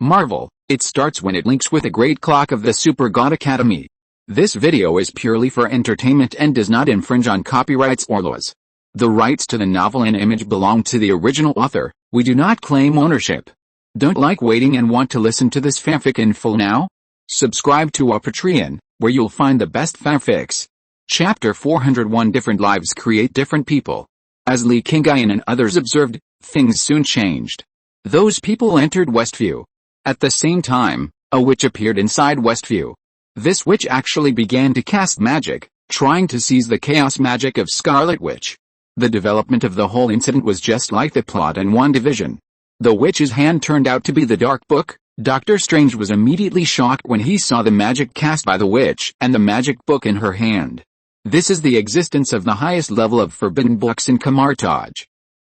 Marvel, it starts when it links with a great clock of the Super God Academy. This video is purely for entertainment and does not infringe on copyrights or laws. The rights to the novel and image belong to the original author. We do not claim ownership. Don't like waiting and want to listen to this fanfic in full now? Subscribe to our Patreon, where you'll find the best fanfics. Chapter 401 Different lives create different people. As Li Qingyun and others observed, things soon changed. Those people entered Westview. At the same time, a witch appeared inside Westview. This witch actually began to cast magic, trying to seize the chaos magic of Scarlet Witch. The development of the whole incident was just like the plot in WandaVision. The witch's hand turned out to be the Dark Book. Doctor Strange was immediately shocked when he saw the magic cast by the witch and the magic book in her hand. This is the existence of the highest level of forbidden books in Kamartaj.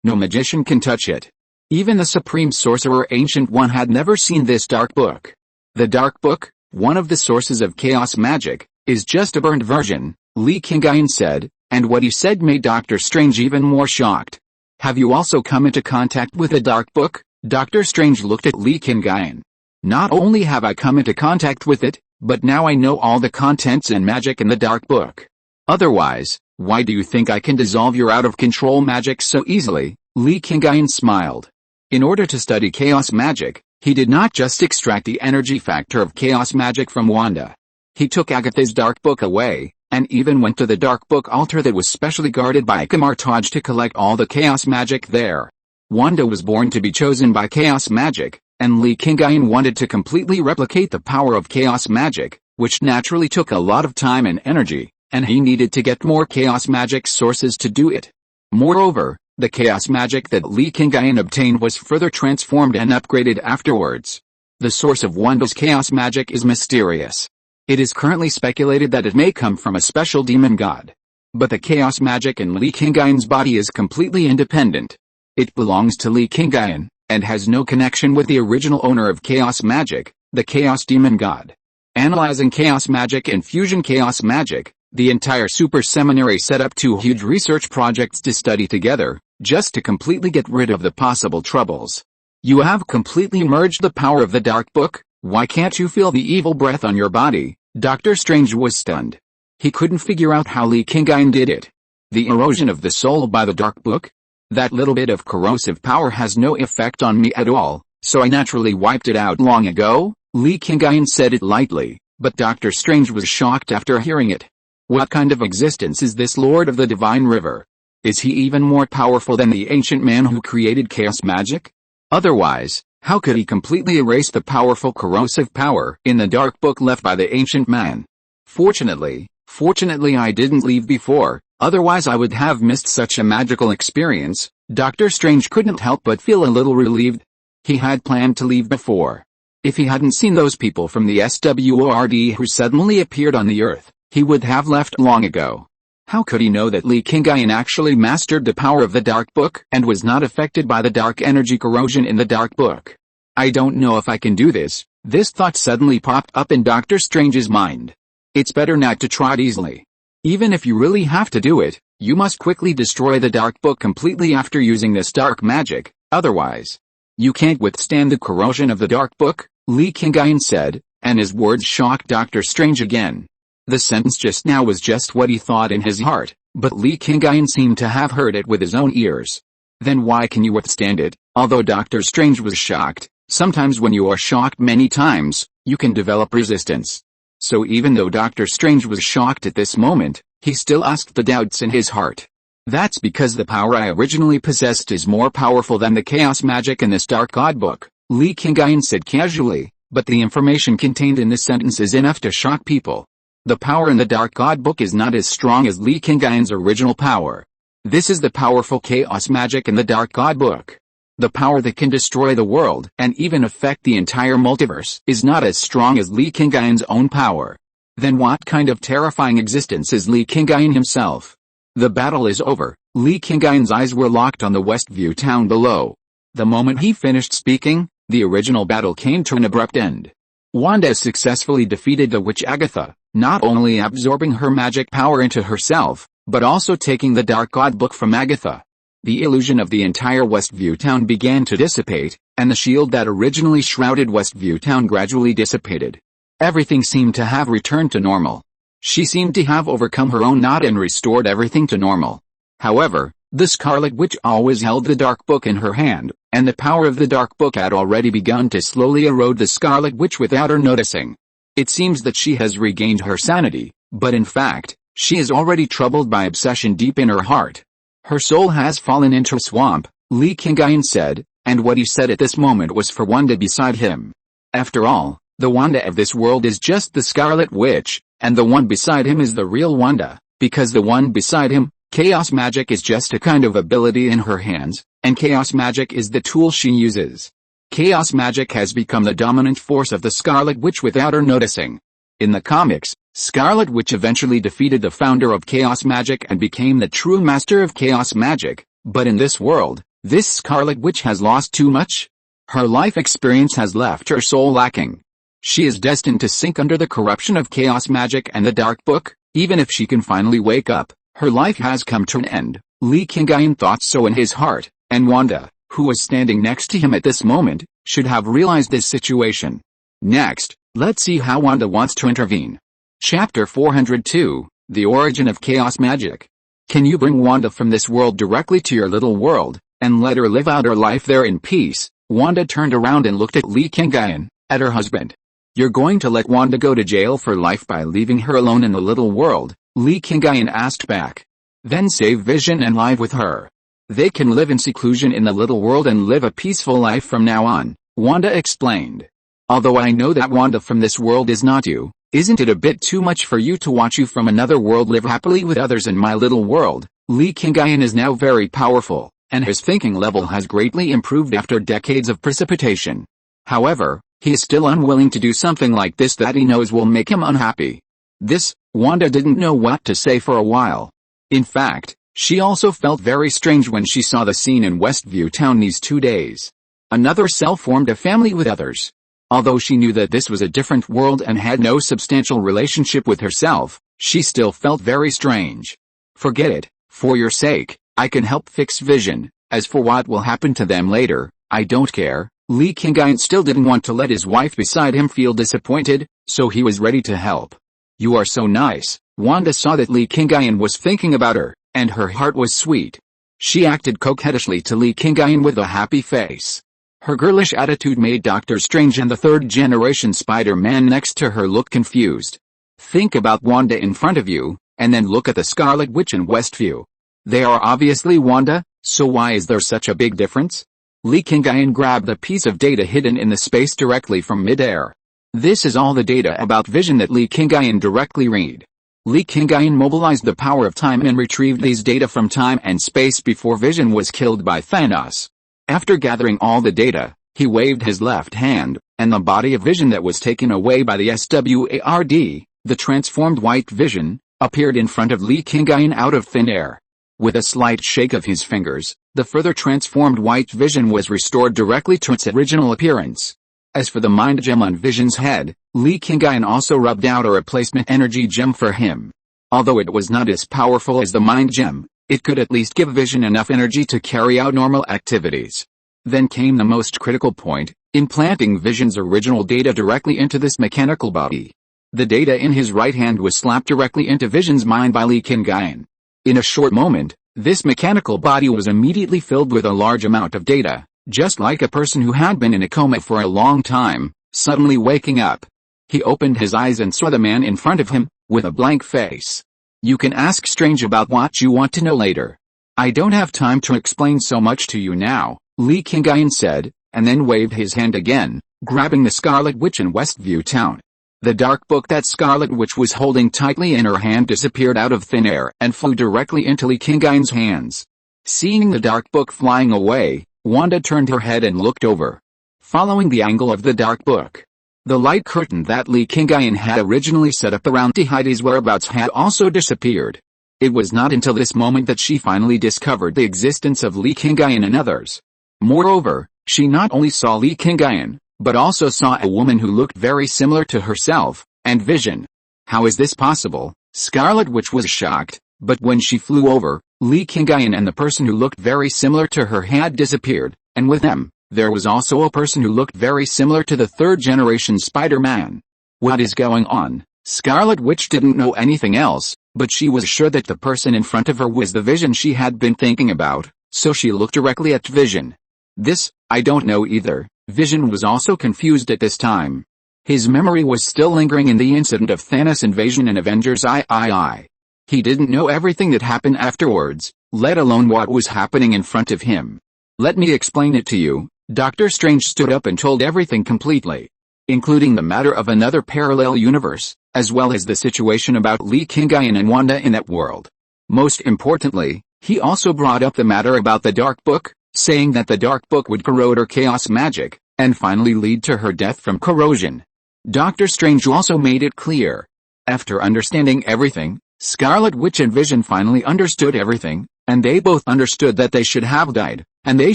No magician can touch it. Even the supreme sorcerer Ancient One had never seen this Dark Book. The Dark Book, one of the sources of chaos magic, is just a burned version, Li Qingyun said, and what he said made Doctor Strange even more shocked. Have you also come into contact with the Dark Book? Doctor Strange looked at Li Qingyun. Not only have I come into contact with it, but now I know all the contents and magic in the Dark Book. Otherwise, why do you think I can dissolve your out-of-control magic so easily? Li Qingyun smiled. In order to study chaos magic, he did not just extract the energy factor of chaos magic from Wanda. He took Agatha's Dark Book away, and even went to the Dark Book altar that was specially guarded by Kamartaj to collect all the chaos magic there. Wanda was born to be chosen by chaos magic, and Li Qingyun wanted to completely replicate the power of chaos magic, which naturally took a lot of time and energy, and he needed to get more chaos magic sources to do it. Moreover, the chaos magic that Li Qingyun obtained was further transformed and upgraded afterwards. The source of Wanda's chaos magic is mysterious. It is currently speculated that it may come from a special demon god. But the chaos magic in Li Qingyun's body is completely independent. It belongs to Li Qingyun, and has no connection with the original owner of chaos magic, the chaos demon god. Analyzing chaos magic and fusion chaos magic, the entire super seminary set up 2 huge research projects to study together, just to completely get rid of the possible troubles. You have completely merged the power of the Dark Book. Why can't you feel the evil breath on your body? Doctor Strange was stunned. He couldn't figure out how Li Qingyun did it. The erosion of the soul by the Dark Book? That little bit of corrosive power has no effect on me at all, so I naturally wiped it out long ago. Li Qingyun said it lightly, but Doctor Strange was shocked after hearing it. What kind of existence is this Lord of the Divine River? Is he even more powerful than the ancient man who created chaos magic? Otherwise, how could he completely erase the powerful corrosive power in the Dark Book left by the ancient man? Fortunately I didn't leave before, otherwise I would have missed such a magical experience. Doctor Strange couldn't help but feel a little relieved. He had planned to leave before. If he hadn't seen those people from the SWORD who suddenly appeared on the earth, he would have left long ago. How could he know that Li Qingyun actually mastered the power of the Dark Book and was not affected by the dark energy corrosion in the Dark Book? I don't know if I can do this. This thought suddenly popped up in Doctor Strange's mind. It's better not to try it easily. Even if you really have to do it, you must quickly destroy the Dark Book completely after using this dark magic, otherwise, you can't withstand the corrosion of the Dark Book, Li Qingyun said, and his words shocked Doctor Strange again. The sentence just now was just what he thought in his heart, but Li Qingyun seemed to have heard it with his own ears. Then why can you withstand it? Although Doctor Strange was shocked, sometimes when you are shocked many times, you can develop resistance. So even though Doctor Strange was shocked at this moment, he still asked the doubts in his heart. That's because the power I originally possessed is more powerful than the chaos magic in this Dark God Book, Li Qingyun said casually, but the information contained in this sentence is enough to shock people. The power in the Dark God Book is not as strong as Li Qingyun's original power. This is the powerful chaos magic in the Dark God Book. The power that can destroy the world and even affect the entire multiverse is not as strong as Li Qingyun's own power. Then what kind of terrifying existence is Li Qingyun himself? The battle is over. Li Qingyun's eyes were locked on the Westview town below. The moment he finished speaking, the original battle came to an abrupt end. Wanda successfully defeated the witch Agatha, not only absorbing her magic power into herself, but also taking the Dark God Book from Agatha. The illusion of the entire Westview town began to dissipate, and the shield that originally shrouded Westview Town gradually dissipated. Everything seemed to have returned to normal. She seemed to have overcome her own knot and restored everything to normal. However, the Scarlet Witch always held the Dark Book in her hand, and the power of the Dark Book had already begun to slowly erode the Scarlet Witch without her noticing. It seems that she has regained her sanity, but in fact, she is already troubled by obsession deep in her heart. Her soul has fallen into a swamp, Li Qingyun said, and what he said at this moment was for Wanda beside him. After all, the Wanda of this world is just the Scarlet Witch, and the one beside him is the real Wanda, because the one beside him, chaos magic, is just a kind of ability in her hands, and chaos magic is the tool she uses. Chaos magic has become the dominant force of the Scarlet Witch without her noticing. In the comics, Scarlet Witch eventually defeated the founder of chaos magic and became the true master of chaos magic, but in this world, this Scarlet Witch has lost too much. Her life experience has left her soul lacking. She is destined to sink under the corruption of chaos magic and the Dark Book. Even if she can finally wake up, her life has come to an end. Li Qingyun thought so in his heart, and Wanda, who was standing next to him at this moment, should have realized this situation. Next, let's see how Wanda wants to intervene. Chapter 402, The Origin of Chaos Magic. Can you bring Wanda from this world directly to your little world, and let her live out her life there in peace? Wanda turned around and looked at Li Qingyun, at her husband. You're going to let Wanda go to jail for life by leaving her alone in the little world? Li Qingyun asked back. Then save Vision and live with her. They can live in seclusion in the little world and live a peaceful life from now on, Wanda explained. Although I know that Wanda from this world is not you, isn't it a bit too much for you to watch you from another world live happily with others in my little world? Li Qingyun is now very powerful, and his thinking level has greatly improved after decades of precipitation. However, he is still unwilling to do something like this that he knows will make him unhappy. This, Wanda didn't know what to say for a while. In fact, she also felt very strange when she saw the scene in Westview Town these 2 days. Another cell formed a family with others. Although she knew that this was a different world and had no substantial relationship with herself, she still felt very strange. Forget it, for your sake, I can help fix Vision. As for what will happen to them later, I don't care. Li Qingyun still didn't want to let his wife beside him feel disappointed, so he was ready to help. You are so nice. Wanda saw that Li Qingyun was thinking about her, and her heart was sweet. She acted coquettishly to Li Qingyun with a happy face. Her girlish attitude made Doctor Strange and the third-generation Spider-Man next to her look confused. Think about Wanda in front of you, and then look at the Scarlet Witch in Westview. They are obviously Wanda, so why is there such a big difference? Li Qingyun grabbed a piece of data hidden in the space directly from midair. This is all the data about Vision that Li Qingyun directly read. Li Qingyun mobilized the power of time and retrieved these data from time and space before Vision was killed by Thanos. After gathering all the data, he waved his left hand, and the body of Vision that was taken away by the SWARD, the transformed white Vision, appeared in front of Li Qingyun out of thin air. With a slight shake of his fingers, the further transformed white Vision was restored directly to its original appearance. As for the mind gem on Vision's head, Li Qingyun also rubbed out a replacement energy gem for him. Although it was not as powerful as the mind gem, it could at least give Vision enough energy to carry out normal activities. Then came the most critical point, implanting Vision's original data directly into this mechanical body. The data in his right hand was slapped directly into Vision's mind by Li Qingyun. In a short moment, this mechanical body was immediately filled with a large amount of data, just like a person who had been in a coma for a long time, suddenly waking up. He opened his eyes and saw the man in front of him, with a blank face. You can ask Strange about what you want to know later. I don't have time to explain so much to you now, Li Qingyun said, and then waved his hand again, grabbing the Scarlet Witch in Westview Town. The dark book that Scarlet Witch was holding tightly in her hand disappeared out of thin air and flew directly into Li Qingyun's hands. Seeing the dark book flying away, Wanda turned her head and looked over. Following the angle of the dark book, the light curtain that Li Qingyun had originally set up around to hide his whereabouts had also disappeared. It was not until this moment that she finally discovered the existence of Li Qingyun and others. Moreover, she not only saw Li Qingyun, but also saw a woman who looked very similar to herself, and Vision. How is this possible? Scarlet Witch was shocked, but when she flew over, Li Qingyun and the person who looked very similar to her had disappeared, and with them, There was also a person who looked very similar to the third-generation Spider-Man. What is going on? Scarlet Witch didn't know anything else, but she was sure that the person in front of her was the Vision she had been thinking about, so she looked directly at Vision. This, I don't know either. Vision was also confused at this time. His memory was still lingering in the incident of Thanos' invasion and Avengers III. He didn't know everything that happened afterwards, let alone what was happening in front of him. Let me explain it to you. Doctor Strange stood up and told everything completely, including the matter of another parallel universe, as well as the situation about Li Qingyun and Wanda in that world. Most importantly, he also brought up the matter about the Dark Book, saying that the Dark Book would corrode her chaos magic, and finally lead to her death from corrosion. Doctor Strange also made it clear. After understanding everything, Scarlet Witch and Vision finally understood everything, and they both understood that they should have died, and they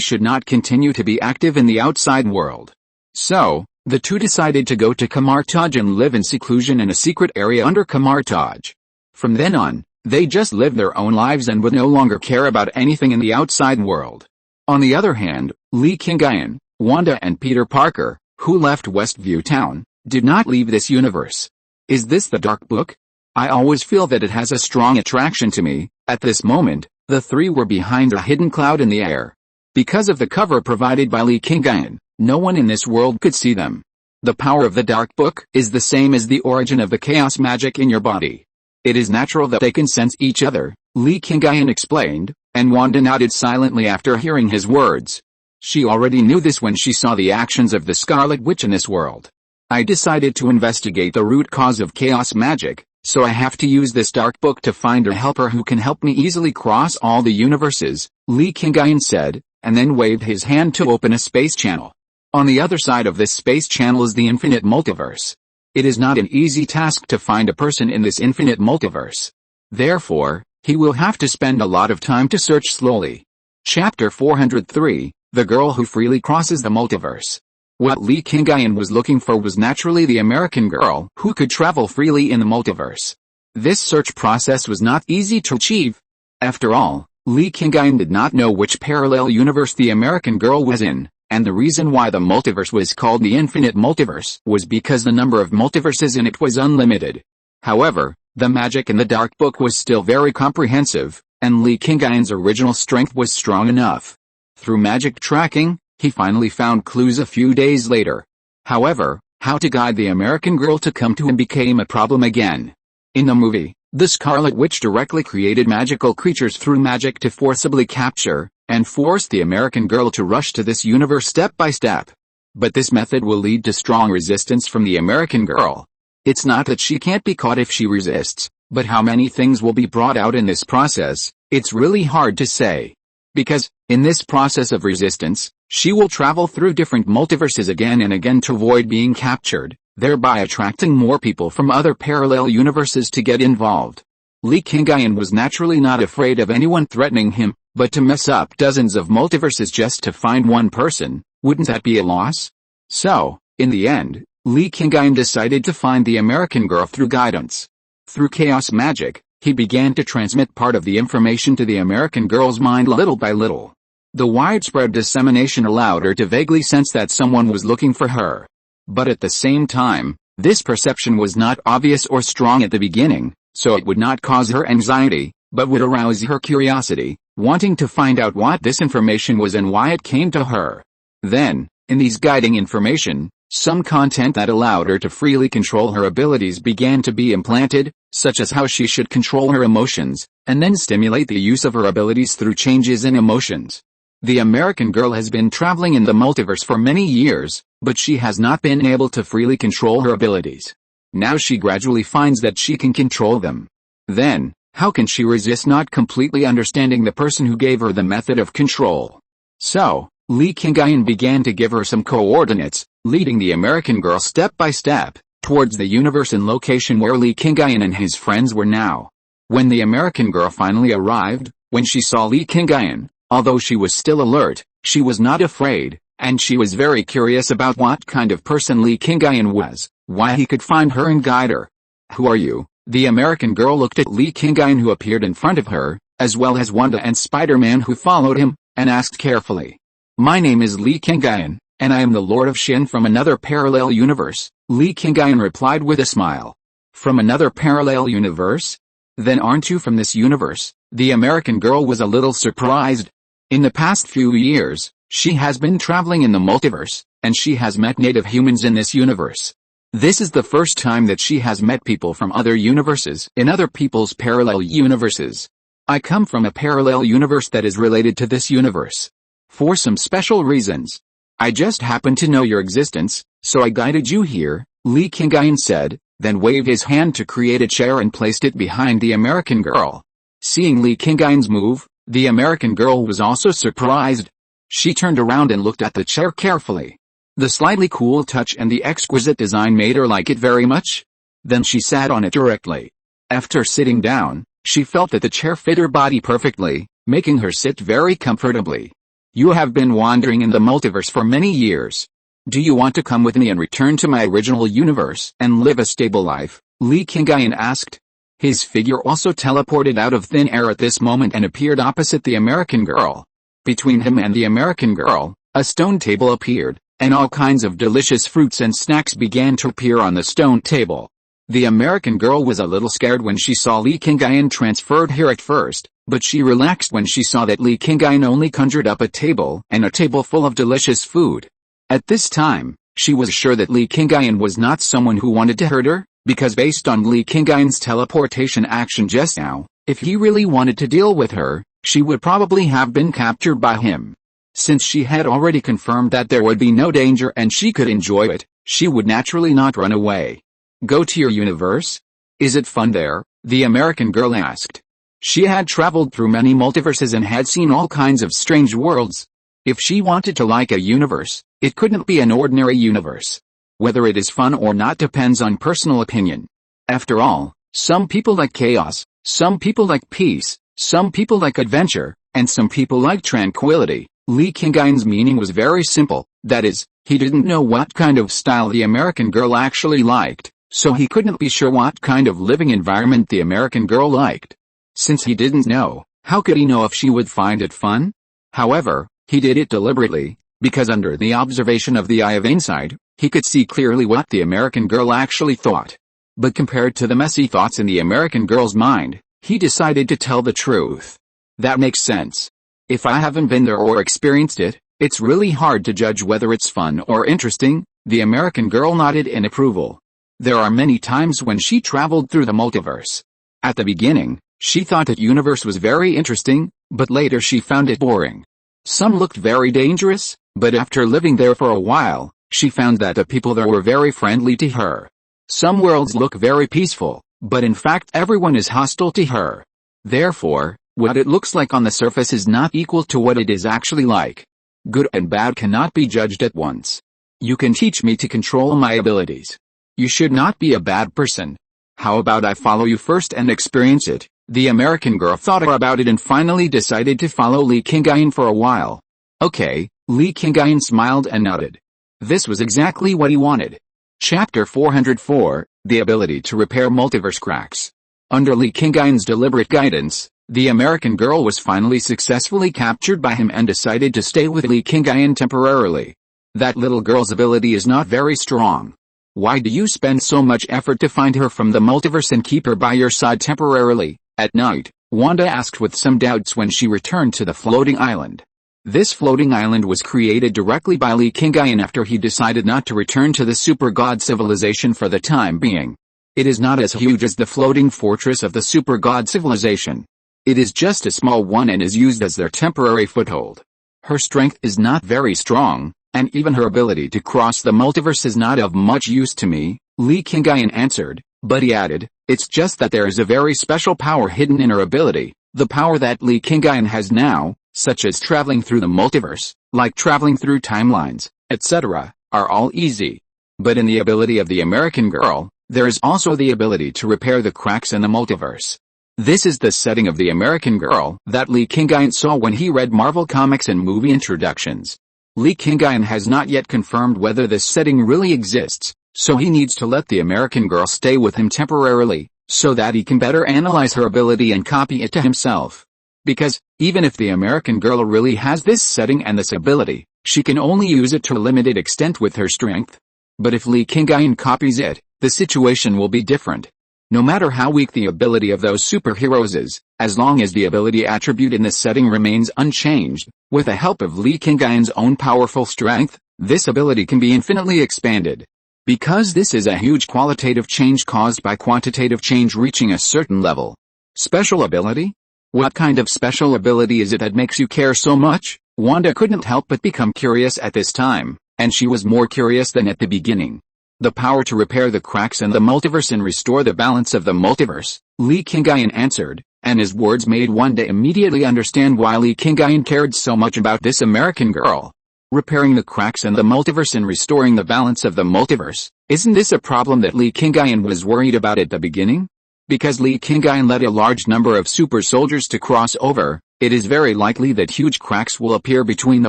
should not continue to be active in the outside world. So, the two decided to go to Kamartaj and live in seclusion in a secret area under Kamartaj. From then on, they just lived their own lives and would no longer care about anything in the outside world. On the other hand, Li Qingyun, Wanda and Peter Parker, who left Westview Town, did not leave this universe. Is this the Dark Book? I always feel that it has a strong attraction to me. At this moment, the three were behind a hidden cloud in the air. Because of the cover provided by Li Qingyun, no one in this world could see them. The power of the Dark Book is the same as the origin of the chaos magic in your body. It is natural that they can sense each other, Li Qingyun explained, and Wanda nodded silently after hearing his words. She already knew this when she saw the actions of the Scarlet Witch in this world. I decided to investigate the root cause of chaos magic, so I have to use this Dark Book to find a helper who can help me easily cross all the universes, Li Qingyun said, and then waved his hand to open a space channel. On the other side of this space channel is the infinite multiverse. It is not an easy task to find a person in this infinite multiverse. Therefore, he will have to spend a lot of time to search slowly. Chapter 403, The Girl Who Freely Crosses the Multiverse. What Li Qingyun was looking for was naturally the American girl who could travel freely in the multiverse. This search process was not easy to achieve. After all, Li Qingyun did not know which parallel universe the American girl was in, and the reason why the multiverse was called the Infinite Multiverse was because the number of multiverses in it was unlimited. However, the magic in the Dark Book was still very comprehensive, and Li Qingyun's original strength was strong enough. Through magic tracking, he finally found clues a few days later. However, how to guide the American girl to come to him became a problem again. In the movie, the Scarlet Witch directly created magical creatures through magic to forcibly capture and force the American girl to rush to this universe step by step. But this method will lead to strong resistance from the American girl. It's not that she can't be caught if she resists, but how many things will be brought out in this process, it's really hard to say. Because, in this process of resistance, she will travel through different multiverses again and again to avoid being captured, thereby attracting more people from other parallel universes to get involved. Li Qingyun was naturally not afraid of anyone threatening him, but to mess up dozens of multiverses just to find one person, wouldn't that be a loss? So, in the end, Li Qingyun decided to find the American girl through guidance. Through chaos magic, he began to transmit part of the information to the American girl's mind little by little. The widespread dissemination allowed her to vaguely sense that someone was looking for her. But at the same time, this perception was not obvious or strong at the beginning, so it would not cause her anxiety, but would arouse her curiosity, wanting to find out what this information was and why it came to her. Then, in these guiding information, some content that allowed her to freely control her abilities began to be implanted, such as how she should control her emotions, and then stimulate the use of her abilities through changes in emotions. The American girl has been traveling in the multiverse for many years, but she has not been able to freely control her abilities. Now she gradually finds that she can control them. Then, how can she resist not completely understanding the person who gave her the method of control? So, Li Qingyun began to give her some coordinates, leading the American girl step by step, towards the universe and location where Li Qingyun and his friends were now. When the American girl finally arrived, when she saw Li Qingyun, although she was still alert, she was not afraid, and she was very curious about what kind of person Li Qingyun was, why he could find her and guide her. "Who are you?" The American girl looked at Li Qingyun who appeared in front of her, as well as Wanda and Spider-Man who followed him, and asked carefully. My name is Li Qingyun, and I am the Lord of Shin from another parallel universe, Li Qingyun replied with a smile. From another parallel universe? Then aren't you from this universe? The American girl was a little surprised. In the past few years, she has been traveling in the multiverse, and she has met native humans in this universe. This is the first time that she has met people from other universes in other people's parallel universes. I come from a parallel universe that is related to this universe. For some special reasons. I just happened to know your existence, so I guided you here, Li Qingyun said, then waved his hand to create a chair and placed it behind the American girl. Seeing Li Qingyun's move, the American girl was also surprised. She turned around and looked at the chair carefully. The slightly cool touch and the exquisite design made her like it very much. Then she sat on it directly. After sitting down, she felt that the chair fit her body perfectly, making her sit very comfortably. You have been wandering in the multiverse for many years. Do you want to come with me and return to my original universe and live a stable life? Li Qingyun asked. His figure also teleported out of thin air at this moment and appeared opposite the American girl. Between him and the American girl, a stone table appeared, and all kinds of delicious fruits and snacks began to appear on the stone table. The American girl was a little scared when she saw Li Qingyun transferred here at first, but she relaxed when she saw that Li Qingyun only conjured up a table and a table full of delicious food. At this time, she was sure that Li Qingyun was not someone who wanted to hurt her, because based on Li Qingyun's teleportation action just now, if he really wanted to deal with her, she would probably have been captured by him. Since she had already confirmed that there would be no danger and she could enjoy it, she would naturally not run away. Go to your universe? Is it fun there? The American girl asked. She had traveled through many multiverses and had seen all kinds of strange worlds. If she wanted to like a universe, it couldn't be an ordinary universe. Whether it is fun or not depends on personal opinion. After all, some people like chaos, some people like peace, some people like adventure, and some people like tranquility. Li Qingyun's meaning was very simple, that is, he didn't know what kind of style the American girl actually liked, so he couldn't be sure what kind of living environment the American girl liked. Since he didn't know, how could he know if she would find it fun? However, he did it deliberately, because under the observation of the eye of insight, he could see clearly what the American girl actually thought. But compared to the messy thoughts in the American girl's mind, he decided to tell the truth. That makes sense. If I haven't been there or experienced it, it's really hard to judge whether it's fun or interesting. The American girl nodded in approval. There are many times when she traveled through the multiverse. At the beginning, she thought that universe was very interesting, but later she found it boring. Some looked very dangerous, but after living there for a while, she found that the people there were very friendly to her. Some worlds look very peaceful, but in fact everyone is hostile to her. Therefore, what it looks like on the surface is not equal to what it is actually like. Good and bad cannot be judged at once. You can teach me to control my abilities. You should not be a bad person. How about I follow you first and experience it? The American girl thought about it and finally decided to follow Li Qingyun for a while. Okay, Li Qingyun smiled and nodded. This was exactly what he wanted. Chapter 404, The Ability to Repair Multiverse Cracks. Under Li Qingyun's deliberate guidance, the American girl was finally successfully captured by him and decided to stay with Li Qingyun temporarily. That little girl's ability is not very strong. Why do you spend so much effort to find her from the multiverse and keep her by your side temporarily? At night, Wanda asked with some doubts when she returned to the floating island. This floating island was created directly by Li Qingyun after he decided not to return to the super god civilization for the time being. It is not as huge as the floating fortress of the super god civilization. It is just a small one and is used as their temporary foothold. Her strength is not very strong, and even her ability to cross the multiverse is not of much use to me, Li Qingyun answered, but he added, it's just that there is a very special power hidden in her ability. The power that Li Qingyun has now, such as traveling through the multiverse, like traveling through timelines, etc., are all easy. But in the ability of the American girl, there is also the ability to repair the cracks in the multiverse. This is the setting of the American girl that Li Qingyun saw when he read Marvel comics and movie introductions. Li Qingyun has not yet confirmed whether this setting really exists, so he needs to let the American girl stay with him temporarily, so that he can better analyze her ability and copy it to himself. Because, even if the American girl really has this setting and this ability, She can only use it to a limited extent with her strength. But if Li Qingyun copies it, the situation will be different. No matter how weak the ability of those superheroes is, as long as the ability attribute in this setting remains unchanged, with the help of Li Qingyun's own powerful strength, this ability can be infinitely expanded. Because this is a huge qualitative change caused by quantitative change reaching a certain level. Special ability? What kind of special ability is it that makes you care so much? Wanda couldn't help but become curious at this time, and she was more curious than at the beginning. The power to repair the cracks in the multiverse and restore the balance of the multiverse, Li Qingyun answered, and his words made Wanda immediately understand why Li Qingyun cared so much about this American girl. Repairing the cracks in the multiverse and restoring the balance of the multiverse, isn't this a problem that Li Qingyun was worried about at the beginning? Because Li Qingyun led a large number of super soldiers to cross over, it is very likely that huge cracks will appear between the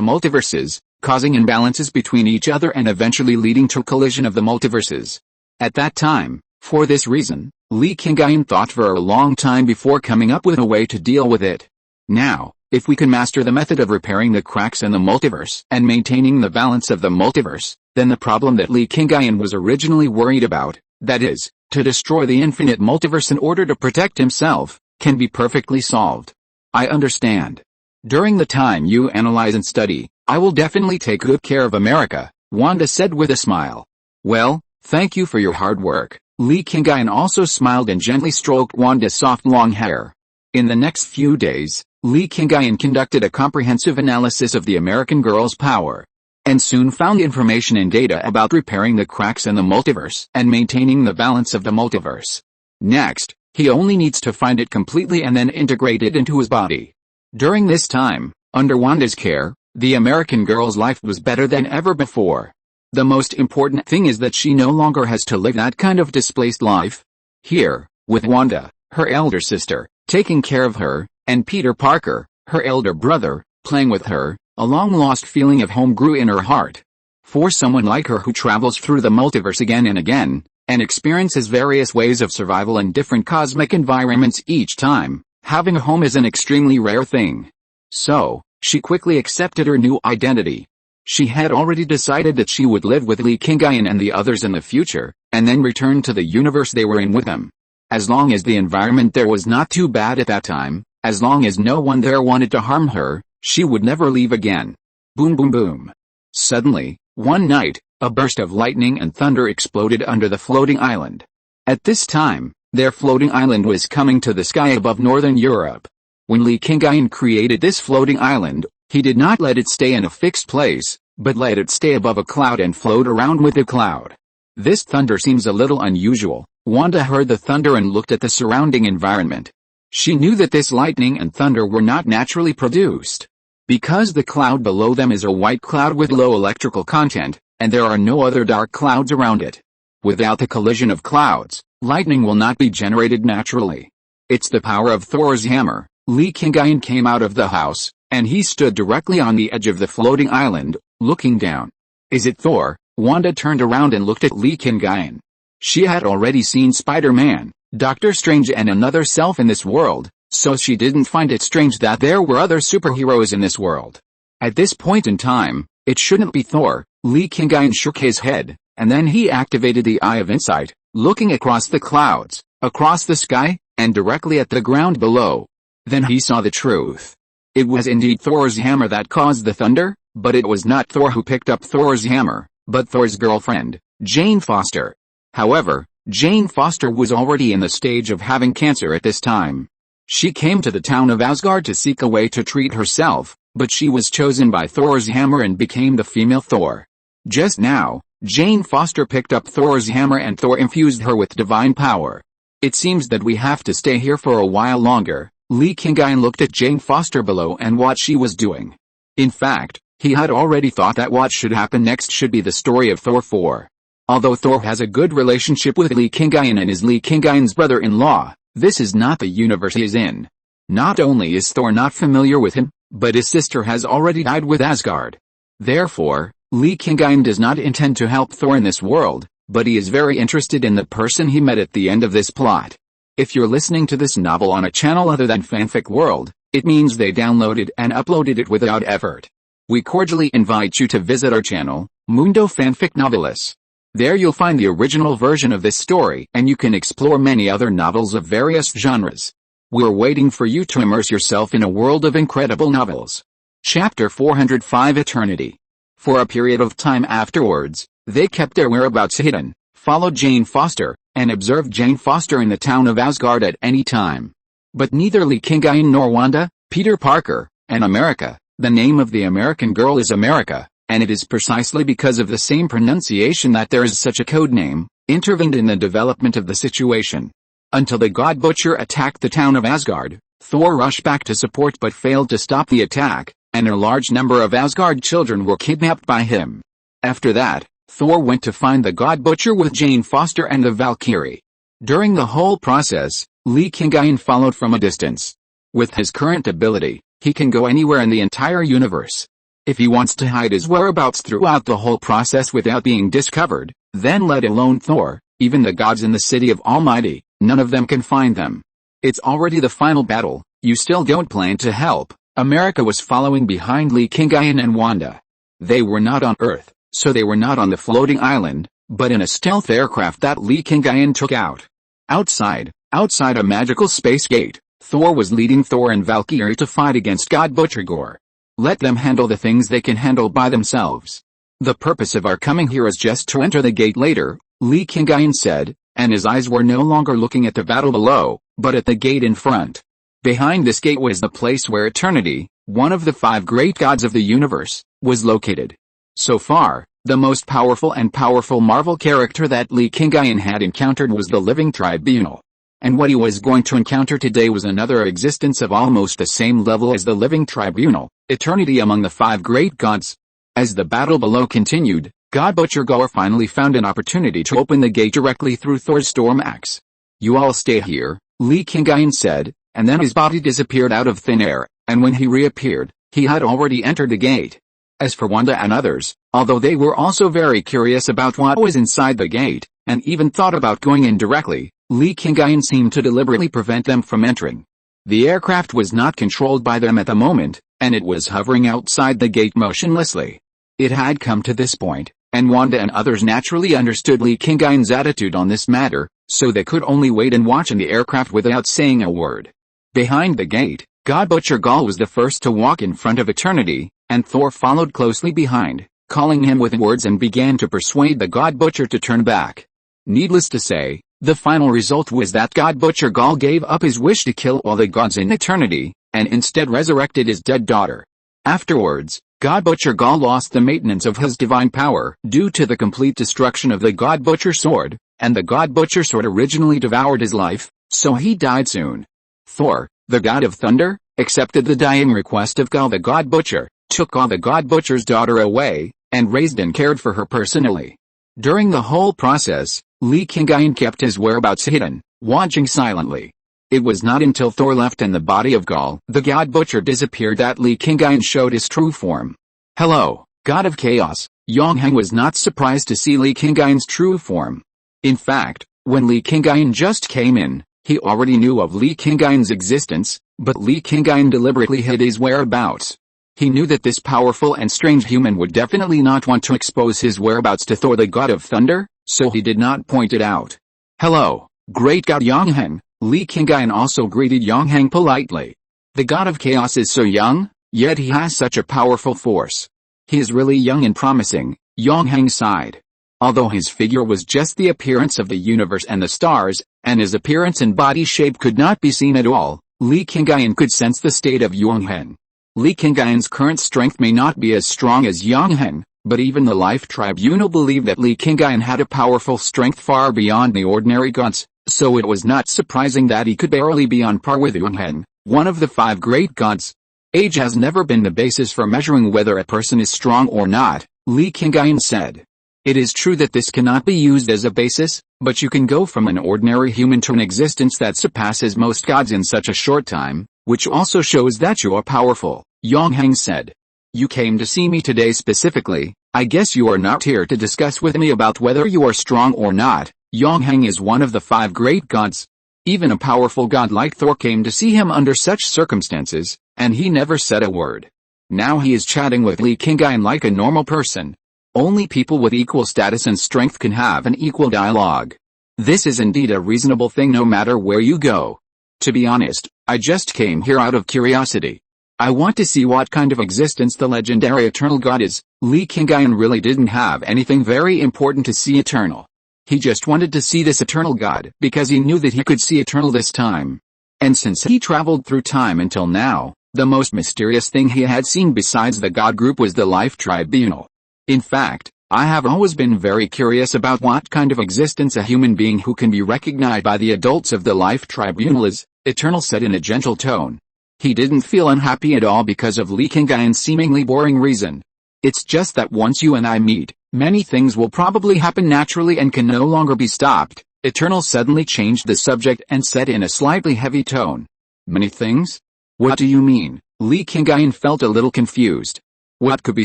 multiverses, causing imbalances between each other and eventually leading to collision of the multiverses. At that time, for this reason, Li Qingyun thought for a long time before coming up with a way to deal with it. Now, if we can master the method of repairing the cracks in the multiverse and maintaining the balance of the multiverse, then the problem that Li Qingyun was originally worried about, that is, to destroy the infinite multiverse in order to protect himself, can be perfectly solved. I understand. During the time you analyze and study, I will definitely take good care of America, Wanda said with a smile. Well, thank you for your hard work. Li Qingyun also smiled and gently stroked Wanda's soft long hair. In the next few days, Li Qingyun conducted a comprehensive analysis of the American girl's power, and soon found information and data about repairing the cracks in the multiverse and maintaining the balance of the multiverse. Next, he only needs to find it completely and then integrate it into his body. During this time, under Wanda's care, the American girl's life was better than ever before. The most important thing is that she no longer has to live that kind of displaced life. Here, with Wanda, her elder sister, taking care of her, and Peter Parker, her elder brother, playing with her, a long-lost feeling of home grew in her heart. For someone like her who travels through the multiverse again and again, and experiences various ways of survival in different cosmic environments each time, having a home is an extremely rare thing. So, she quickly accepted her new identity. She had already decided that she would live with Li Qingyun and the others in the future, and then return to the universe they were in with them. As long as the environment there was not too bad at that time, as long as no one there wanted to harm her, she would never leave again. Boom boom boom. Suddenly, one night, a burst of lightning and thunder exploded under the floating island. At this time, their floating island was coming to the sky above northern Europe. When Li Qingyun created this floating island, he did not let it stay in a fixed place, but let it stay above a cloud and float around with the cloud. This thunder seems a little unusual. Wanda heard the thunder and looked at the surrounding environment. She knew that this lightning and thunder were not naturally produced. Because the cloud below them is a white cloud with low electrical content, and there are no other dark clouds around it. Without the collision of clouds, lightning will not be generated naturally. It's the power of Thor's hammer. Li Qingyun came out of the house, and he stood directly on the edge of the floating island, looking down. Is it Thor? Wanda turned around and looked at Li Qingyun. She had already seen Spider-Man, Doctor Strange and another self in this world, so she didn't find it strange that there were other superheroes in this world. At this point in time, it shouldn't be Thor. Li Qingyun shook his head, and then he activated the Eye of Insight, looking across the clouds, across the sky, and directly at the ground below. Then he saw the truth. It was indeed Thor's hammer that caused the thunder, but it was not Thor who picked up Thor's hammer, but Thor's girlfriend, Jane Foster. However, Jane Foster was already in the stage of having cancer at this time. She came to the town of Asgard to seek a way to treat herself, but she was chosen by Thor's hammer and became the female Thor. Just now, Jane Foster picked up Thor's hammer and Thor infused her with divine power. It seems that we have to stay here for a while longer. Li Qingyun looked at Jane Foster below and what she was doing. In fact, he had already thought that what should happen next should be the story of Thor 4. Although Thor has a good relationship with Li Qingyun and is Li Qingyun's brother-in-law, this is not the universe he is in. Not only is Thor not familiar with him, but his sister has already died with Asgard. Therefore, Li Qingyun does not intend to help Thor in this world, but he is very interested in the person he met at the end of this plot. If you're listening to this novel on a channel other than Fanfic World, it means they downloaded and uploaded it without effort. We cordially invite you to visit our channel, Mundo Fanfic Novelis. There you'll find the original version of this story and you can explore many other novels of various genres. We're waiting for you to immerse yourself in a world of incredible novels. Chapter 405 Eternity. For a period of time afterwards, they kept their whereabouts hidden, followed Jane Foster, and observed Jane Foster in the town of Asgard at any time. But neither Li Qingyun nor Wanda, Peter Parker, and America, the name of the American girl is America, and it is precisely because of the same pronunciation that there is such a code name, intervened in the development of the situation. Until the God Butcher attacked the town of Asgard, Thor rushed back to support but failed to stop the attack, and a large number of Asgard children were kidnapped by him. After that, Thor went to find the God Butcher with Jane Foster and the Valkyrie. During the whole process, Li Qingyun followed from a distance. With his current ability, he can go anywhere in the entire universe. If he wants to hide his whereabouts throughout the whole process without being discovered, then let alone Thor, even the gods in the city of Almighty, none of them can find them. It's already the final battle, you still don't plan to help. America was following behind Li Qingyun and Wanda. They were not on Earth, so they were not on the floating island, but in a stealth aircraft that Li Qingyun took out. Outside a magical space gate, Thor was leading Thor and Valkyrie to fight against God Butcher Gore. Let them handle the things they can handle by themselves. The purpose of our coming here is just to enter the gate later, Li Qingyun said, and his eyes were no longer looking at the battle below, but at the gate in front. Behind this gate was the place where Eternity, one of the 5 great gods of the universe, was located. So far, the most powerful Marvel character that Li Qingyun had encountered was the Living Tribunal. And what he was going to encounter today was another existence of almost the same level as the Living Tribunal, Eternity among the 5 great gods. As the battle below continued, God Butcher Gore finally found an opportunity to open the gate directly through Thor's storm axe. "You all stay here," Li Qingyun said, and then his body disappeared out of thin air, and when he reappeared, he had already entered the gate. As for Wanda and others, although they were also very curious about what was inside the gate, and even thought about going in directly, Li Qingyun seemed to deliberately prevent them from entering. The aircraft was not controlled by them at the moment, and it was hovering outside the gate motionlessly. It had come to this point, and Wanda and others naturally understood Li Qingyun's attitude on this matter, so they could only wait and watch in the aircraft without saying a word. Behind the gate, God Butcher Gore was the first to walk in front of Eternity, and Thor followed closely behind, calling him with words and began to persuade the God Butcher to turn back. Needless to say, the final result was that God Butcher Gore gave up his wish to kill all the gods in Eternity, and instead resurrected his dead daughter. Afterwards, God Butcher Gore lost the maintenance of his divine power due to the complete destruction of the God Butcher sword, and the God Butcher sword originally devoured his life, so he died soon. Thor, the god of thunder, accepted the dying request of Gore the God Butcher, took Gore the God Butcher's daughter away, and raised and cared for her personally. During the whole process, Li Qingyun kept his whereabouts hidden, watching silently. It was not until Thor left and the body of Gore the God Butcher disappeared that Li Qingyun showed his true form. "Hello, God of Chaos." Yongheng was not surprised to see Li Qingyun's true form. In fact, when Li Qingyun just came in, he already knew of Li Qingyun's existence, but Li Qingyun deliberately hid his whereabouts. He knew that this powerful and strange human would definitely not want to expose his whereabouts to Thor the God of Thunder, so he did not point it out. "Hello, great God Yongheng." Li Qingyun also greeted Yongheng politely. "The God of Chaos is so young, yet he has such a powerful force. He is really young and promising," Yongheng sighed. Although his figure was just the appearance of the universe and the stars, and his appearance and body shape could not be seen at all, Li Qingyun could sense the state of Yongheng. Li Qingyun's current strength may not be as strong as Yongheng, but even the Life Tribunal believed that Li Qingyun had a powerful strength far beyond the ordinary gods, so it was not surprising that he could barely be on par with Yongheng, one of the 5 great gods. "Age has never been the basis for measuring whether a person is strong or not," Li Qingyun said. "It is true that this cannot be used as a basis, but you can go from an ordinary human to an existence that surpasses most gods in such a short time, which also shows that you are powerful," Yongheng said. "You came to see me today specifically. I guess you are not here to discuss with me about whether you are strong or not." Yongheng is one of the 5 great gods. Even a powerful god like Thor came to see him under such circumstances, and he never said a word. Now he is chatting with Li Qingyun like a normal person. Only people with equal status and strength can have an equal dialogue. This is indeed a reasonable thing no matter where you go. To be honest, I just came here out of curiosity. I want to see what kind of existence the legendary Eternal God is. Li Qingyun really didn't have anything very important to see Eternal. He just wanted to see this Eternal God because he knew that he could see Eternal this time. And since he traveled through time until now, the most mysterious thing he had seen besides the God group was the Life Tribunal. In fact, I have always been very curious about what kind of existence a human being who can be recognized by the adults of the Life Tribunal is, Eternal said in a gentle tone. He didn't feel unhappy at all because of Li Qingyun's seemingly boring reason. It's just that once you and I meet, many things will probably happen naturally and can no longer be stopped. Eternal suddenly changed the subject and said in a slightly heavy tone. Many things? What do you mean? Li Qingyun felt a little confused. What could be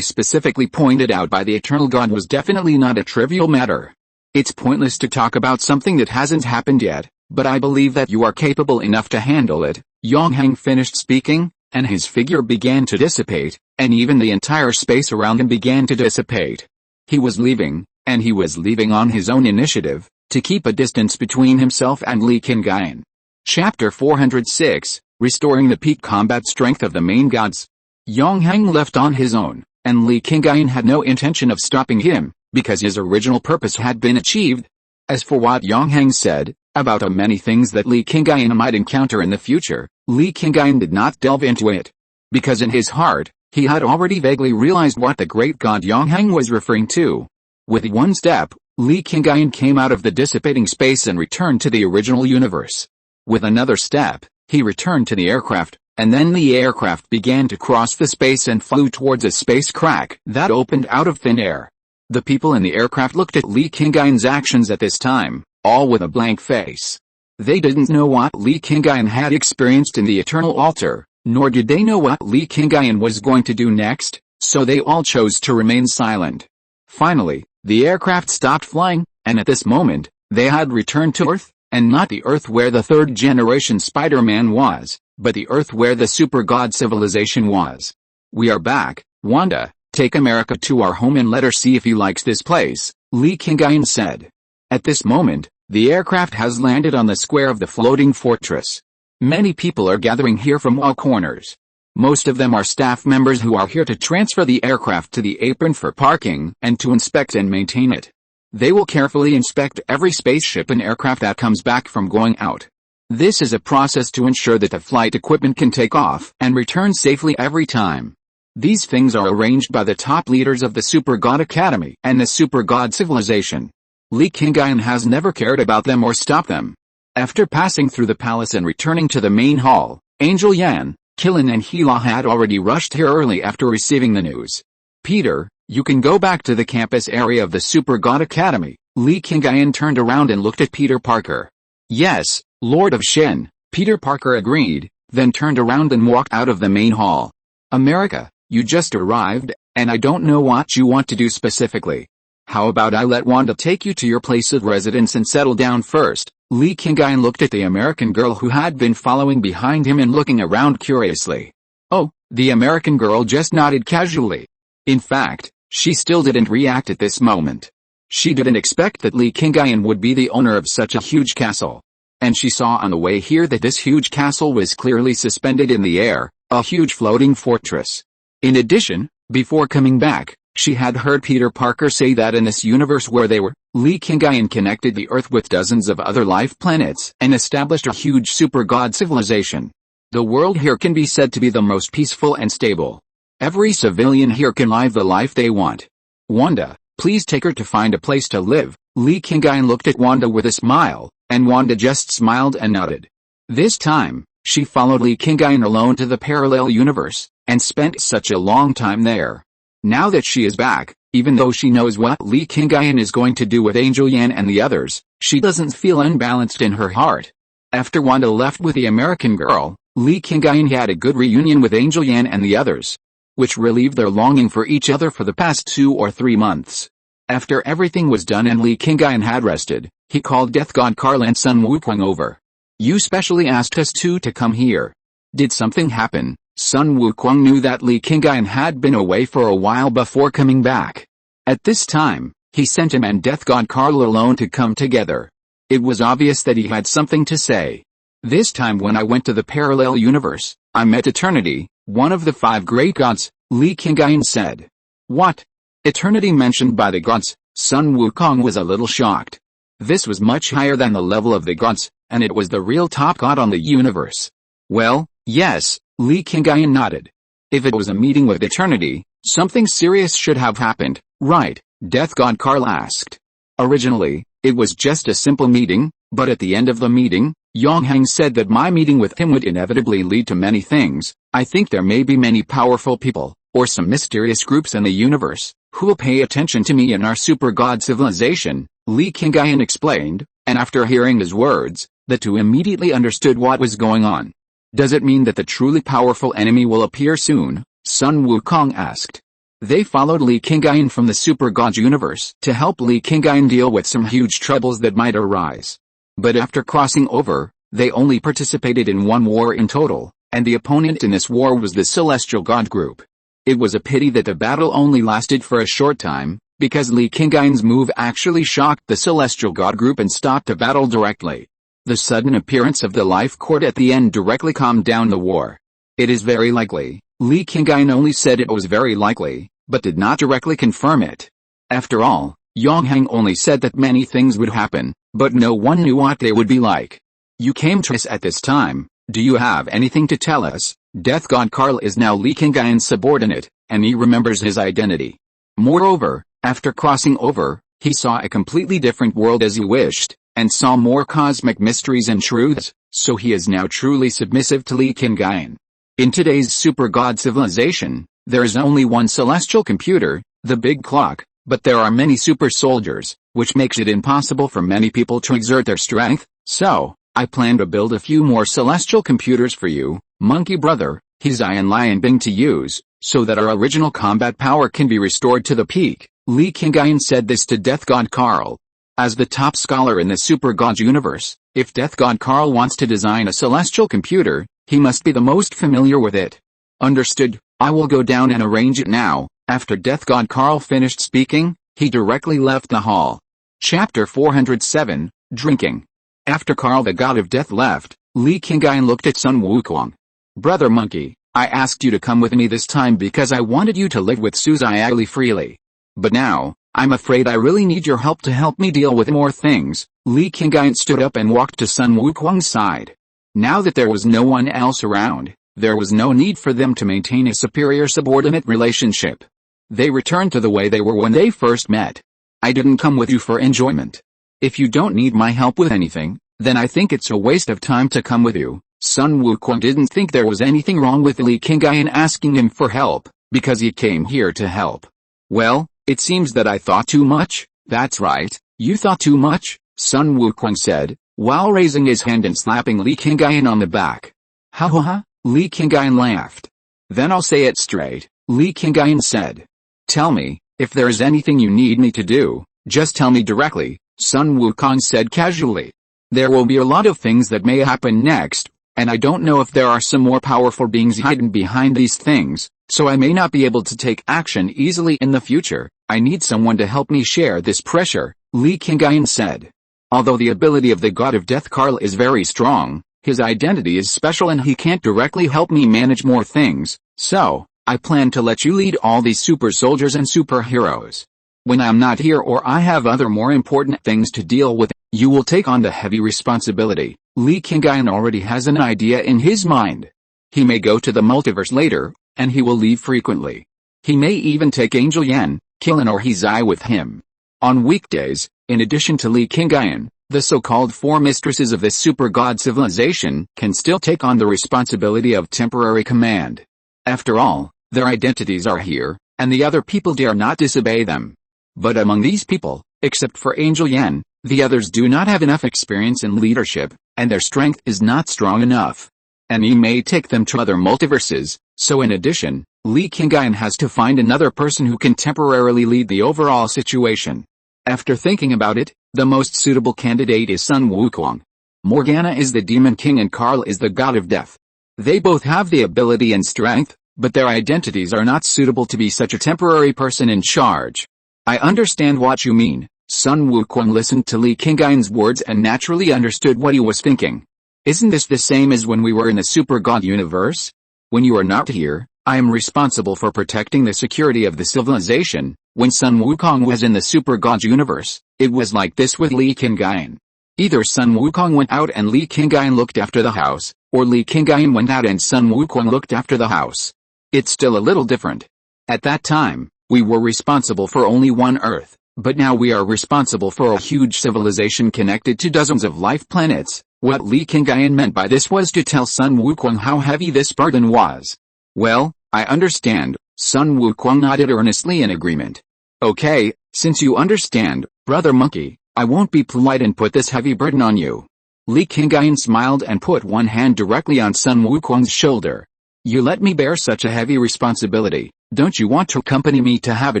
specifically pointed out by the Eternal God was definitely not a trivial matter. It's pointless to talk about something that hasn't happened yet, but I believe that you are capable enough to handle it. Yongheng finished speaking, and his figure began to dissipate, and even the entire space around him began to dissipate. He was leaving, and he was leaving on his own initiative, to keep a distance between himself and Li Qingyun. Chapter 406, Restoring the Peak Combat Strength of the Main Gods. Yongheng left on his own, and Li Qingyun had no intention of stopping him, because his original purpose had been achieved. As for what Yongheng said, about the many things that Li Qingyun might encounter in the future, Li Qingyun did not delve into it. Because in his heart, he had already vaguely realized what the great god Yongheng was referring to. With one step, Li Qingyun came out of the dissipating space and returned to the original universe. With another step, he returned to the aircraft, and then the aircraft began to cross the space and flew towards a space crack that opened out of thin air. The people in the aircraft looked at Li Qingyun's actions at this time, all with a blank face. They didn't know what Li Qingyun had experienced in the Eternal Altar, nor did they know what Li Qingyun was going to do next, so they all chose to remain silent. Finally, the aircraft stopped flying, and at this moment, they had returned to Earth, and not the Earth where the third-generation Spider-Man was, but the Earth where the super god civilization was. We are back, Wanda. Take America to our home and let her see if he likes this place, Li Qingyun said. At this moment, the aircraft has landed on the square of the floating fortress. Many people are gathering here from all corners. Most of them are staff members who are here to transfer the aircraft to the apron for parking and to inspect and maintain it. They will carefully inspect every spaceship and aircraft that comes back from going out. This is a process to ensure that the flight equipment can take off and return safely every time. These things are arranged by the top leaders of the Super God Academy and the Super God Civilization. Li Qingyun has never cared about them or stopped them. After passing through the palace and returning to the main hall, Angel Yan, Qilin and Hila had already rushed here early after receiving the news. Peter, you can go back to the campus area of the Super God Academy. Li Qingyun turned around and looked at Peter Parker. Yes, Lord of Shen, Peter Parker agreed, then turned around and walked out of the main hall. America, you just arrived, and I don't know what you want to do specifically. How about I let Wanda take you to your place of residence and settle down first? Li Qingyun looked at the American girl who had been following behind him and looking around curiously. Oh, the American girl just nodded casually. In fact, she still didn't react at this moment. She didn't expect that Li Qingyun would be the owner of such a huge castle. And she saw on the way here that this huge castle was clearly suspended in the air, a huge floating fortress. In addition, before coming back, she had heard Peter Parker say that in this universe where they were, Li Qingyun connected the Earth with dozens of other life planets and established a huge super god civilization. The world here can be said to be the most peaceful and stable. Every civilian here can live the life they want. Wanda, please take her to find a place to live. Li Qingyun looked at Wanda with a smile, and Wanda just smiled and nodded. This time, she followed Li Qingyun alone to the parallel universe, and spent such a long time there. Now that she is back, even though she knows what Li Qingyun is going to do with Angel Yan and the others, she doesn't feel unbalanced in her heart. After Wanda left with the American girl, Li Qingyun had a good reunion with Angel Yan and the others, which relieved their longing for each other for the past 2 or 3 months. After everything was done and Li Qingyun had rested, he called Death God Karl and Sun Wukong over. You specially asked us two to come here. Did something happen? Sun Wukong knew that Li Qingyun had been away for a while before coming back. At this time, he sent him and Death God Karl alone to come together. It was obvious that he had something to say. This time when I went to the parallel universe, I met Eternity, one of the 5 great gods, Li Qingyun said. What? Eternity mentioned by the gods? Sun Wukong was a little shocked. This was much higher than the level of the gods, and it was the real top god on the universe. Well, yes, Li Qingyun nodded. If it was a meeting with Eternity, something serious should have happened, right? Death God Karl asked. Originally, it was just a simple meeting, but at the end of the meeting, Yonghang said that my meeting with him would inevitably lead to many things. I think there may be many powerful people, or some mysterious groups in the universe, who will pay attention to me in our super god civilization, Li Qingyun explained, and after hearing his words, the two immediately understood what was going on. Does it mean that the truly powerful enemy will appear soon? Sun Wukong asked. They followed Li Qingyun from the super god universe to help Li Qingyun deal with some huge troubles that might arise. But after crossing over, they only participated in one war in total, and the opponent in this war was the Celestial God group. It was a pity that the battle only lasted for a short time, because Li Qingyun's move actually shocked the Celestial God group and stopped the battle directly. The sudden appearance of the life cord at the end directly calmed down the war. It is very likely. Li Qingyun only said it was very likely, but did not directly confirm it. After all, Yonghang only said that many things would happen, but no one knew what they would be like. You came to us at this time, do you have anything to tell us? Death God Karl is now Li Qingyun's subordinate, and he remembers his identity. Moreover, after crossing over, he saw a completely different world as he wished, and saw more cosmic mysteries and truths, so he is now truly submissive to Li Qingyun. In today's super god civilization, there is only one celestial computer, the big clock, but there are many super soldiers, which makes it impossible for many people to exert their strength, so, I plan to build a few more celestial computers for you, monkey brother, Hizai and Lion Bing to use, so that our original combat power can be restored to the peak. Li Qingyun said this to Death God Karl. As the top scholar in the super god universe, if Death God Karl wants to design a celestial computer, he must be the most familiar with it. Understood, I will go down and arrange it now. After Death God Karl finished speaking, he directly left the hall. Chapter 407, Drinking. After Karl the god of death left, Li Qingyun looked at Sun Wukong. Brother monkey, I asked you to come with me this time because I wanted you to live with Suzai freely. But now, I'm afraid I really need your help to help me deal with more things. Li Qingyun stood up and walked to Sun Wukong's side. Now that there was no one else around, there was no need for them to maintain a superior-subordinate relationship. They returned to the way they were when they first met. I didn't come with you for enjoyment. If you don't need my help with anything, then I think it's a waste of time to come with you. Sun Wukong didn't think there was anything wrong with Li Qingyun asking him for help, because he came here to help. Well, it seems that I thought too much. That's right, you thought too much, Sun Wukong said, while raising his hand and slapping Li Qingyun on the back. Ha ha ha, Li Qingyun laughed. Then I'll say it straight, Li Qingyun said. Tell me, if there is anything you need me to do, just tell me directly, Sun Wukong said casually. There will be a lot of things that may happen next, and I don't know if there are some more powerful beings hidden behind these things, so I may not be able to take action easily in the future. I need someone to help me share this pressure, Li Qingyun said. Although the ability of the god of death Karl is very strong, his identity is special and he can't directly help me manage more things, so, I plan to let you lead all these super soldiers and superheroes. When I'm not here or I have other more important things to deal with, you will take on the heavy responsibility. Li Qingyun already has an idea in his mind. He may go to the multiverse later, and he will leave frequently. He may even take Angel Yen, Killen or Hizai with him. On weekdays, in addition to Li Qingyun, the so-called 4 mistresses of this super god civilization can still take on the responsibility of temporary command. After all, their identities are here, and the other people dare not disobey them. But among these people, except for Angel Yen, the others do not have enough experience in leadership, and their strength is not strong enough. And he may take them to other multiverses, so in addition, Li Qingyun has to find another person who can temporarily lead the overall situation. After thinking about it, the most suitable candidate is Sun Wukong. Morgana is the Demon King and Karl is the god of death. They both have the ability and strength, but their identities are not suitable to be such a temporary person in charge. I understand what you mean. Sun Wukong listened to Li Qingyun's words and naturally understood what he was thinking. Isn't this the same as when we were in the Super God universe? When you are not here, I am responsible for protecting the security of the civilization. When Sun Wukong was in the Super God universe, it was like this with Li Qingyun. Either Sun Wukong went out and Li Qingyun looked after the house, or Li Qingyun went out and Sun Wukong looked after the house. It's still a little different. At that time, we were responsible for only one Earth, but now we are responsible for a huge civilization connected to dozens of life planets. What Li Qingyun meant by this was to tell Sun Wukong how heavy this burden was. Well, I understand. Sun Wukong nodded earnestly in agreement. Okay, since you understand, Brother Monkey, I won't be polite and put this heavy burden on you. Li Qingyun smiled and put one hand directly on Sun Wukong's shoulder. You let me bear such a heavy responsibility. Don't you want to accompany me to have a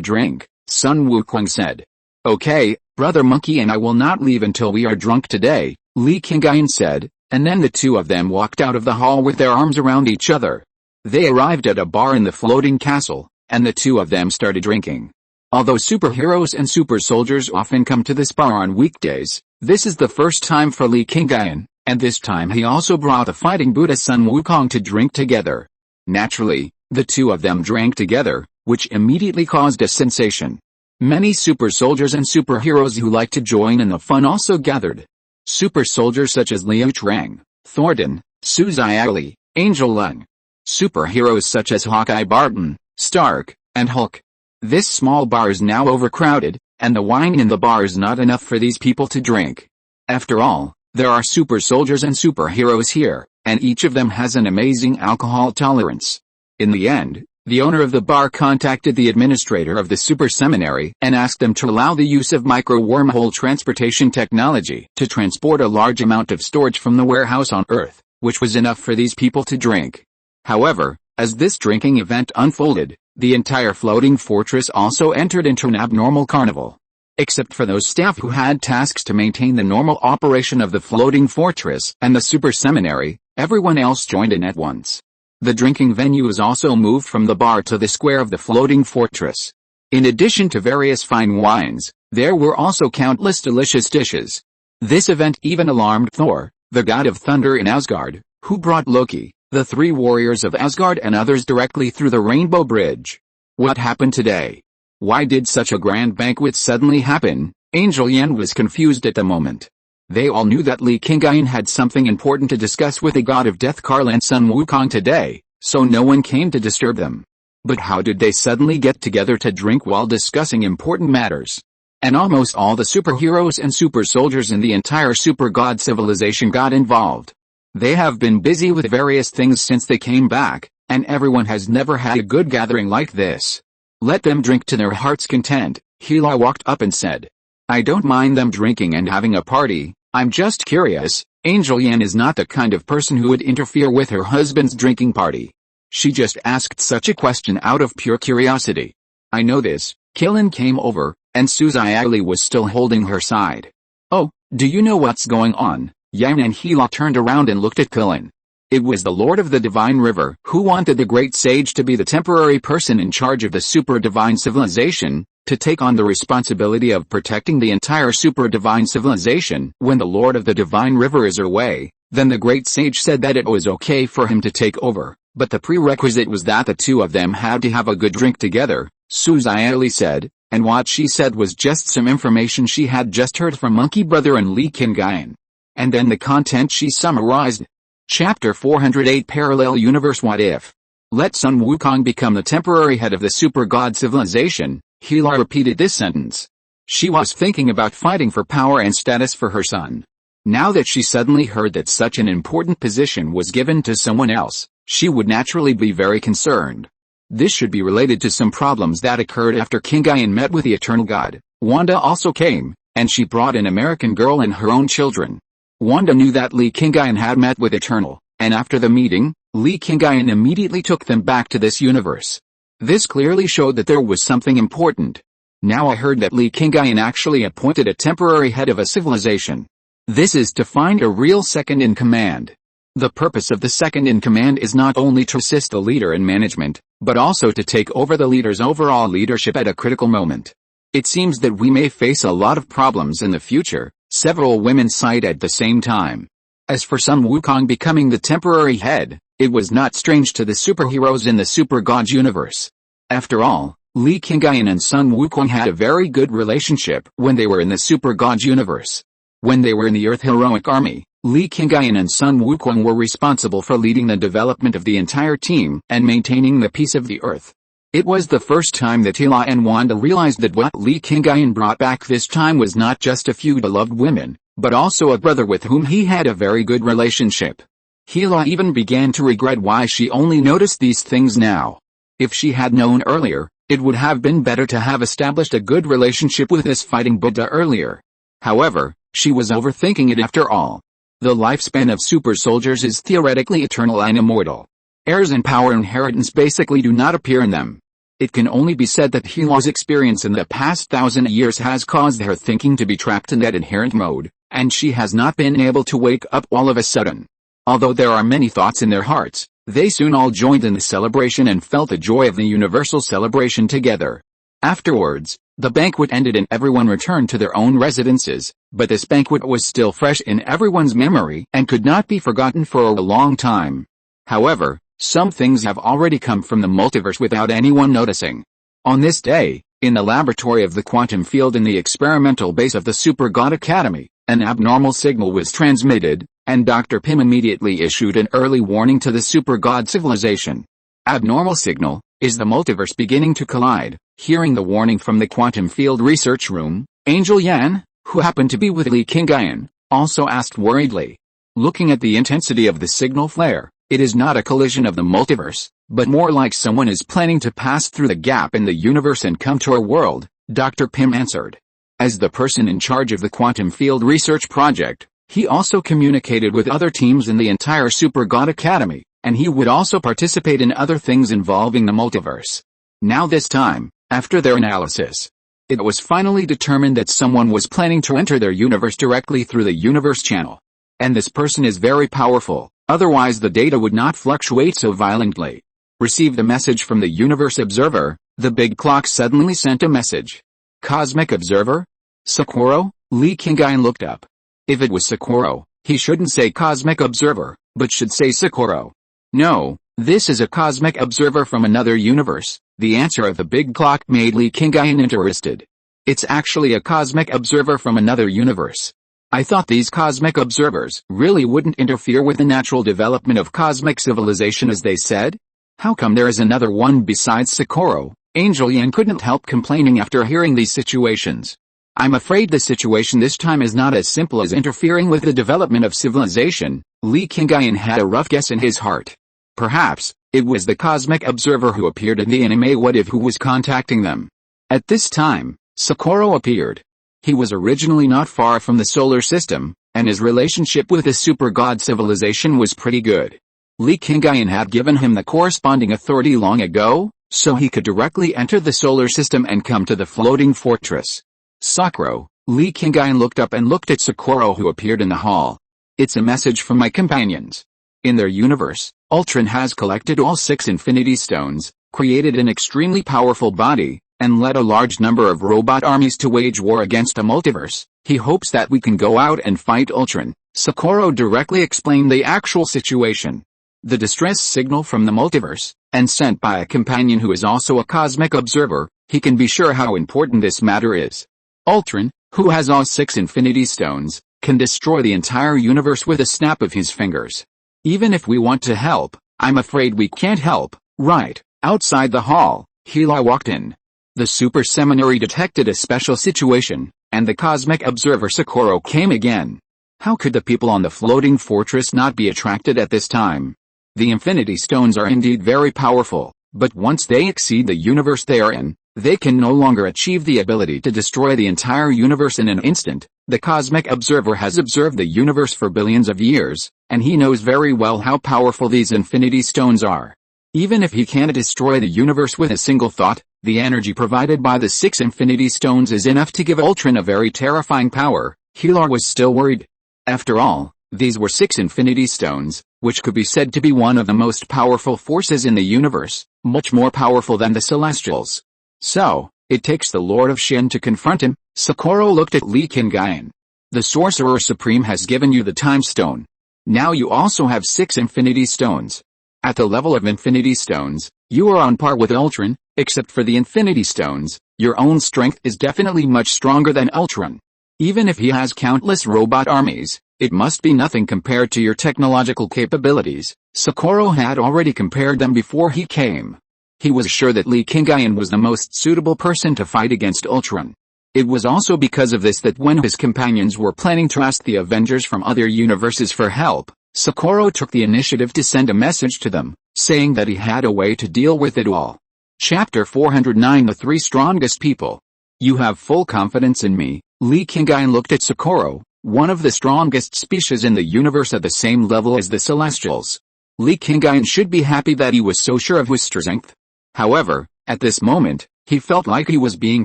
drink? Sun Wukong said. Okay, Brother Monkey, and I will not leave until we are drunk today, Li Qingyun said, and then the two of them walked out of the hall with their arms around each other. They arrived at a bar in the floating castle, and the two of them started drinking. Although superheroes and super soldiers often come to this bar on weekdays, this is the first time for Li Qingyun, and this time he also brought the fighting Buddha Sun Wukong to drink together. Naturally, the two of them drank together, which immediately caused a sensation. Many super soldiers and superheroes who like to join in the fun also gathered. Super soldiers such as Liu Trang, Thornton, Su Xiaoli, Angel Lung. Superheroes such as Hawkeye Barton, Stark, and Hulk. This small bar is now overcrowded, and the wine in the bar is not enough for these people to drink. After all, there are super soldiers and superheroes here, and each of them has an amazing alcohol tolerance. In the end, the owner of the bar contacted the administrator of the super seminary and asked them to allow the use of micro-wormhole transportation technology to transport a large amount of storage from the warehouse on Earth, which was enough for these people to drink. However, as this drinking event unfolded, the entire floating fortress also entered into an abnormal carnival. Except for those staff who had tasks to maintain the normal operation of the floating fortress and the super seminary, everyone else joined in at once. The drinking venue was also moved from the bar to the square of the floating fortress. In addition to various fine wines, there were also countless delicious dishes. This event even alarmed Thor, the god of thunder in Asgard, who brought Loki, the three warriors of Asgard and others directly through the Rainbow Bridge. What happened today? Why did such a grand banquet suddenly happen? Angel Yan was confused at the moment. They all knew that Li Qingyun had something important to discuss with the god of death Karl and Sun Wukong today, so no one came to disturb them. But how did they suddenly get together to drink while discussing important matters? And almost all the superheroes and super soldiers in the entire super god civilization got involved. They have been busy with various things since they came back, and everyone has never had a good gathering like this. Let them drink to their heart's content, Hila walked up and said. I don't mind them drinking and having a party, I'm just curious. Angel Yan is not the kind of person who would interfere with her husband's drinking party. She just asked such a question out of pure curiosity. I know this. Killin came over, and Su Xiaoli was still holding her side. Oh, do you know what's going on? Yan and Hila turned around and looked at Killin. It was the Lord of the Divine River who wanted the great sage to be the temporary person in charge of the super divine civilization, to take on the responsibility of protecting the entire super divine civilization. When the Lord of the Divine River is away, then the great sage said that it was okay for him to take over, but the prerequisite was that the two of them had to have a good drink together, Su Xiaoli said, and what she said was just some information she had just heard from Monkey Brother and Li Qingyun. And then the content she summarized. Chapter 408 Parallel Universe What If? Let Sun Wukong become the temporary head of the super god civilization. Hila repeated this sentence. She was thinking about fighting for power and status for her son. Now that she suddenly heard that such an important position was given to someone else, she would naturally be very concerned. This should be related to some problems that occurred after Qingyun met with the Eternal God. Wanda also came, and she brought an American girl and her own children. Wanda knew that Li Qingyun had met with Eternal, and after the meeting, Li Qingyun immediately took them back to this universe. This clearly showed that there was something important. Now I heard that Li Qingyun actually appointed a temporary head of a civilization. This is to find a real second in command. The purpose of the second-in-command is not only to assist the leader in management, but also to take over the leader's overall leadership at a critical moment. It seems that we may face a lot of problems in the future, several women sighed at the same time. As for Sun Wukong becoming the temporary head, it was not strange to the superheroes in the Super Gods universe. After all, Li Qingyun and Sun Wukong had a very good relationship when they were in the Super Gods universe. When they were in the Earth Heroic Army, Li Qingyun and Sun Wukong were responsible for leading the development of the entire team and maintaining the peace of the Earth. It was the first time that Hila and Wanda realized that what Li Qingyun brought back this time was not just a few beloved women, but also a brother with whom he had a very good relationship. Hila even began to regret why she only noticed these things now. If she had known earlier, it would have been better to have established a good relationship with this fighting Buddha earlier. However, she was overthinking it after all. The lifespan of super soldiers is theoretically eternal and immortal. Heirs and power inheritance basically do not appear in them. It can only be said that Hila's experience in the past 1,000 years has caused her thinking to be trapped in that inherent mode, and she has not been able to wake up all of a sudden. Although there are many thoughts in their hearts, they soon all joined in the celebration and felt the joy of the universal celebration together. Afterwards, the banquet ended and everyone returned to their own residences, but this banquet was still fresh in everyone's memory and could not be forgotten for a long time. However, some things have already come from the multiverse without anyone noticing. On this day, in the laboratory of the quantum field in the experimental base of the Super God Academy, an abnormal signal was transmitted, and Dr. Pym immediately issued an early warning to the Super God civilization. Abnormal signal, is the multiverse beginning to collide? Hearing the warning from the quantum field research room, Angel Yan, who happened to be with Li Qingyun, also asked worriedly. Looking at the intensity of the signal flare, it is not a collision of the multiverse, but more like someone is planning to pass through the gap in the universe and come to our world, Dr. Pym answered. As the person in charge of the quantum field research project, he also communicated with other teams in the entire Super God Academy, and he would also participate in other things involving the multiverse. Now this time, after their analysis, it was finally determined that someone was planning to enter their universe directly through the universe channel. And this person is very powerful, otherwise the data would not fluctuate so violently. Received a message from the universe observer, the big clock suddenly sent a message. Cosmic observer? Socorro? Li Qingyun looked up. If it was Socorro, he shouldn't say cosmic observer, but should say Socorro. No, this is a cosmic observer from another universe. The answer of the big clock made Li Qingyun interested. It's actually a cosmic observer from another universe. I thought these cosmic observers really wouldn't interfere with the natural development of cosmic civilization as they said? How come there is another one besides Socorro? Angel Yan couldn't help complaining after hearing these situations. I'm afraid the situation this time is not as simple as interfering with the development of civilization. Li Qingyun had a rough guess in his heart. Perhaps, it was the cosmic observer who appeared in the anime What If who was contacting them. At this time, Socorro appeared. He was originally not far from the solar system, and his relationship with the super god civilization was pretty good. Li Qingyun had given him the corresponding authority long ago, so he could directly enter the solar system and come to the floating fortress. Socorro, Li Qingyun looked up and looked at Socorro who appeared in the hall. It's a message from my companions. In their universe, Ultron has collected all 6 Infinity Stones, created an extremely powerful body, and led a large number of robot armies to wage war against a multiverse. He hopes that we can go out and fight Ultron. Socorro directly explained the actual situation. The distress signal from the multiverse, and sent by a companion who is also a cosmic observer, he can be sure how important this matter is. Ultron, who has all 6 Infinity Stones, can destroy the entire universe with a snap of his fingers. Even if we want to help, I'm afraid we can't help, right? Outside the hall, Hila walked in. The super seminary detected a special situation, and the cosmic observer Socorro came again. How could the people on the floating fortress not be attracted at this time? The Infinity Stones are indeed very powerful, but once they exceed the universe they are in, they can no longer achieve the ability to destroy the entire universe in an instant. The cosmic observer has observed the universe for billions of years, and he knows very well how powerful these Infinity Stones are. Even if he can't destroy the universe with a single thought, the energy provided by the 6 Infinity Stones is enough to give Ultron a very terrifying power. Hila was still worried. After all, these were 6 Infinity Stones, which could be said to be one of the most powerful forces in the universe, much more powerful than the Celestials. So, it takes the Lord of Shin to confront him. Socorro looked at Li Qingyun. The Sorcerer Supreme has given you the Time Stone. Now you also have 6 Infinity Stones. At the level of Infinity Stones, you are on par with Ultron. Except for the Infinity Stones, your own strength is definitely much stronger than Ultron. Even if he has countless robot armies, it must be nothing compared to your technological capabilities. Socorro had already compared them before he came. He was sure that Li Qingyun was the most suitable person to fight against Ultron. It was also because of this that when his companions were planning to ask the Avengers from other universes for help, Socorro took the initiative to send a message to them, saying that he had a way to deal with it all. Chapter 409 The 3 Strongest People. You have full confidence in me. Li Qingyun looked at Socorro, one of the strongest species in the universe at the same level as the Celestials. Li Qingyun should be happy that he was so sure of his strength. However, at this moment, he felt like he was being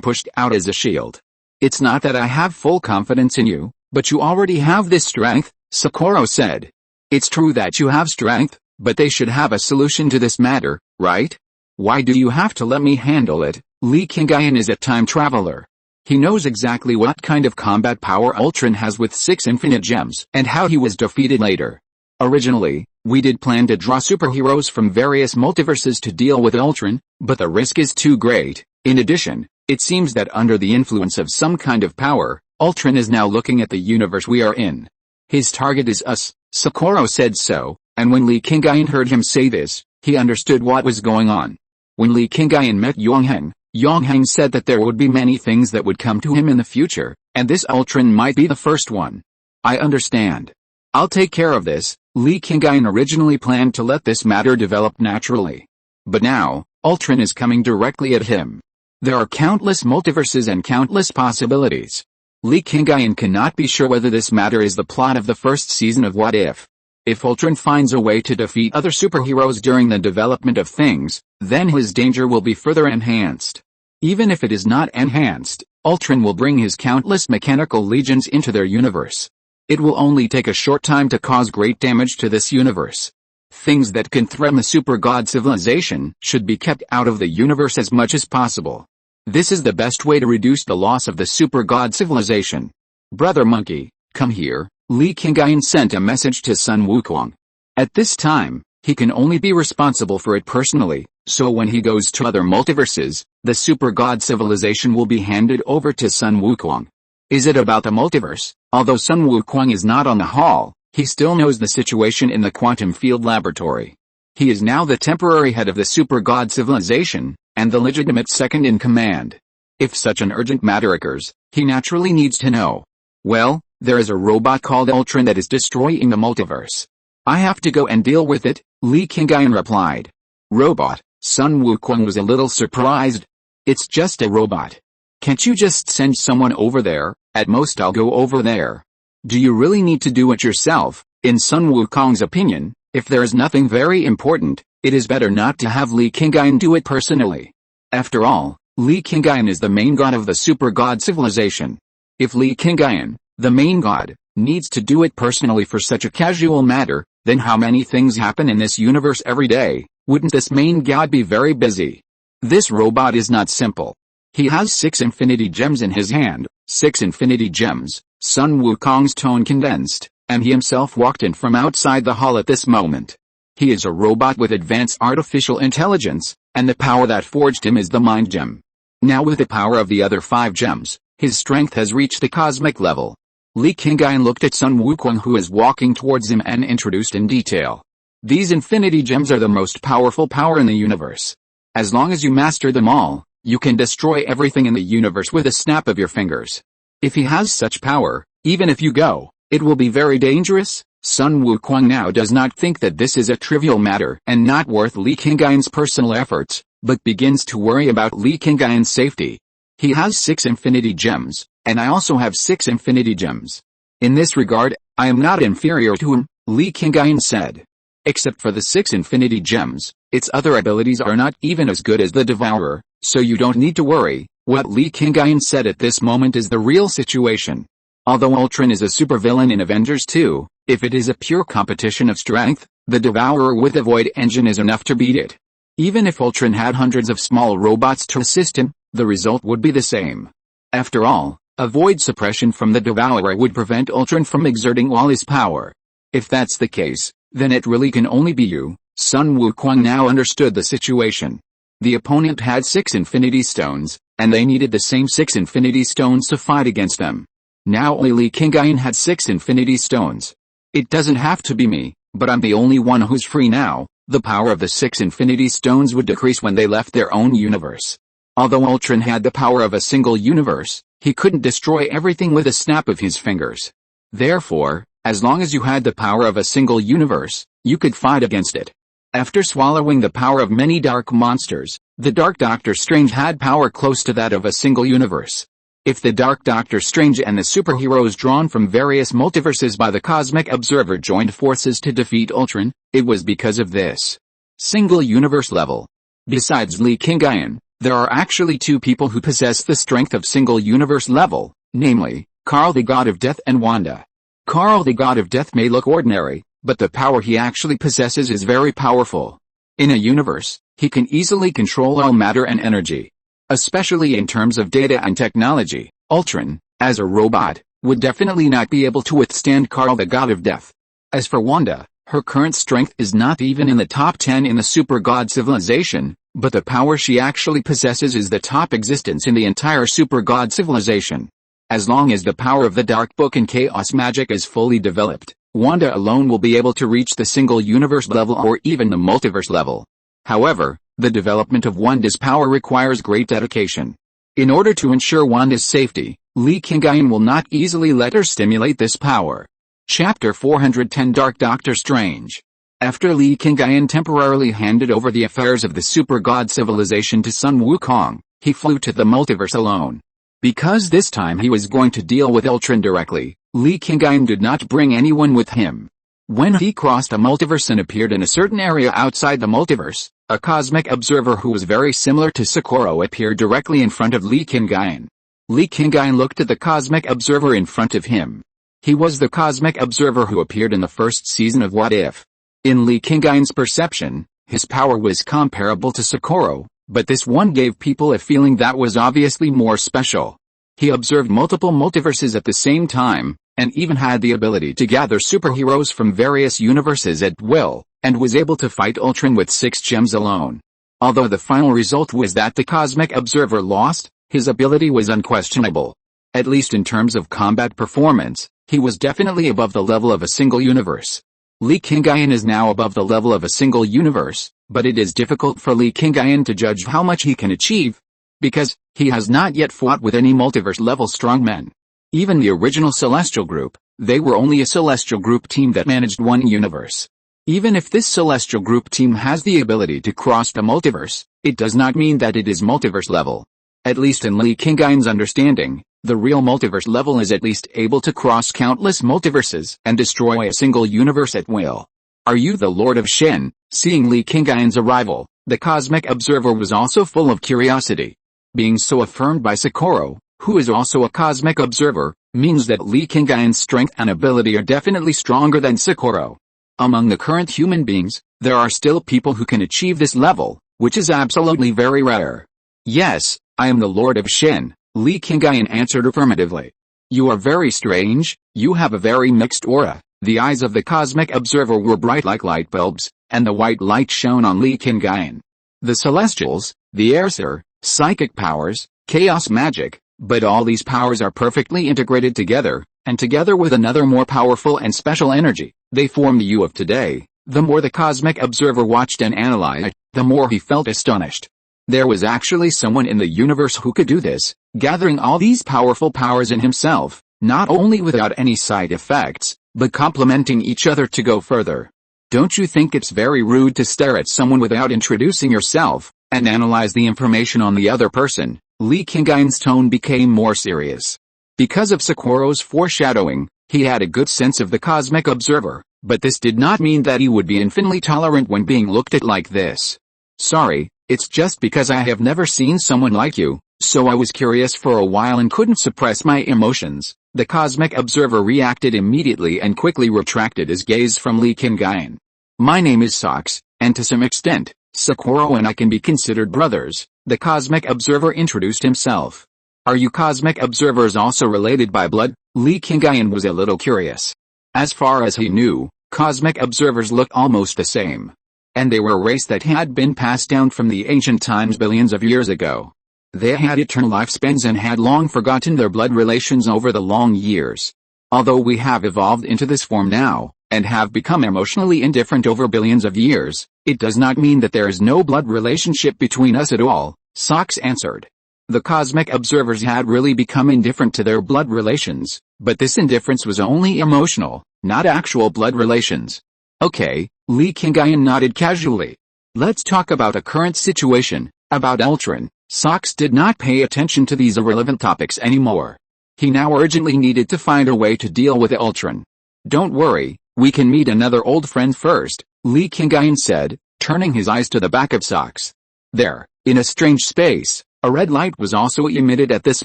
pushed out as a shield. It's not that I have full confidence in you, but you already have this strength, Socorro said. It's true that you have strength, but they should have a solution to this matter, right? Why do you have to let me handle it? Li Qingyun is a time traveler. He knows exactly what kind of combat power Ultron has with 6 infinite gems and how he was defeated later. Originally, we did plan to draw superheroes from various multiverses to deal with Ultron, but the risk is too great. In addition, it seems that under the influence of some kind of power, Ultron is now looking at the universe we are in. His target is us. Socorro said so, and when Li Qingyun heard him say this, he understood what was going on. When Li Qingyun met Yongheng said that there would be many things that would come to him in the future, and this Ultron might be the first one. I understand. I'll take care of this. Li Qingyun originally planned to let this matter develop naturally. But now, Ultron is coming directly at him. There are countless multiverses and countless possibilities. Li Qingyun cannot be sure whether this matter is the plot of the first season of What If. If Ultron finds a way to defeat other superheroes during the development of things, then his danger will be further enhanced. Even if it is not enhanced, Ultron will bring his countless mechanical legions into their universe. It will only take a short time to cause great damage to this universe. Things that can threaten the super god civilization should be kept out of the universe as much as possible. This is the best way to reduce the loss of the super god civilization. Brother Monkey, come here. Li Qingyun sent a message to Sun Wukong. At this time, he can only be responsible for it personally, so when he goes to other multiverses, the super god civilization will be handed over to Sun Wukong. Is it about the multiverse? Although Sun Wukong is not on the hall, he still knows the situation in the quantum field laboratory. He is now the temporary head of the super god civilization, and the legitimate second in command. If such an urgent matter occurs, he naturally needs to know. Well, there is a robot called Ultron that is destroying the multiverse. I have to go and deal with it, Li Qingyun replied. Robot? Sun Wukong was a little surprised. It's just a robot. Can't you just send someone over there? At most I'll go over there. Do you really need to do it yourself? In Sun Wukong's opinion, if there is nothing very important, it is better not to have Li Qingyun do it personally. After all, Li Qingyun is the main god of the super god civilization. If Li Qingyun, the main god, needs to do it personally for such a casual matter, then how many things happen in this universe every day? Wouldn't this main god be very busy? This robot is not simple. He has 6 infinity gems in his hand, 6 infinity gems. Sun Wukong's tone condensed, and he himself walked in from outside the hall at this moment. He is a robot with advanced artificial intelligence, and the power that forged him is the mind gem. Now with the power of the other 5 gems, his strength has reached the cosmic level. Li Qingyun looked at Sun Wukong, who is walking towards him, and introduced in detail. These infinity gems are the most powerful power in the universe. As long as you master them all, you can destroy everything in the universe with a snap of your fingers. If he has such power, even if you go, it will be very dangerous. Sun Wukong now does not think that this is a trivial matter and not worth Li Qingyun's personal efforts, but begins to worry about Li Qingyun's safety. He has 6 infinity gems, and I also have 6 infinity gems. In this regard, I am not inferior to him, Li Qingyun said. Except for the 6 infinity gems, its other abilities are not even as good as the Devourer, so you don't need to worry. What Li Qingyun said at this moment is the real situation. Although Ultron is a supervillain in Avengers 2, if it is a pure competition of strength, The Devourer with a void engine is enough to beat it. Even if Ultron had hundreds of small robots to assist him, the result would be the same. After all, a void suppression from the Devourer would prevent Ultron from exerting all his power. If that's the case, then it really can only be you. Sun Wukong now understood the situation. The opponent had 6 Infinity Stones, and they needed the same 6 Infinity Stones to fight against them. Now only Li Qingyun had 6 Infinity Stones. It doesn't have to be me, but I'm the only one who's free now. The power of the 6 Infinity Stones would decrease when they left their own universe. Although Ultron had the power of a single universe, he couldn't destroy everything with a snap of his fingers. Therefore, as long as you had the power of a single universe, you could fight against it. After swallowing the power of many dark monsters, the Dark Doctor Strange had power close to that of a single universe. If the Dark Doctor Strange and the superheroes drawn from various multiverses by the Cosmic Observer joined forces to defeat Ultron, it was because of this single universe level. Besides Li Qingyun, there are actually 2 people who possess the strength of single universe level, namely, Karl the God of Death and Wanda. Karl the God of Death may look ordinary, but the power he actually possesses is very powerful. In a universe, he can easily control all matter and energy. Especially in terms of data and technology, Ultron, as a robot, would definitely not be able to withstand Karl the God of Death. As for Wanda, her current strength is not even in the top 10 in the super god civilization, but the power she actually possesses is the top existence in the entire super god civilization. As long as the power of the Dark Book and Chaos Magic is fully developed, Wanda alone will be able to reach the single universe level or even the multiverse level. However, the development of Wanda's power requires great dedication. In order to ensure Wanda's safety, Li Qingyun will not easily let her stimulate this power. Chapter 410 Dark Doctor Strange. After Li Qingyun temporarily handed over the affairs of the super god civilization to Sun Wukong, he flew to the multiverse alone. Because this time he was going to deal with Ultron directly, Li Qingyun did not bring anyone with him. When he crossed a multiverse and appeared in a certain area outside the multiverse, a cosmic observer who was very similar to Socorro appeared directly in front of Li Qingyun. Li Qingyun looked at the cosmic observer in front of him. He was the cosmic observer who appeared in the first season of What If. In Li Qingyun's perception, his power was comparable to Socorro, but this one gave people a feeling that was obviously more special. He observed multiple multiverses at the same time, and even had the ability to gather superheroes from various universes at will, and was able to fight Ultron with 6 gems alone. Although the final result was that the Cosmic Observer lost, his ability was unquestionable. At least in terms of combat performance, he was definitely above the level of a single universe. Li Qingyun is now above the level of a single universe, but it is difficult for Li Qingyun to judge how much he can achieve, because he has not yet fought with any multiverse-level strongmen. Even the original Celestial Group, they were only a Celestial Group team that managed one universe. Even if this Celestial Group team has the ability to cross the multiverse, it does not mean that it is multiverse level. At least in Li Qingyun's understanding, the real multiverse level is at least able to cross countless multiverses and destroy a single universe at will. Are you the Lord of Shen? Seeing Li Qingyun's arrival, the Cosmic Observer was also full of curiosity. Being so affirmed by Socorro, who is also a Cosmic Observer, means that Li Qingyun's strength and ability are definitely stronger than Socorro. Among the current human beings, there are still people who can achieve this level, which is absolutely very rare. Yes, I am the Lord of Shen, Li Qingyun answered affirmatively. You are very strange, you have a very mixed aura. The eyes of the Cosmic Observer were bright like light bulbs, and the white light shone on Li Qingyun. The Celestials, the Airser, psychic powers, chaos magic, but all these powers are perfectly integrated together, and together with another more powerful and special energy, they form the you of today. The more the Cosmic Observer watched and analyzed, the more he felt astonished. There was actually someone in the universe who could do this, gathering all these powerful powers in himself, not only without any side effects, but complementing each other to go further. Don't you think it's very rude to stare at someone without introducing yourself, and analyze the information on the other person? Li Qingyun's tone became more serious. Because of Socorro's foreshadowing, he had a good sense of the Cosmic Observer, but this did not mean that he would be infinitely tolerant when being looked at like this. Sorry, it's just because I have never seen someone like you, so I was curious for a while and couldn't suppress my emotions. The Cosmic Observer reacted immediately and quickly retracted his gaze from Li Qingyun. My name is Sox, and to some extent, Sakura and I can be considered brothers, the Cosmic Observer introduced himself. Are you Cosmic Observers also related by blood? Li Qingyun was a little curious. As far as he knew, Cosmic Observers looked almost the same. And they were a race that had been passed down from the ancient times billions of years ago. They had eternal lifespans and had long forgotten their blood relations over the long years. Although we have evolved into this form now, and have become emotionally indifferent over billions of years, it does not mean that there is no blood relationship between us at all, Sox answered. The Cosmic Observers had really become indifferent to their blood relations, but this indifference was only emotional, not actual blood relations. Okay, Li Qingyun nodded casually. Let's talk about a current situation, about Ultron. Sox did not pay attention to these irrelevant topics anymore. He now urgently needed to find a way to deal with Ultron. Don't worry, we can meet another old friend first, Li Qingyun said, turning his eyes to the back of Sox. There, in a strange space, a red light was also emitted at this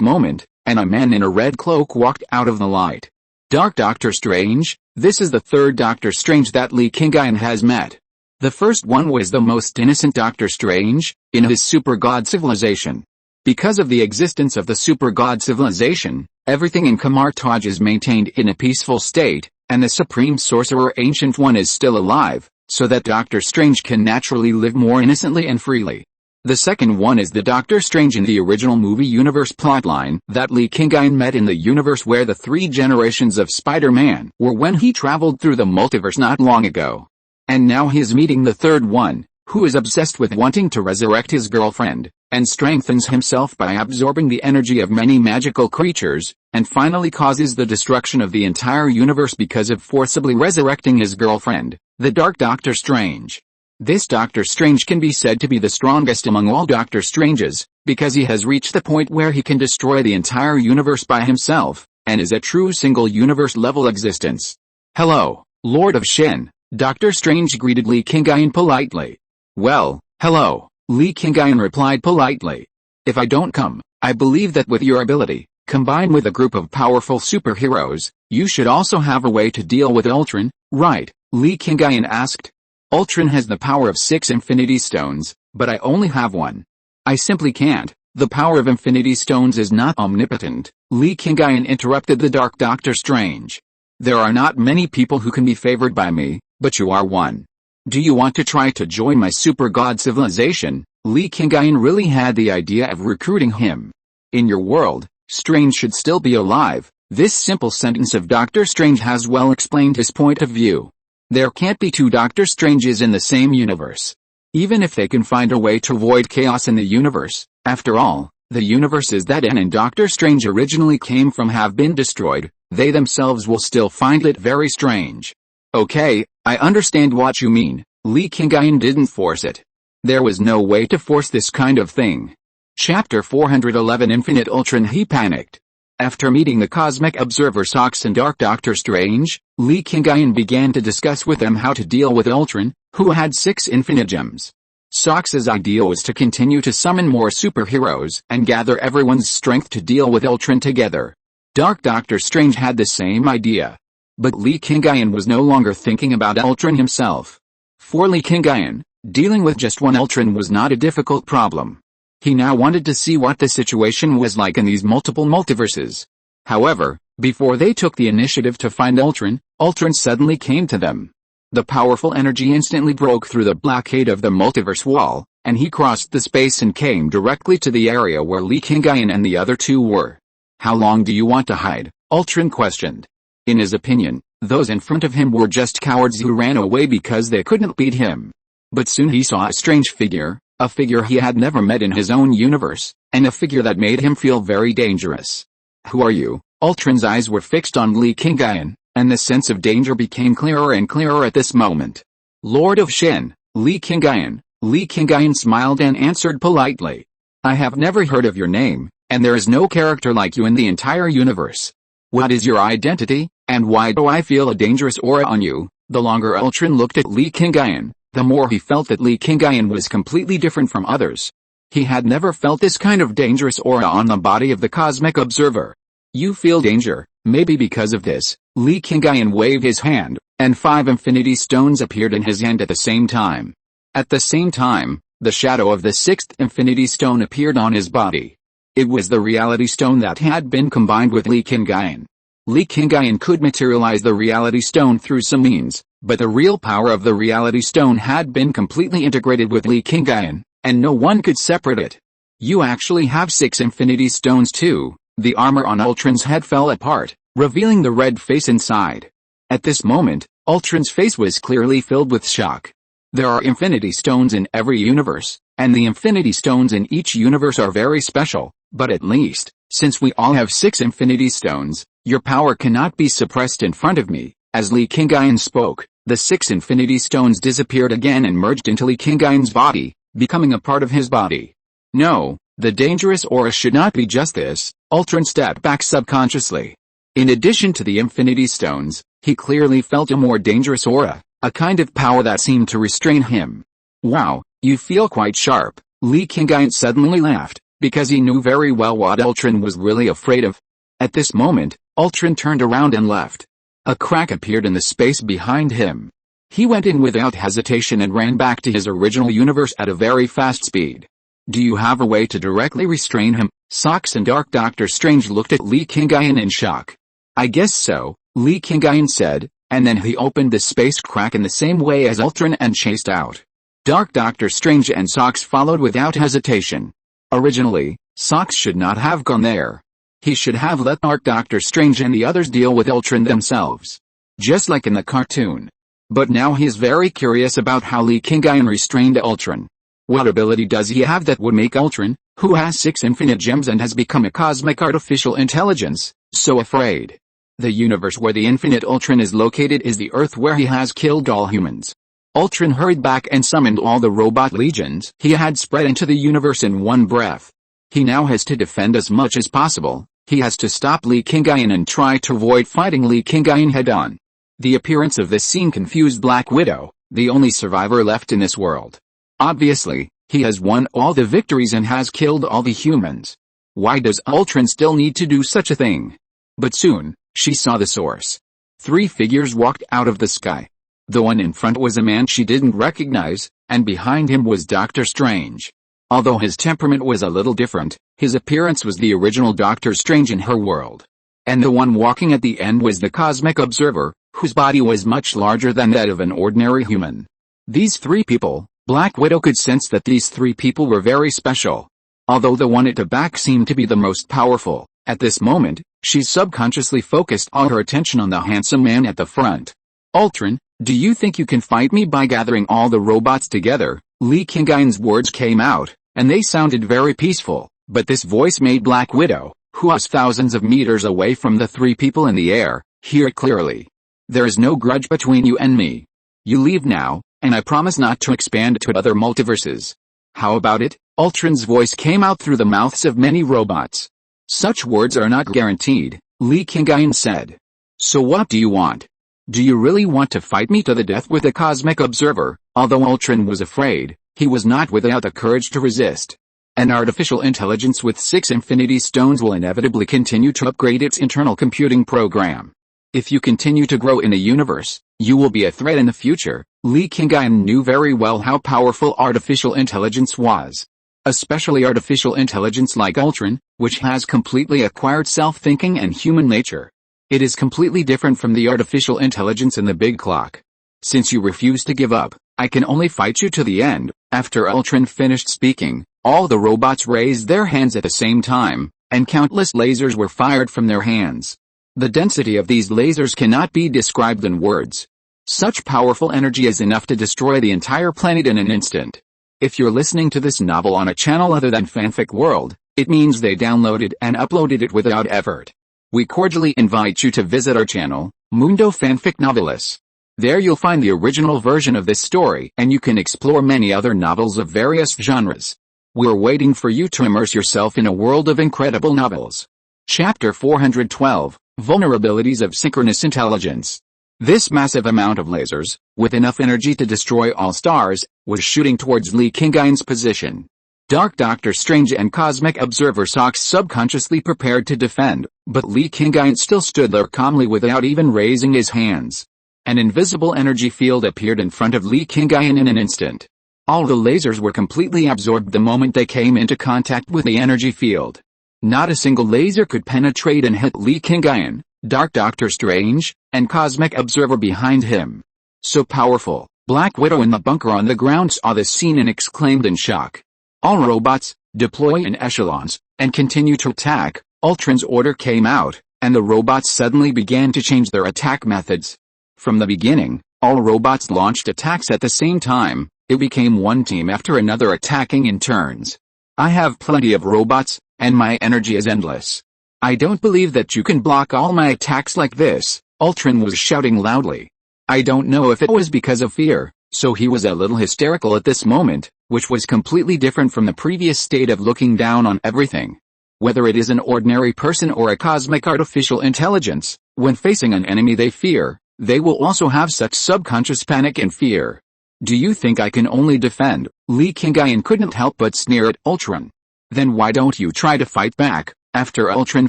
moment, and a man in a red cloak walked out of the light. Dark Doctor Strange, this is the third Doctor Strange that Li Qingyun has met. The first one was the most innocent Doctor Strange, in his super god civilization. Because of the existence of the super god civilization, everything in Kamartaj is maintained in a peaceful state, and the Supreme Sorcerer Ancient One is still alive, so that Doctor Strange can naturally live more innocently and freely. The second one is the Doctor Strange in the original movie universe plotline that Li Qingyun met in the universe where the 3 generations of Spider-Man were when he traveled through the multiverse not long ago. And now he is meeting the third one, who is obsessed with wanting to resurrect his girlfriend, and strengthens himself by absorbing the energy of many magical creatures, and finally causes the destruction of the entire universe because of forcibly resurrecting his girlfriend, the Dark Doctor Strange. This Doctor Strange can be said to be the strongest among all Doctor Stranges, because he has reached the point where he can destroy the entire universe by himself, and is a true single universe level existence. Hello, Lord of Shin, Doctor Strange greeted Li Qingyun politely. Well, hello, Li Qingyun replied politely. If I don't come, I believe that with your ability, combined with a group of powerful superheroes, you should also have a way to deal with Ultron, right? Li Qingyun asked. Ultron has the power of 6 Infinity Stones, but I only have 1. I simply can't. The power of Infinity Stones is not omnipotent, Li Qingyun interrupted the Dark Doctor Strange. There are not many people who can be favored by me, but you are one. Do you want to try to join my super god civilization? Li Qingyun really had the idea of recruiting him. In your world, Strange should still be alive. This simple sentence of Doctor Strange has well explained his point of view. There can't be 2 Doctor Stranges in the same universe. Even if they can find a way to avoid chaos in the universe, after all, the universes that N and Doctor Strange originally came from have been destroyed, they themselves will still find it very strange. Okay, I understand what you mean, Li Qingyun didn't force it. There was no way to force this kind of thing. Chapter 411 Infinite Ultron. He panicked. After meeting the Cosmic Observer Sox and Dark Doctor Strange, Li Qingyun began to discuss with them how to deal with Ultron, who had 6 infinite gems. Sox's idea was to continue to summon more superheroes and gather everyone's strength to deal with Ultron together. Dark Doctor Strange had the same idea. But Li Qingyun was no longer thinking about Ultron himself. For Li Qingyun, dealing with just one Ultron was not a difficult problem. He now wanted to see what the situation was like in these multiple multiverses. However, before they took the initiative to find Ultron, Ultron suddenly came to them. The powerful energy instantly broke through the blockade of the multiverse wall, and he crossed the space and came directly to the area where Li Qingyun and the other 2 were. How long do you want to hide? Ultron questioned. In his opinion, those in front of him were just cowards who ran away because they couldn't beat him. But soon he saw a strange figure, a figure he had never met in his own universe, and a figure that made him feel very dangerous. Who are you? Ultron's eyes were fixed on Li Qingyun, and the sense of danger became clearer and clearer at this moment. Lord of Shin, Li Qingyun. Li Qingyun smiled and answered politely. I have never heard of your name, and there is no character like you in the entire universe. What is your identity, and why do I feel a dangerous aura on you? The longer Ultron looked at Li Qingyun, the more he felt that Li Qingyun was completely different from others. He had never felt this kind of dangerous aura on the body of the Cosmic Observer. You feel danger, maybe because of this. Li Qingyun waved his hand, and 5 infinity stones appeared in his hand at the same time. At the same time, the shadow of the 6th infinity stone appeared on his body. It was the reality stone that had been combined with Li Qingyun. Li Qingyun could materialize the reality stone through some means, but the real power of the reality stone had been completely integrated with Li Qingyun, and no one could separate it. You actually have 6 infinity stones too. The armor on Ultron's head fell apart, revealing the red face inside. At this moment, Ultron's face was clearly filled with shock. There are infinity stones in every universe, and the infinity stones in each universe are very special, but at least, since we all have 6 infinity stones, your power cannot be suppressed in front of me. As Li Qingyun spoke, the 6 infinity stones disappeared again and merged into Li Qingyun's body, becoming a part of his body. No, the dangerous aura should not be just this. Ultron stepped back subconsciously. In addition to the infinity stones, he clearly felt a more dangerous aura, a kind of power that seemed to restrain him. Wow, you feel quite sharp. Li Qingyun suddenly laughed, because he knew very well what Ultron was really afraid of. At this moment, Ultron turned around and left. A crack appeared in the space behind him. He went in without hesitation and ran back to his original universe at a very fast speed. Do you have a way to directly restrain him? Socks and Dark Doctor Strange looked at Li Qingyun in shock. I guess so, Li Qingyun said, and then he opened the space crack in the same way as Ultron and chased out. Dark Doctor Strange and Socks followed without hesitation. Originally, Socks should not have gone there. He should have let Dark Doctor Strange and the others deal with Ultron themselves. Just like in the cartoon. But now he is very curious about how Li Qingyun restrained Ultron. What ability does he have that would make Ultron, who has 6 infinite gems and has become a cosmic artificial intelligence, so afraid? The universe where the infinite Ultron is located is the Earth where he has killed all humans. Ultron hurried back and summoned all the robot legions he had spread into the universe in one breath. He now has to defend as much as possible. He has to stop Li Qingyun and try to avoid fighting Li Qingyun head-on. The appearance of this scene confused Black Widow, the only survivor left in this world. Obviously, he has won all the victories and has killed all the humans. Why does Ultron still need to do such a thing? But soon, she saw the source. 3 figures walked out of the sky. The one in front was a man she didn't recognize, and behind him was Doctor Strange. Although his temperament was a little different, his appearance was the original Doctor Strange in her world. And the one walking at the end was the Cosmic Observer, whose body was much larger than that of an ordinary human. These 3 people, Black Widow could sense that these 3 people were very special. Although the one at the back seemed to be the most powerful, at this moment, she subconsciously focused all her attention on the handsome man at the front. Ultron, do you think you can fight me by gathering all the robots together? Li Qingyun's words came out, and they sounded very peaceful, but this voice made Black Widow, who was thousands of meters away from the 3 people in the air, hear it clearly. There is no grudge between you and me. You leave now, and I promise not to expand to other multiverses. How about it? Ultron's voice came out through the mouths of many robots. Such words are not guaranteed, Li Qingyun said. So what do you want? Do you really want to fight me to the death with the Cosmic Observer? Although Ultron was afraid, he was not without the courage to resist. An artificial intelligence with 6 infinity stones will inevitably continue to upgrade its internal computing program. If you continue to grow in the universe, you will be a threat in the future. Li Qingyun knew very well how powerful artificial intelligence was. Especially artificial intelligence like Ultron, which has completely acquired self-thinking and human nature. It is completely different from the artificial intelligence in the big clock. Since you refuse to give up, I can only fight you to the end. After Ultron finished speaking, all the robots raised their hands at the same time, and countless lasers were fired from their hands. The density of these lasers cannot be described in words. Such powerful energy is enough to destroy the entire planet in an instant. If you're listening to this novel on a channel other than Fanfic World, it means they downloaded and uploaded it without effort. We cordially invite you to visit our channel, Mundo Fanfic Novelis. There you'll find the original version of this story and you can explore many other novels of various genres. We're waiting for you to immerse yourself in a world of incredible novels. Chapter 412, Vulnerabilities of Synchronous Intelligence. This massive amount of lasers, with enough energy to destroy all stars, was shooting towards Li Qingyun's position. Dark Doctor Strange and Cosmic Observer Socks subconsciously prepared to defend, but Li Qingyun still stood there calmly without even raising his hands. An invisible energy field appeared in front of Li Qingyun in an instant. All the lasers were completely absorbed the moment they came into contact with the energy field. Not a single laser could penetrate and hit Li Qingyun, Dark Doctor Strange, and Cosmic Observer behind him. So powerful. Black Widow in the bunker on the ground saw this scene and exclaimed in shock. All robots, deploy in echelons, and continue to attack. Ultron's order came out, and the robots suddenly began to change their attack methods. From the beginning, all robots launched attacks at the same time. It became one team after another attacking in turns. I have plenty of robots, and my energy is endless. I don't believe that you can block all my attacks like this, Ultron was shouting loudly. I don't know if it was because of fear, so he was a little hysterical at this moment, which was completely different from the previous state of looking down on everything. Whether it is an ordinary person or a cosmic artificial intelligence, when facing an enemy they fear, they will also have such subconscious panic and fear. Do you think I can only defend? Li Qingyun couldn't help but sneer at Ultron. Then why don't you try to fight back? After Ultron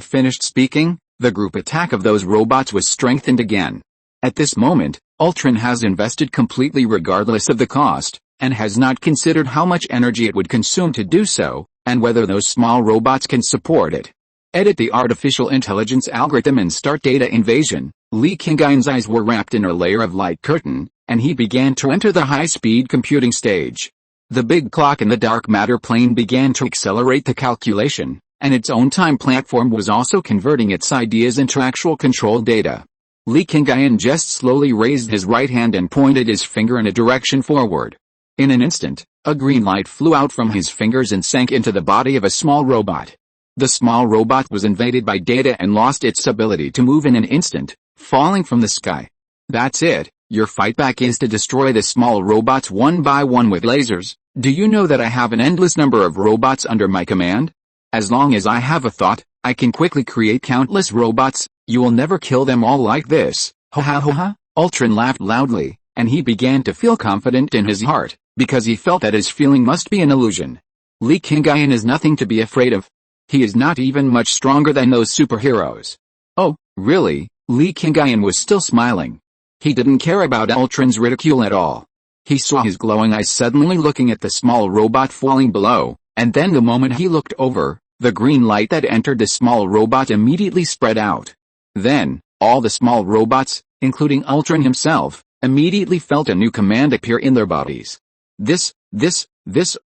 finished speaking, the group attack of those robots was strengthened again. At this moment, Ultron has invested completely regardless of the cost, and has not considered how much energy it would consume to do so, and whether those small robots can support it. Edit the artificial intelligence algorithm and start data invasion. Li Qingyun's eyes were wrapped in a layer of light curtain, and he began to enter the high-speed computing stage. The big clock in the dark matter plane began to accelerate the calculation, and its own time platform was also converting its ideas into actual control data. Li Qingyun just slowly raised his right hand and pointed his finger in a direction forward. In an instant, a green light flew out from his fingers and sank into the body of a small robot. The small robot was invaded by data and lost its ability to move in an instant, falling from the sky. That's it, your fight back is to destroy the small robots one by one with lasers. Do you know that I have an endless number of robots under my command? As long as I have a thought, I can quickly create countless robots. You will never kill them all like this. Ha ha ha ha. Ultron laughed loudly, and he began to feel confident in his heart, because he felt that his feeling must be an illusion. Li Qingyun is nothing to be afraid of. He is not even much stronger than those superheroes. Oh, really? Li Qingyun was still smiling. He didn't care about Ultron's ridicule at all. He saw his glowing eyes suddenly looking at the small robot falling below, and then the moment he looked over, the green light that entered the small robot immediately spread out. Then, all the small robots, including Ultron himself, immediately felt a new command appear in their bodies. This,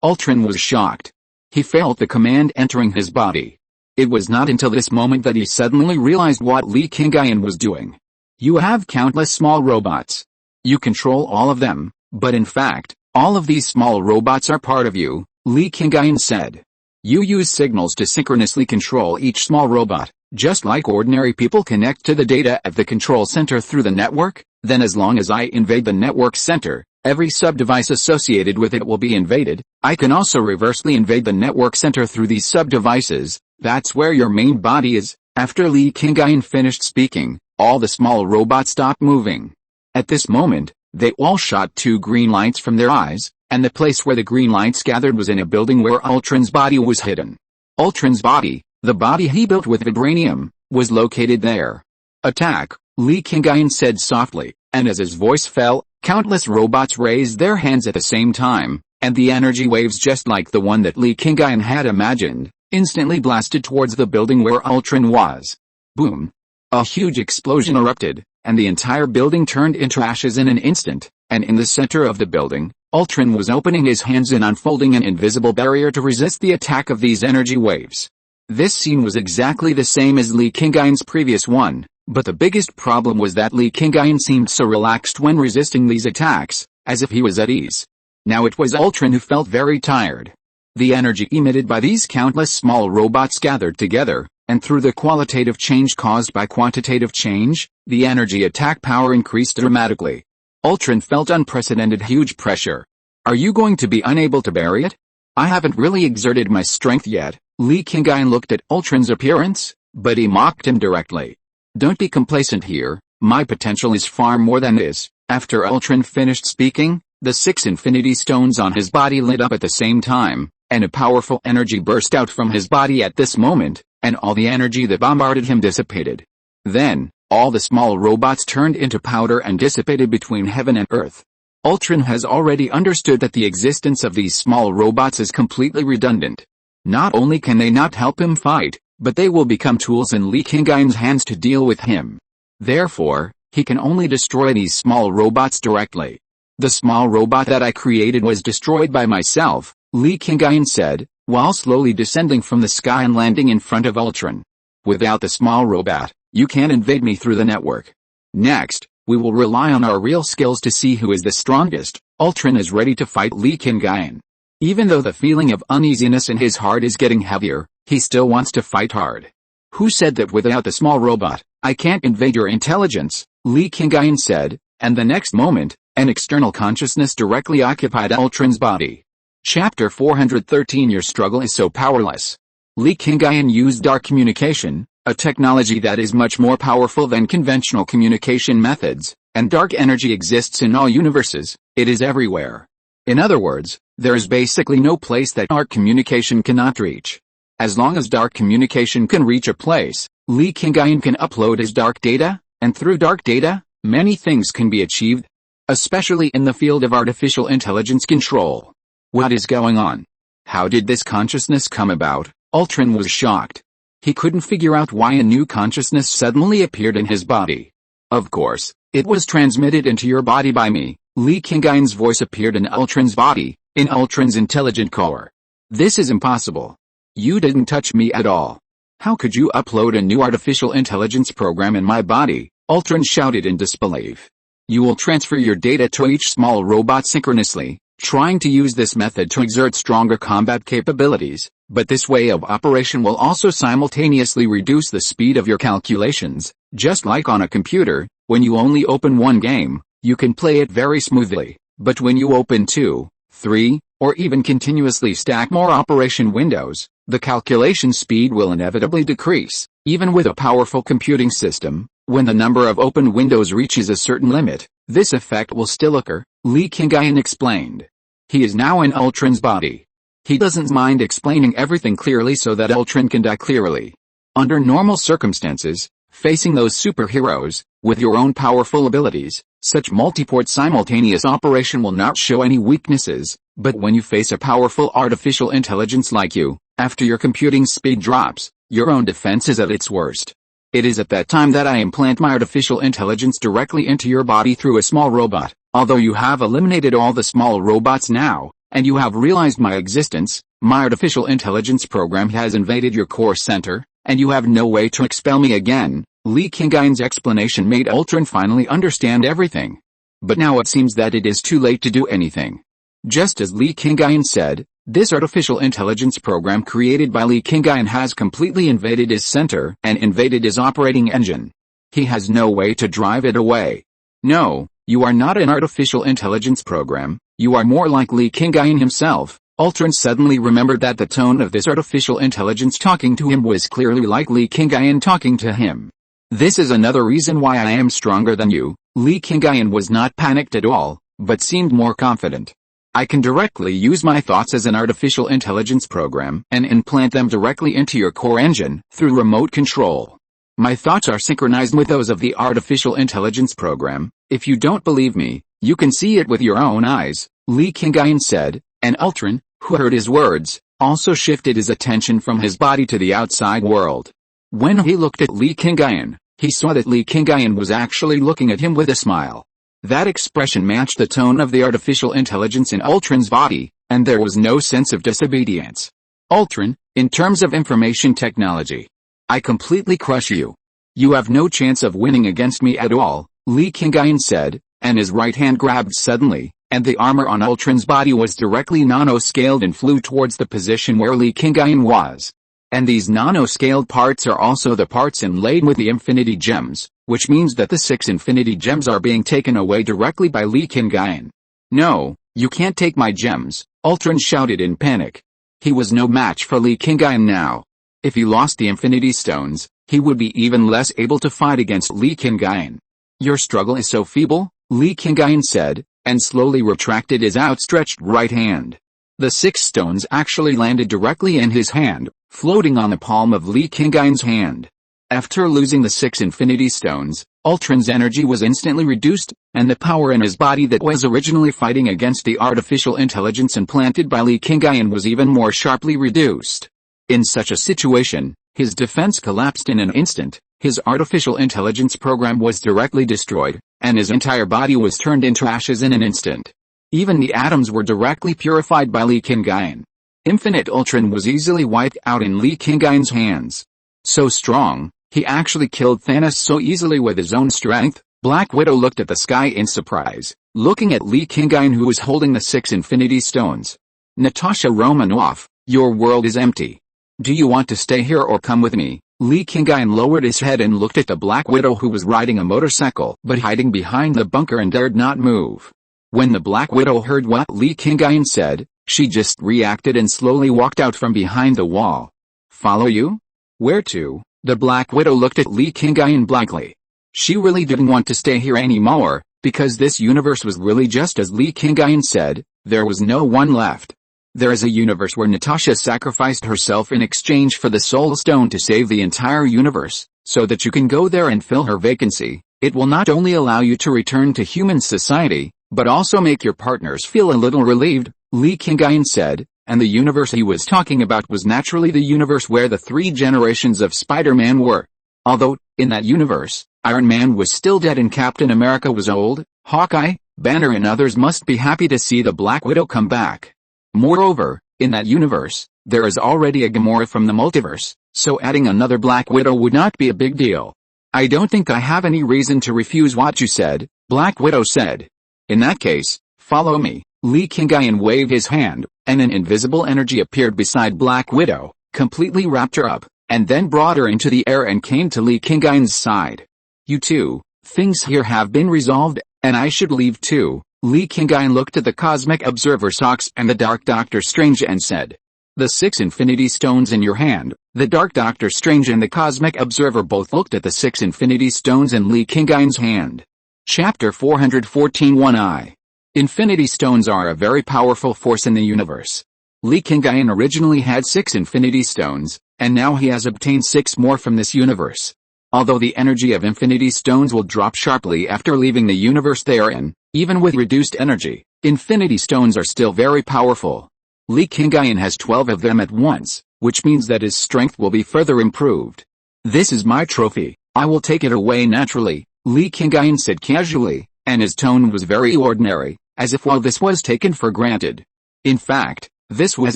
Ultron was shocked. He felt the command entering his body. It was not until this moment that he suddenly realized what Li Qingyun was doing. You have countless small robots. You control all of them, but in fact, all of these small robots are part of you, Li Qingyun said. You use signals to synchronously control each small robot, just like ordinary people connect to the data at the control center through the network. Then as long as I invade the network center, every sub-device associated with it will be invaded. I can also reversely invade the network center through these sub-devices. That's where your main body is. After Li Qingyun finished speaking, all the small robots stopped moving. At this moment, they all shot two green lights from their eyes, and the place where the green lights gathered was in a building where Ultron's body was hidden. Ultron's body, the body he built with vibranium, was located there. Attack, Li Qingyun said softly, and as his voice fell, countless robots raised their hands at the same time, and the energy waves just like the one that Li Qingyun had imagined, instantly blasted towards the building where Ultron was. Boom! A huge explosion erupted, and the entire building turned into ashes in an instant, and in the center of the building, Ultron was opening his hands and unfolding an invisible barrier to resist the attack of these energy waves. This scene was exactly the same as Li Qingyun's previous one, but the biggest problem was that Li Qingyun seemed so relaxed when resisting these attacks, as if he was at ease. Now it was Ultron who felt very tired. The energy emitted by these countless small robots gathered together, and through the qualitative change caused by quantitative change, the energy attack power increased dramatically. Ultron felt unprecedented huge pressure. Are you going to be unable to bear it? I haven't really exerted my strength yet. Li Qingyun looked at Ultron's appearance, but he mocked him directly. Don't be complacent here, my potential is far more than this. After Ultron finished speaking, the 6 infinity stones on his body lit up at the same time, and a powerful energy burst out from his body at this moment, and all the energy that bombarded him dissipated. Then, All the small robots turned into powder and dissipated between heaven and earth. Ultron has already understood that the existence of these small robots is completely redundant. Not only can they not help him fight, but they will become tools in Li Qingyun's hands to deal with him. Therefore, he can only destroy these small robots directly. The small robot that I created was destroyed by myself, Li Qingyun said, while slowly descending from the sky and landing in front of Ultron. Without the small robot, you can't invade me through the network. Next, we will rely on our real skills to see who is the strongest. Ultron is ready to fight Li Qingyun. Even though the feeling of uneasiness in his heart is getting heavier, he still wants to fight hard. Who said that without the small robot, I can't invade your intelligence? Li Qingyun said, and the next moment, an external consciousness directly occupied Ultron's body. Chapter 413 Your struggle is so powerless. Li Qingyun used dark communication, a technology that is much more powerful than conventional communication methods, and dark energy exists in all universes. It is everywhere. In other words, there is basically no place that dark communication cannot reach. As long as dark communication can reach a place, Li Qingyun can upload his dark data, and through dark data, many things can be achieved, especially in the field of artificial intelligence control. What is going on? How did this consciousness come about? Ultron was shocked. He couldn't figure out why a new consciousness suddenly appeared in his body. Of course, it was transmitted into your body by me. Li Qingyun's voice appeared in Ultron's body, in Ultron's intelligent core. This is impossible. You didn't touch me at all. How could you upload a new artificial intelligence program in my body? Ultron shouted in disbelief. You will transfer your data to each small robot synchronously, trying to use this method to exert stronger combat capabilities, but this way of operation will also simultaneously reduce the speed of your calculations. Just like on a computer, when you only open one game, you can play it very smoothly, but when you open 2, 3, or even continuously stack more operation windows, the calculation speed will inevitably decrease. Even with a powerful computing system, when the number of open windows reaches a certain limit, this effect will still occur, Li Qingyun explained. He is now in Ultron's body. He doesn't mind explaining everything clearly so that Ultron can die clearly. Under normal circumstances, facing those superheroes, with your own powerful abilities, such multiport simultaneous operation will not show any weaknesses, but when you face a powerful artificial intelligence like you, after your computing speed drops, your own defense is at its worst. It is at that time that I implant my artificial intelligence directly into your body through a small robot. Although you have eliminated all the small robots now, and you have realized my existence, my artificial intelligence program has invaded your core center, and you have no way to expel me again. Li Qingyun's explanation made Ultron finally understand everything. But now it seems that it is too late to do anything. Just as Li Qingyun said, this artificial intelligence program created by Li Qingyun has completely invaded his center and invaded his operating engine. He has no way to drive it away. No, you are not an artificial intelligence program, you are more like Li Qingyun himself. Ultron suddenly remembered that the tone of this artificial intelligence talking to him was clearly like Li Qingyun talking to him. This is another reason why I am stronger than you. Li Qingyun was not panicked at all, but seemed more confident. I can directly use my thoughts as an artificial intelligence program and implant them directly into your core engine through remote control. My thoughts are synchronized with those of the artificial intelligence program. If you don't believe me, you can see it with your own eyes, Li Qingyun said, and Ultron, who heard his words, also shifted his attention from his body to the outside world. When he looked at Li Qingyun, he saw that Li Qingyun was actually looking at him with a smile. That expression matched the tone of the artificial intelligence in Ultron's body, and there was no sense of disobedience. Ultron, in terms of information technology, I completely crush you. You have no chance of winning against me at all, Li Qingyun said, and his right hand grabbed suddenly, and the armor on Ultron's body was directly nano-scaled and flew towards the position where Li Qingyun was. And these nano-scaled parts are also the parts inlaid with the Infinity Gems, which means that the 6 Infinity Gems are being taken away directly by Li Qingyun. No, you can't take my gems, Ultron shouted in panic. He was no match for Li Qingyun now. If he lost the Infinity Stones, he would be even less able to fight against Li Qingyun. Your struggle is so feeble, Li Qingyun said, and slowly retracted his outstretched right hand. The 6 stones actually landed directly in his hand, floating on the palm of Li Qingyun's hand. After losing the 6 Infinity Stones, Ultron's energy was instantly reduced, and the power in his body that was originally fighting against the artificial intelligence implanted by Li Qingyun was even more sharply reduced. In such a situation, his defense collapsed in an instant, his artificial intelligence program was directly destroyed, and his entire body was turned into ashes in an instant. Even the atoms were directly purified by Li Qingyun. Infinite Ultron was easily wiped out in Li Qingyun's hands. So strong, he actually killed Thanos so easily with his own strength. Black Widow looked at the sky in surprise, looking at Li Qingyun who was holding the 6 Infinity Stones. Natasha Romanoff, your world is empty. Do you want to stay here or come with me? Li Qingyun lowered his head and looked at the Black Widow who was riding a motorcycle but hiding behind the bunker and dared not move. When the Black Widow heard what Li Qingyun said, she just reacted and slowly walked out from behind the wall. Follow you? Where to? The Black Widow looked at Li Qingyun blankly. She really didn't want to stay here anymore, because this universe was really just as Li Qingyun said, there was no one left. There is a universe where Natasha sacrificed herself in exchange for the Soul Stone to save the entire universe, so that you can go there and fill her vacancy. It will not only allow you to return to human society, but also make your partners feel a little relieved, Li Qingyun said, and the universe he was talking about was naturally the universe where the 3 generations of Spider-Man were. Although, in that universe, Iron Man was still dead and Captain America was old, Hawkeye, Banner and others must be happy to see the Black Widow come back. Moreover, in that universe, there is already a Gamora from the multiverse, so adding another Black Widow would not be a big deal. I don't think I have any reason to refuse what you said, Black Widow said. In that case, follow me. Li Qingyun waved his hand, and an invisible energy appeared beside Black Widow, completely wrapped her up, and then brought her into the air and came to Li Qingyun's side. You two, things here have been resolved, and I should leave too. Li Qingyun looked at the Cosmic Observer Socks and the Dark Doctor Strange and said, the 6 Infinity Stones in your hand. The Dark Doctor Strange and the Cosmic Observer both looked at the 6 Infinity Stones in Li Qingyun's hand. Chapter 414 1I. Infinity Stones are a very powerful force in the universe. Li Qingyun originally had 6 Infinity Stones, and now he has obtained 6 more from this universe. Although the energy of Infinity Stones will drop sharply after leaving the universe they are in, even with reduced energy, Infinity Stones are still very powerful. Li Qingyun has 12 of them at once, which means that his strength will be further improved. This is my trophy, I will take it away naturally, Li Qingyun said casually, and his tone was very ordinary, as if all this was taken for granted. In fact, this was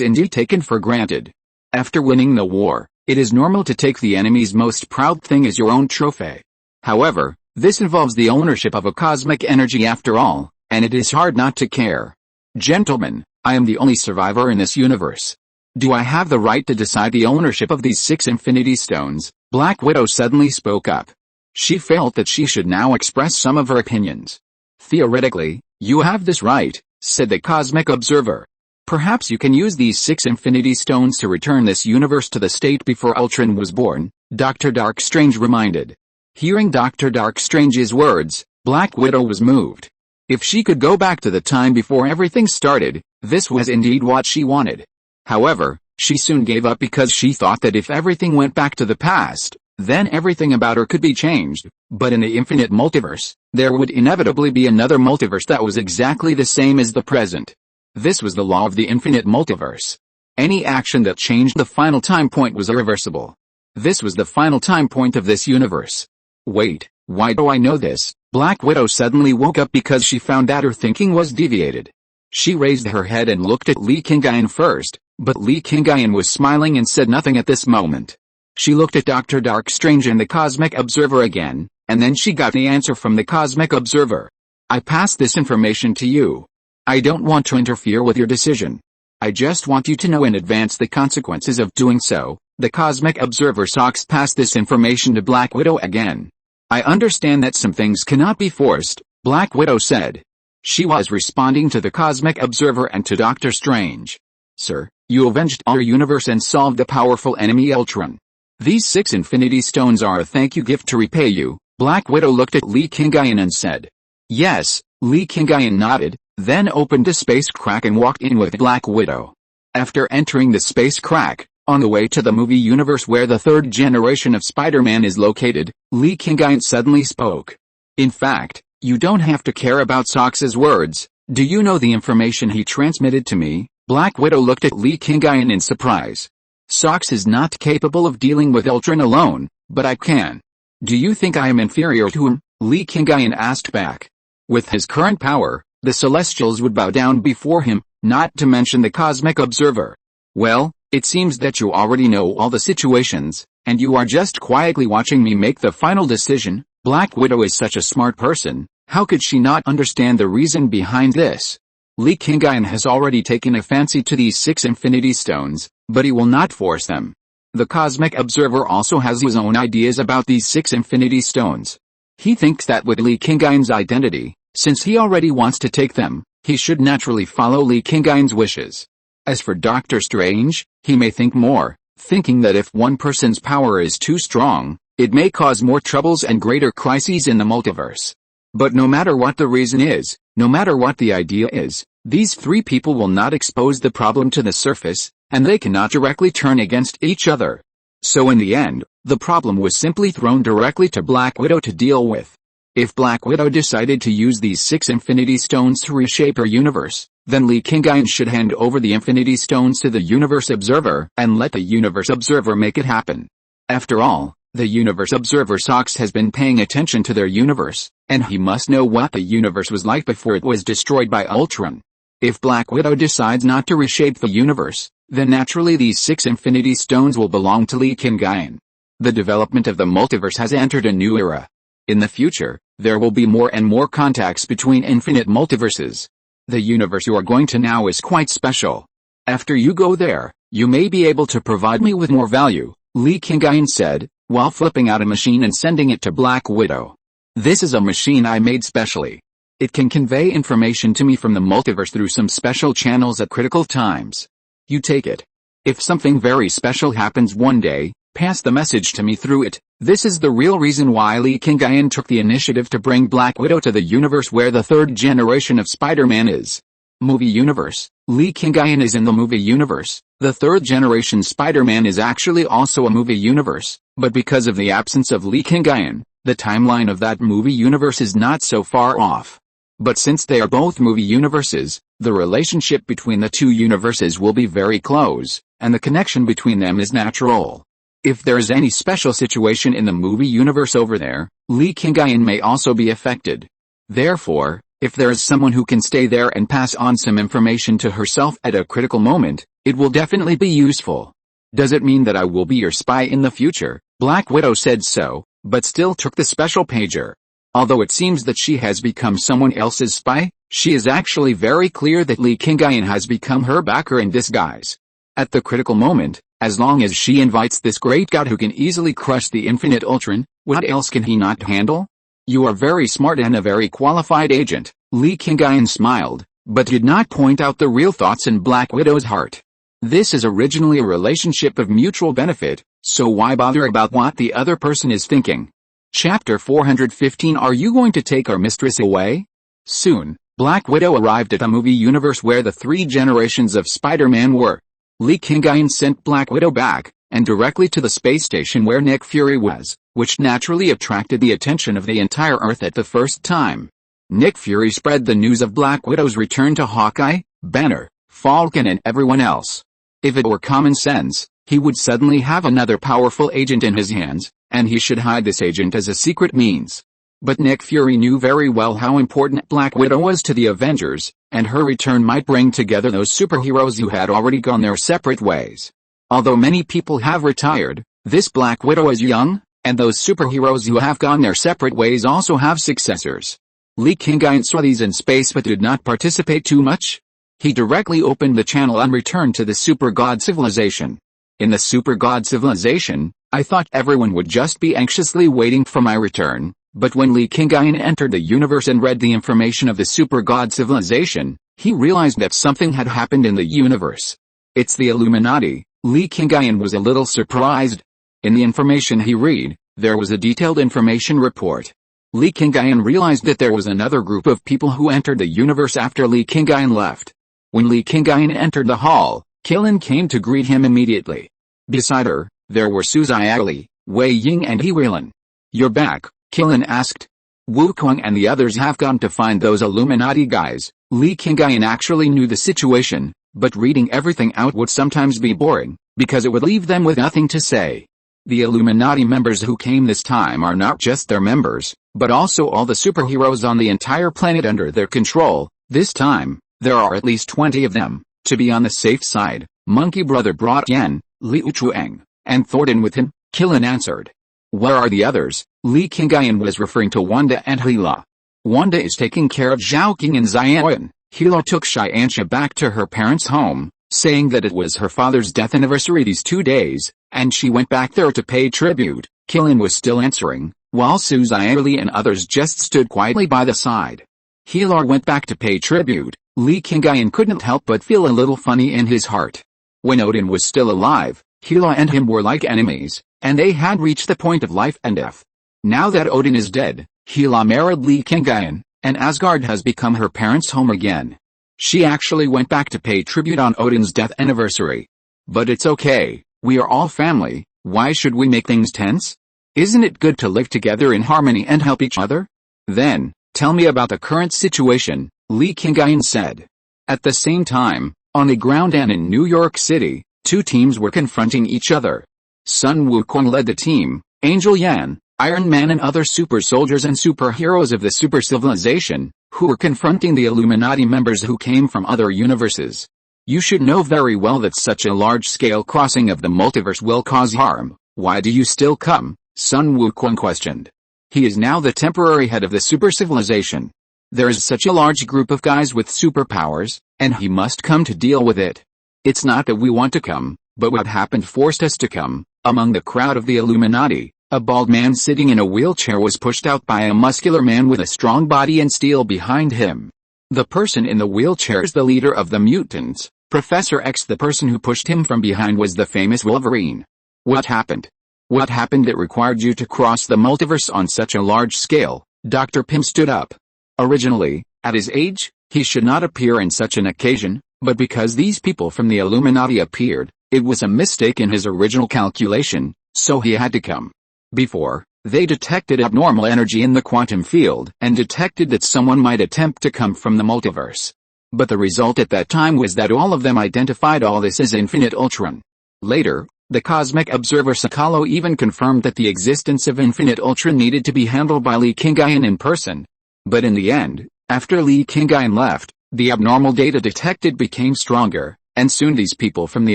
indeed taken for granted. After winning the war, it is normal to take the enemy's most proud thing as your own trophy. However, this involves the ownership of a cosmic energy after all, and it is hard not to care. Gentlemen, I am the only survivor in this universe. Do I have the right to decide the ownership of these 6 Infinity Stones? Black Widow suddenly spoke up. She felt that she should now express some of her opinions. Theoretically, you have this right, said the Cosmic Observer. Perhaps you can use these 6 Infinity Stones to return this universe to the state before Ultron was born, Dr. Dark Strange reminded. Hearing Dr. Dark Strange's words, Black Widow was moved. If she could go back to the time before everything started, this was indeed what she wanted. However, she soon gave up because she thought that if everything went back to the past, then everything about her could be changed. But in the infinite multiverse, there would inevitably be another multiverse that was exactly the same as the present. This was the law of the infinite multiverse. Any action that changed the final time point was irreversible. This was the final time point of this universe. Wait, why do I know this? Black Widow suddenly woke up because she found that her thinking was deviated. She raised her head and looked at Li Qingyun first, but Li Qingyun was smiling and said nothing at this moment. She looked at Dr. Dark Strange and the Cosmic Observer again, and then she got the answer from the Cosmic Observer. I pass this information to you. I don't want to interfere with your decision. I just want you to know in advance the consequences of doing so. The Cosmic Observer Socks passed this information to Black Widow again. I understand that some things cannot be forced, Black Widow said. She was responding to the Cosmic Observer and to Doctor Strange. Sir, you avenged our universe and solved the powerful enemy Ultron. These 6 Infinity Stones are a thank you gift to repay you. Black Widow looked at Li Qingyun and said. Yes, Li Qingyun nodded, then opened a space crack and walked in with Black Widow. After entering the space crack, On the way to the movie universe where the third generation of Spider-Man is located, Li Qingyun suddenly spoke. In fact, you don't have to care about Sox's words. Do you know the information he transmitted to me? Black Widow looked at Li Qingyun in surprise. Sox is not capable of dealing with Ultron alone, but I can. Do you think I am inferior to him? Li Qingyun asked back. With his current power, the Celestials would bow down before him, not to mention the Cosmic Observer. Well, it seems that you already know all the situations, and you are just quietly watching me make the final decision. Black Widow is such a smart person, how could she not understand the reason behind this? Li Qingyun has already taken a fancy to these 6 Infinity Stones, but he will not force them. The Cosmic Observer also has his own ideas about these 6 Infinity Stones. He thinks that with Li Qingyun's identity, since he already wants to take them, he should naturally follow Li Qingyun's wishes. As for Doctor Strange, he may think more, thinking that if one person's power is too strong, it may cause more troubles and greater crises in the multiverse. But no matter what the reason is, no matter what the idea is, these 3 people will not expose the problem to the surface, and they cannot directly turn against each other. So in the end, the problem was simply thrown directly to Black Widow to deal with. If Black Widow decided to use these 6 Infinity Stones to reshape her universe, then Li Qingyun should hand over the Infinity Stones to the Universe Observer and let the Universe Observer make it happen. After all, the Universe Observer Sox has been paying attention to their universe, and he must know what the universe was like before it was destroyed by Ultron. If Black Widow decides not to reshape the universe, then naturally these 6 Infinity Stones will belong to Li Qingyun. The development of the multiverse has entered a new era. In the future, there will be more and more contacts between infinite multiverses. The universe you are going to now is quite special. After you go there, you may be able to provide me with more value, Li Qingyun said, while flipping out a machine and sending it to Black Widow. This is a machine I made specially. It can convey information to me from the multiverse through some special channels at critical times. You take it. If something very special happens one day, pass the message to me through it. This is the real reason why Li Qingyun took the initiative to bring Black Widow to the universe where the third generation of Spider-Man is. Movie universe. Li Qingyun is in the movie universe. The third generation Spider-Man is actually also a movie universe, but because of the absence of Li Qingyun, the timeline of that movie universe is not so far off. But since they are both movie universes, the relationship between the 2 universes will be very close, and the connection between them is natural. If there is any special situation in the movie universe over there, Li Qingyun may also be affected. Therefore, if there is someone who can stay there and pass on some information to herself at a critical moment, it will definitely be useful. Does it mean that I will be your spy in the future? Black Widow said so, but still took the special pager. Although it seems that she has become someone else's spy, she is actually very clear that Li Qingyun has become her backer in disguise. At the critical moment, as long as she invites this great god who can easily crush the infinite Ultron, what else can he not handle? You are very smart and a very qualified agent, Li Qingyun smiled, but did not point out the real thoughts in Black Widow's heart. This is originally a relationship of mutual benefit, so why bother about what the other person is thinking? Chapter 415 Are you going to take our mistress away? Soon, Black Widow arrived at a movie universe where the 3 generations of Spider-Man were. Li Qingyun sent Black Widow back, and directly to the space station where Nick Fury was, which naturally attracted the attention of the entire Earth at the first time. Nick Fury spread the news of Black Widow's return to Hawkeye, Banner, Falcon and everyone else. If it were common sense, he would suddenly have another powerful agent in his hands, and he should hide this agent as a secret means. But Nick Fury knew very well how important Black Widow was to the Avengers, and her return might bring together those superheroes who had already gone their separate ways. Although many people have retired, this Black Widow is young, and those superheroes who have gone their separate ways also have successors. Li Qingyun saw these in space but did not participate too much. He directly opened the channel and returned to the Super God civilization. In the Super God civilization, I thought everyone would just be anxiously waiting for my return, but when Li Qingyun entered the universe and read the information of the Super God civilization, he realized that something had happened in the universe. It's the Illuminati. Li Qingyun was a little surprised. In the information he read, there was a detailed information report. Li Qingyun realized that there was another group of people who entered the universe after Li Qingyun left. When Li Qingyun entered the hall, Killin came to greet him immediately. Beside her, there were Suzy, Wei Ying and He Weilin. "You're back," Qilin asked. "Wukong and the others have gone to find those Illuminati guys." Li Qingyun actually knew the situation, but reading everything out would sometimes be boring, because it would leave them with nothing to say. The Illuminati members who came this time are not just their members, but also all the superheroes on the entire planet under their control. This time, there are at least 20 of them. To be on the safe side, Monkey Brother brought Yan, Liu Chuang, and Thornton with him, Qilin answered. "Where are the others?" Li Qingyun was referring to Wanda and Hila. "Wanda is taking care of Zhaoqing and Xianyuan." Hila took Xianxia back to her parents' home, saying that it was her father's death anniversary these 2 days, and she went back there to pay tribute. Qilin was still answering, while Suzy and others just stood quietly by the side. Hila went back to pay tribute. Li Qingyun couldn't help but feel a little funny in his heart. When Odin was still alive, Hila and him were like enemies, and they had reached the point of life and death. Now that Odin is dead, Hila married Li Qingyun, and Asgard has become her parents' home again. She actually went back to pay tribute on Odin's death anniversary. But it's okay, we are all family. Why should we make things tense? Isn't it good to live together in harmony and help each other? Then, tell me about the current situation, Li Qingyun said. At the same time, on the ground and in New York City, two teams were confronting each other. Sun Wukong led the team, Angel Yan, Iron Man and other super soldiers and superheroes of the super civilization, who were confronting the Illuminati members who came from other universes. You should know very well that such a large-scale crossing of the multiverse will cause harm. Why do you still come? Sun Wukong questioned. He is now the temporary head of the super civilization. There is such a large group of guys with superpowers, and he must come to deal with it. It's not that we want to come, but what happened forced us to come. Among the crowd of the Illuminati, a bald man sitting in a wheelchair was pushed out by a muscular man with a strong body and steel behind him. The person in the wheelchair is the leader of the mutants, Professor X. The person who pushed him from behind was the famous Wolverine. What happened? What happened that required you to cross the multiverse on such a large scale? Dr. Pym stood up. Originally, at his age, he should not appear in such an occasion, but because these people from the Illuminati appeared, it was a mistake in his original calculation, so he had to come. Before, they detected abnormal energy in the quantum field and detected that someone might attempt to come from the multiverse. But the result at that time was that all of them identified all this as Infinite Ultron. Later, the cosmic observer Sakalo even confirmed that the existence of Infinite Ultron needed to be handled by Li Qingyun in person. But in the end, after Li Qingyun left, the abnormal data detected became stronger, and soon these people from the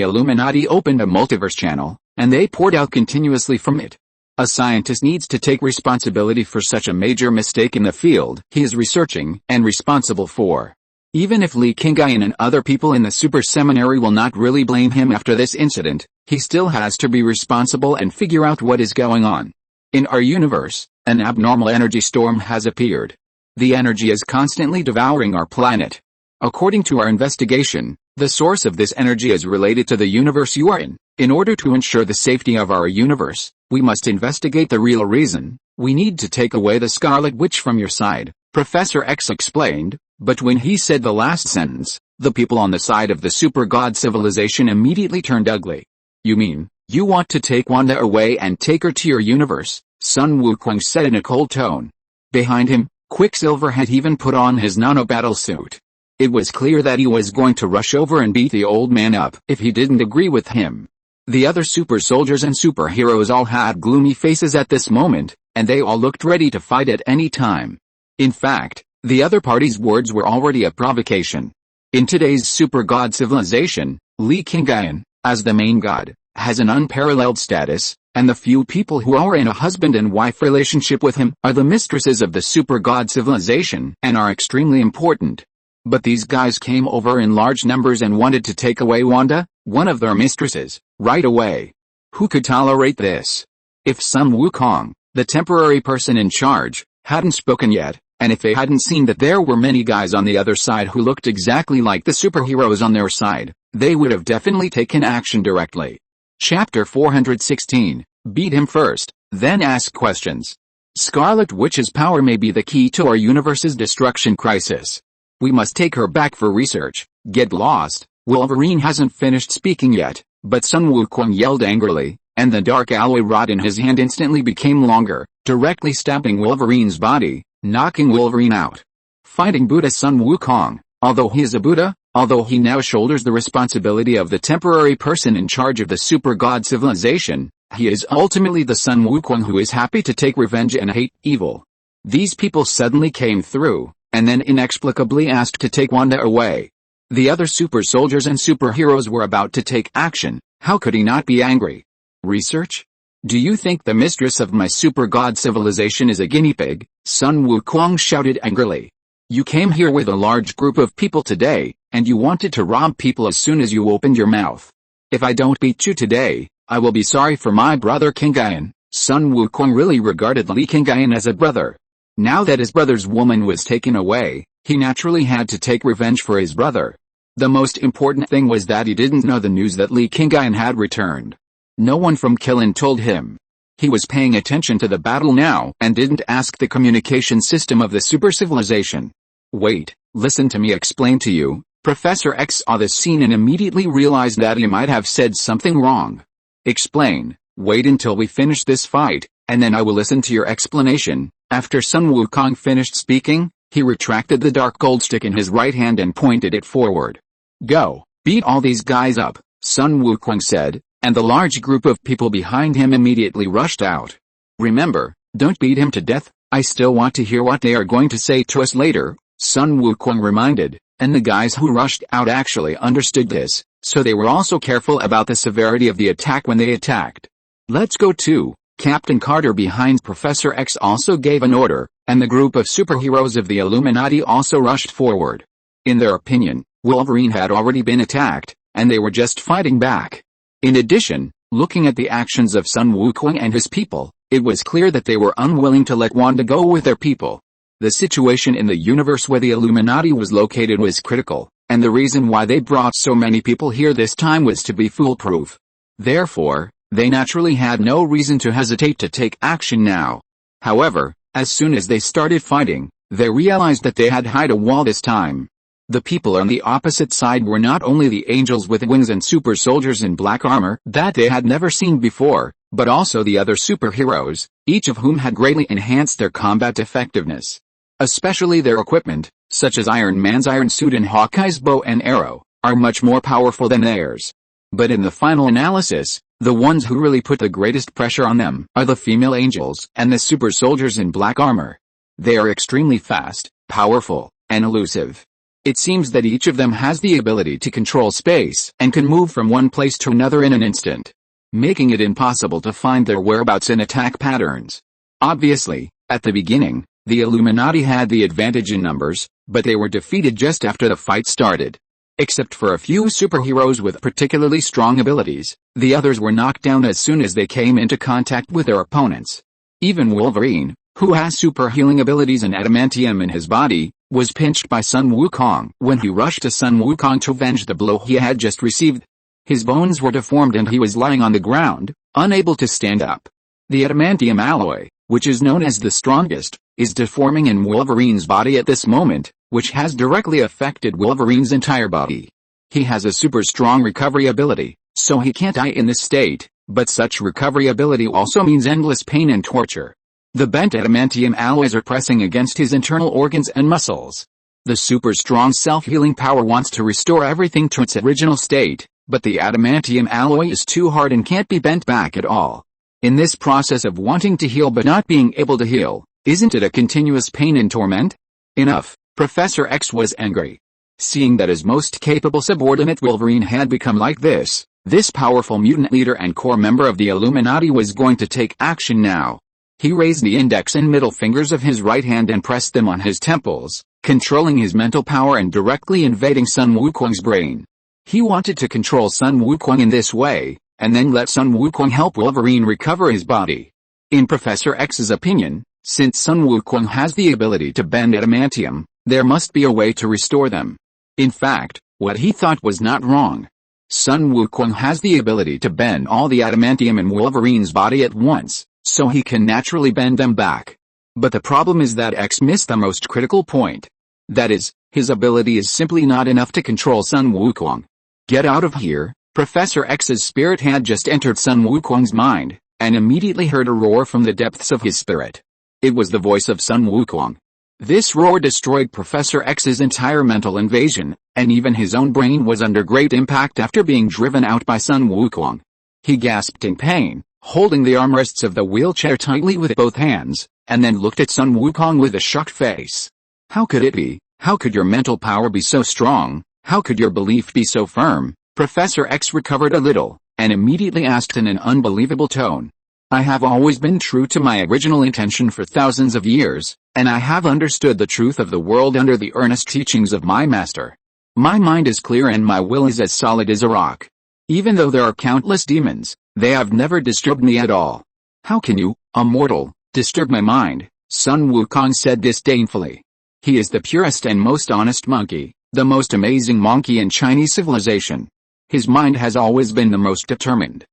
Illuminati opened a multiverse channel, and they poured out continuously from it. A scientist needs to take responsibility for such a major mistake in the field he is researching and responsible for. Even if Li Qingyun and other people in the super seminary will not really blame him after this incident, he still has to be responsible and figure out what is going on. In our universe, an abnormal energy storm has appeared. The energy is constantly devouring our planet. According to our investigation, the source of this energy is related to the universe you are in. In order to ensure the safety of our universe, we must investigate the real reason. We need to take away the Scarlet Witch from your side, Professor X explained, but when he said the last sentence, the people on the side of the super god civilization immediately turned ugly. You mean, you want to take Wanda away and take her to your universe? Sun Wukong said in a cold tone. Behind him, Quicksilver had even put on his nano-battle suit. It was clear that he was going to rush over and beat the old man up if he didn't agree with him. The other super soldiers and superheroes all had gloomy faces at this moment, and they all looked ready to fight at any time. In fact, the other party's words were already a provocation. In today's super god civilization, Li Qingyun, as the main god, has an unparalleled status, and the few people who are in a husband and wife relationship with him are the mistresses of the super god civilization and are extremely important. But these guys came over in large numbers and wanted to take away Wanda, one of their mistresses, right away. Who could tolerate this? If Sun Wukong, the temporary person in charge, hadn't spoken yet, and if they hadn't seen that there were many guys on the other side who looked exactly like the superheroes on their side, they would have definitely taken action directly. Chapter 416, Beat him first, then ask questions. Scarlet Witch's power may be the key to our universe's destruction crisis. We must take her back for research. Get lost. Wolverine hasn't finished speaking yet, But Sun Wukong yelled angrily, and the dark alloy rod in his hand instantly became longer, directly stabbing Wolverine's body, knocking Wolverine out. Fighting Buddha Sun Wukong, although he is a Buddha, although he now shoulders the responsibility of the temporary person in charge of the super god civilization, he is ultimately the Sun Wukong who is happy to take revenge and hate evil. These people suddenly came through, and then inexplicably asked to take Wanda away. The other super soldiers and superheroes were about to take action. How could he not be angry? Research? Do you think the mistress of my super god civilization is a guinea pig? Sun Wukong shouted angrily. You came here with a large group of people today, and you wanted to rob people as soon as you opened your mouth. If I don't beat you today, I will be sorry for my brother Qingyun. Sun Wukong really regarded Li Qingyun as a brother. Now that his brother's woman was taken away, he naturally had to take revenge for his brother. The most important thing was that he didn't know the news that Li Qingyun had returned. No one from Qilin told him. He was paying attention to the battle now and didn't ask the communication system of the super civilization. Wait, listen to me explain to you. Professor X saw this scene and immediately realized that he might have said something wrong. Explain. Wait until we finish this fight, and then I will listen to your explanation. After Sun Wukong finished speaking, he retracted the dark gold stick in his right hand and pointed it forward. Go, beat all these guys up, Sun Wukong said, and the large group of people behind him immediately rushed out. Remember, don't beat him to death, I still want to hear what they are going to say to us later, Sun Wukong reminded, and the guys who rushed out actually understood this, so they were also careful about the severity of the attack when they attacked. Let's go too. Captain Carter behind Professor X also gave an order, and the group of superheroes of the Illuminati also rushed forward. In their opinion, Wolverine had already been attacked, and they were just fighting back. In addition, looking at the actions of Sun Wukong and his people, it was clear that they were unwilling to let Wanda go with their people. The situation in the universe where the Illuminati was located was critical, and the reason why they brought so many people here this time was to be foolproof. Therefore, they naturally had no reason to hesitate to take action now. However, as soon as they started fighting, they realized that they had hit a wall this time. The people on the opposite side were not only the angels with wings and super soldiers in black armor that they had never seen before, but also the other superheroes, each of whom had greatly enhanced their combat effectiveness. Especially their equipment, such as Iron Man's iron suit and Hawkeye's bow and arrow, are much more powerful than theirs. But in the final analysis, the ones who really put the greatest pressure on them are the female angels and the super soldiers in black armor. They are extremely fast, powerful, and elusive. It seems that each of them has the ability to control space and can move from one place to another in an instant, making it impossible to find their whereabouts in attack patterns. Obviously, at the beginning, the Illuminati had the advantage in numbers, but they were defeated just after the fight started. Except for a few superheroes with particularly strong abilities, the others were knocked down as soon as they came into contact with their opponents. Even Wolverine, who has super healing abilities and adamantium in his body, was pinched by Sun Wukong when he rushed to Sun Wukong to avenge the blow he had just received. His bones were deformed and he was lying on the ground, unable to stand up. The adamantium alloy, which is known as the strongest, is deforming in Wolverine's body at this moment, which has directly affected Wolverine's entire body. He has a super strong recovery ability, so he can't die in this state, but such recovery ability also means endless pain and torture. The bent adamantium alloys are pressing against his internal organs and muscles. The super strong self-healing power wants to restore everything to its original state, but the adamantium alloy is too hard and can't be bent back at all. In this process of wanting to heal but not being able to heal, isn't it a continuous pain and torment? Enough. Professor X was angry. Seeing that his most capable subordinate Wolverine had become like this powerful mutant leader and core member of the Illuminati was going to take action now. He raised the index and middle fingers of his right hand and pressed them on his temples, controlling his mental power and directly invading Sun Wukong's brain. He wanted to control Sun Wukong in this way, and then let Sun Wukong help Wolverine recover his body. In Professor X's opinion, since Sun Wukong has the ability to bend adamantium, there must be a way to restore them. In fact, what he thought was not wrong. Sun Wukong has the ability to bend all the adamantium in Wolverine's body at once, so he can naturally bend them back. But the problem is that X missed the most critical point. That is, his ability is simply not enough to control Sun Wukong. Get out of here, Professor X's spirit had just entered Sun Wukong's mind, and immediately heard a roar from the depths of his spirit. It was the voice of Sun Wukong. This roar destroyed Professor X's entire mental invasion, and even his own brain was under great impact after being driven out by Sun Wukong. He gasped in pain, holding the armrests of the wheelchair tightly with both hands, and then looked at Sun Wukong with a shocked face. How could it be? How could your mental power be so strong? How could your belief be so firm? Professor X recovered a little, and immediately asked in an unbelievable tone. I have always been true to my original intention for thousands of years, and I have understood the truth of the world under the earnest teachings of my master. My mind is clear and my will is as solid as a rock. Even though there are countless demons, they have never disturbed me at all. How can you, a mortal, disturb my mind? Sun Wukong said disdainfully. He is the purest and most honest monkey, the most amazing monkey in Chinese civilization. His mind has always been the most determined.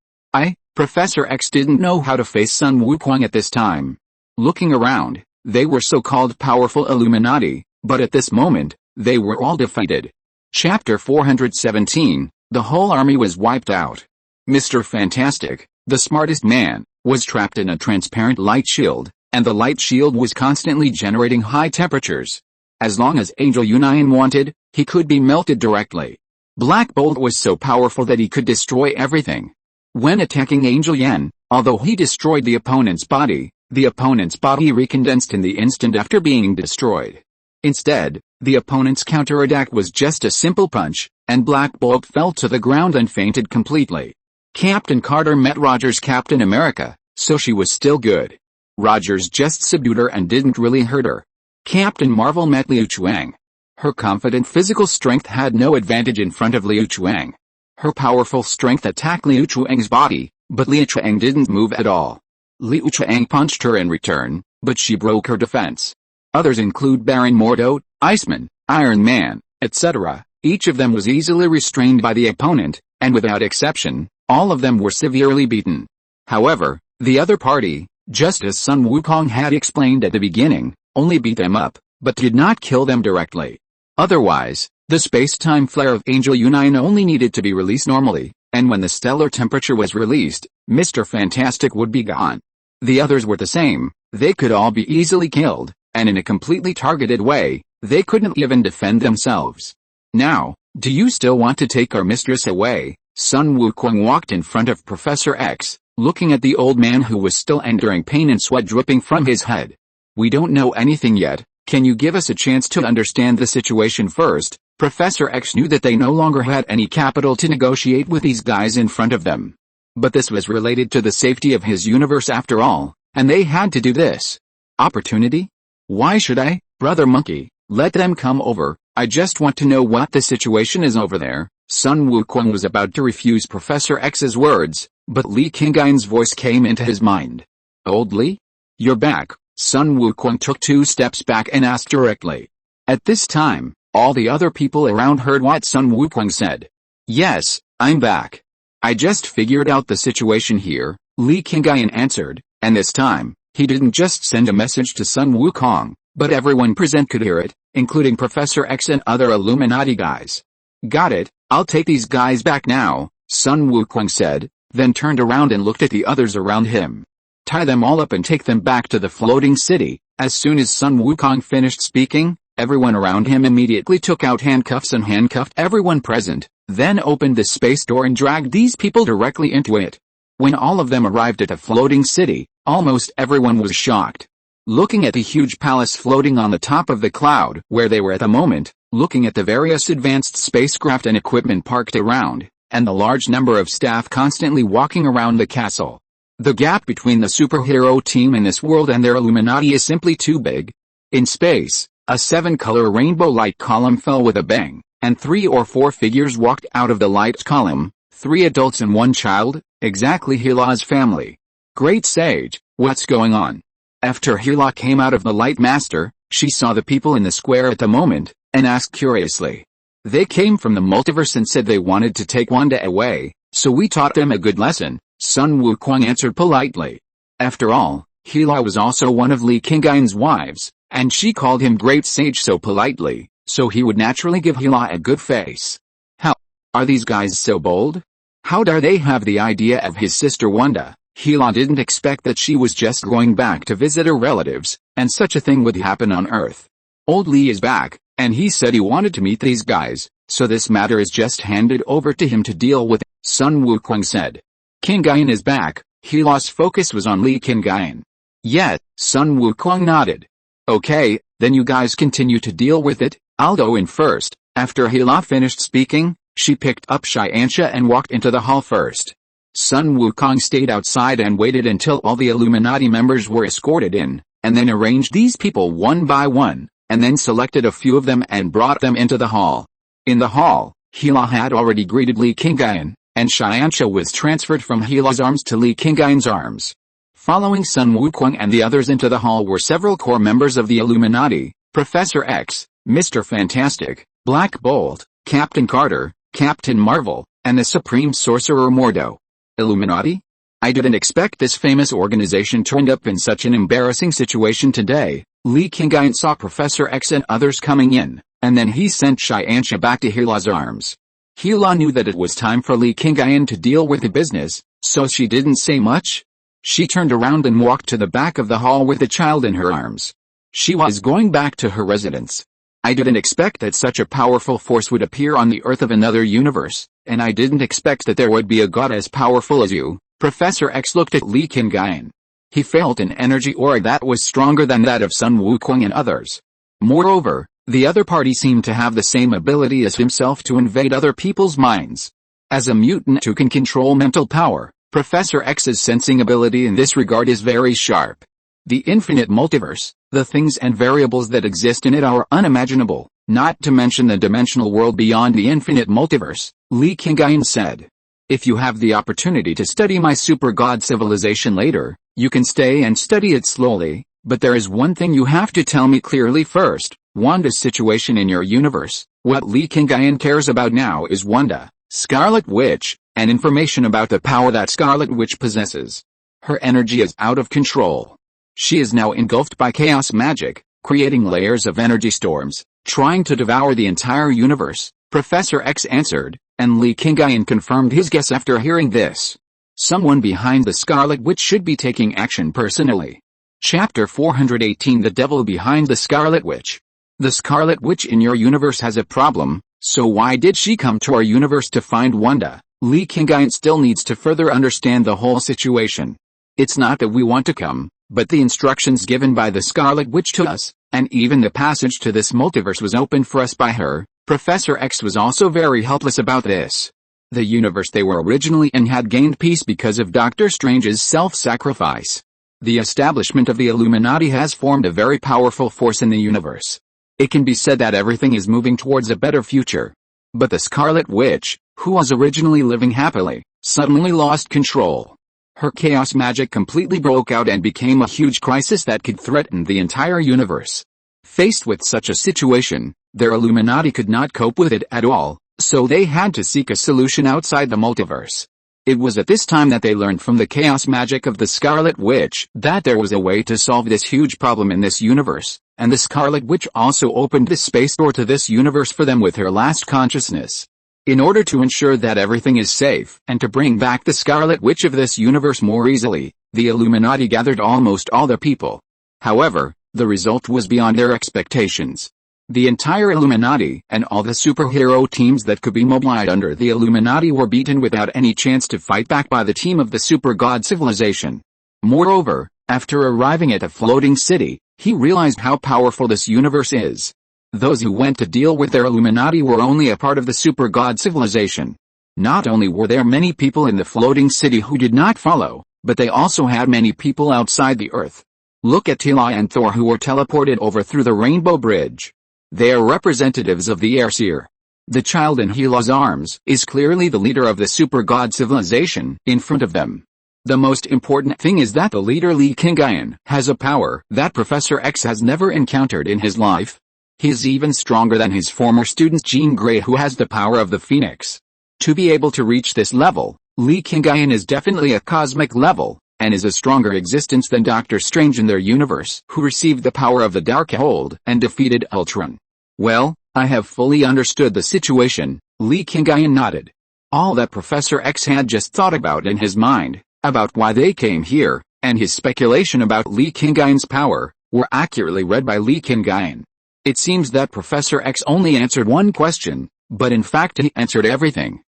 Professor X didn't know how to face Sun Wukong at this time. Looking around, they were so-called powerful Illuminati, but at this moment, they were all defeated. Chapter 417, the whole army was wiped out. Mr. Fantastic, the smartest man, was trapped in a transparent light shield, and the light shield was constantly generating high temperatures. As long as Angel Union wanted, he could be melted directly. Black Bolt was so powerful that he could destroy everything. When attacking Angel Yen, although he destroyed the opponent's body recondensed in the instant after being destroyed. Instead, the opponent's counterattack was just a simple punch, and Black Bolt fell to the ground and fainted completely. Captain Carter met Rogers' Captain America, so she was still good. Rogers just subdued her and didn't really hurt her. Captain Marvel met Liu Chuang. Her confident physical strength had no advantage in front of Liu Chuang. Her powerful strength attacked Liu Chuang's body, but Liu Chuang didn't move at all. Liu Chuang punched her in return, but she broke her defense. Others include Baron Mordo, Iceman, Iron Man, etc. Each of them was easily restrained by the opponent, and without exception, all of them were severely beaten. However, the other party, just as Sun Wukong had explained at the beginning, only beat them up, but did not kill them directly. Otherwise, the space-time flare of Angel Union only needed to be released normally, and when the stellar temperature was released, Mr. Fantastic would be gone. The others were the same, they could all be easily killed, and in a completely targeted way, they couldn't even defend themselves. Now, do you still want to take our mistress away? Sun Wukong walked in front of Professor X, looking at the old man who was still enduring pain and sweat dripping from his head. We don't know anything yet, can you give us a chance to understand the situation first? Professor X knew that they no longer had any capital to negotiate with these guys in front of them. But this was related to the safety of his universe after all, and they had to do this. Opportunity? Why should I, Brother Monkey, let them come over? I just want to know what the situation is over there. Sun Wukong was about to refuse Professor X's words, but Li Qingyun's voice came into his mind. Old Li? You're back. Sun Wukong took 2 steps back and asked directly. At this time, all the other people around heard what Sun Wukong said. Yes, I'm back. I just figured out the situation here, Li Qingyun answered, and this time, he didn't just send a message to Sun Wukong, but everyone present could hear it, including Professor X and other Illuminati guys. Got it, I'll take these guys back now, Sun Wukong said, then turned around and looked at the others around him. Tie them all up and take them back to the floating city. As soon as Sun Wukong finished speaking, everyone around him immediately took out handcuffs and handcuffed everyone present, then opened the space door and dragged these people directly into it. When all of them arrived at the floating city, almost everyone was shocked. Looking at the huge palace floating on the top of the cloud where they were at the moment, looking at the various advanced spacecraft and equipment parked around, and the large number of staff constantly walking around the castle. The gap between the superhero team in this world and their Illuminati is simply too big. In space, a 7-color rainbow light column fell with a bang, and 3 or 4 figures walked out of the light column, 3 adults and 1 child, exactly Hila's family. Great Sage, what's going on? After Hila came out of the Light Master, she saw the people in the square at the moment, and asked curiously. They came from the multiverse and said they wanted to take Wanda away, so we taught them a good lesson, Sun Wukong answered politely. After all, Hila was also one of Li Qingyun's wives, and she called him Great Sage so politely, so he would naturally give Hila a good face. How are these guys so bold? How dare they have the idea of his sister Wanda? Hila didn't expect that she was just going back to visit her relatives, and such a thing would happen on Earth. Old Li is back, and he said he wanted to meet these guys, so this matter is just handed over to him to deal with, Sun Wukong said. Qingyun is back. Hila's focus was on Li Qingyun. Yet, Sun Wukong nodded. Okay, then you guys continue to deal with it, I'll go in first. After Hila finished speaking, she picked up Xianxia and walked into the hall first. Sun Wukong stayed outside and waited until all the Illuminati members were escorted in, and then arranged these people one by one, and then selected a few of them and brought them into the hall. In the hall, Hila had already greeted Li Qingyun, and Xianxia was transferred from Hila's arms to Li Qingyun's arms. Following Sun Wukong and the others into the hall were several core members of the Illuminati, Professor X, Mr. Fantastic, Black Bolt, Captain Carter, Captain Marvel, and the Supreme Sorcerer Mordo. Illuminati? I didn't expect this famous organization to end up in such an embarrassing situation today. Li Qingyun saw Professor X and others coming in, and then he sent Xianxia back to Hila's arms. Hila knew that it was time for Li Qingyun to deal with the business, so she didn't say much. She turned around and walked to the back of the hall with the child in her arms. She was going back to her residence. I didn't expect that such a powerful force would appear on the Earth of another universe, and I didn't expect that there would be a god as powerful as you. Professor X looked at Li Qingyun. He felt an energy aura that was stronger than that of Sun Wukong and others. Moreover, the other party seemed to have the same ability as himself to invade other people's minds. As a mutant who can control mental power, Professor X's sensing ability in this regard is very sharp. The infinite multiverse, the things and variables that exist in it are unimaginable, not to mention the dimensional world beyond the infinite multiverse, Li Qingyun said. If you have the opportunity to study my super god civilization later, you can stay and study it slowly, but there is one thing you have to tell me clearly first, Wanda's situation in your universe. What Li Qingyun cares about now is Wanda, Scarlet Witch, and information about the power that Scarlet Witch possesses. Her energy is out of control. She is now engulfed by chaos magic, creating layers of energy storms, trying to devour the entire universe, Professor X answered, and Li Qingyun confirmed his guess after hearing this. Someone behind the Scarlet Witch should be taking action personally. Chapter 418 The Devil Behind the Scarlet Witch. The Scarlet Witch in your universe has a problem, so why did she come to our universe to find Wanda? Li Qingyun still needs to further understand the whole situation. It's not that we want to come, but the instructions given by the Scarlet Witch to us, and even the passage to this multiverse was opened for us by her. Professor X was also very helpless about this. The universe they were originally in had gained peace because of Doctor Strange's self-sacrifice. The establishment of the Illuminati has formed a very powerful force in the universe. It can be said that everything is moving towards a better future. But the Scarlet Witch, who was originally living happily, suddenly lost control. Her chaos magic completely broke out and became a huge crisis that could threaten the entire universe. Faced with such a situation, their Illuminati could not cope with it at all, so they had to seek a solution outside the multiverse. It was at this time that they learned from the chaos magic of the Scarlet Witch that there was a way to solve this huge problem in this universe, and the Scarlet Witch also opened the space door to this universe for them with her last consciousness. In order to ensure that everything is safe, and to bring back the Scarlet Witch of this universe more easily, the Illuminati gathered almost all the people. However, the result was beyond their expectations. The entire Illuminati, and all the superhero teams that could be mobilized under the Illuminati were beaten without any chance to fight back by the team of the super god civilization. Moreover, after arriving at the floating city, he realized how powerful this universe is. Those who went to deal with their Illuminati were only a part of the super god civilization. Not only were there many people in the floating city who did not follow, but they also had many people outside the Earth. Look at Tila and Thor who were teleported over through the Rainbow Bridge. They are representatives of the Airseer. The child in Hila's arms is clearly the leader of the super god civilization in front of them. The most important thing is that the leader Li Qingyun has a power that Professor X has never encountered in his life. He is even stronger than his former student Jean Grey who has the power of the Phoenix. To be able to reach this level, Li Qingyun is definitely a cosmic level, and is a stronger existence than Doctor Strange in their universe who received the power of the Darkhold and defeated Ultron. Well, I have fully understood the situation, Li Qingyun nodded. All that Professor X had just thought about in his mind, about why they came here, and his speculation about Li Qingyun's power, were accurately read by Li Qingyun. It seems that Professor X only answered one question, but in fact he answered everything.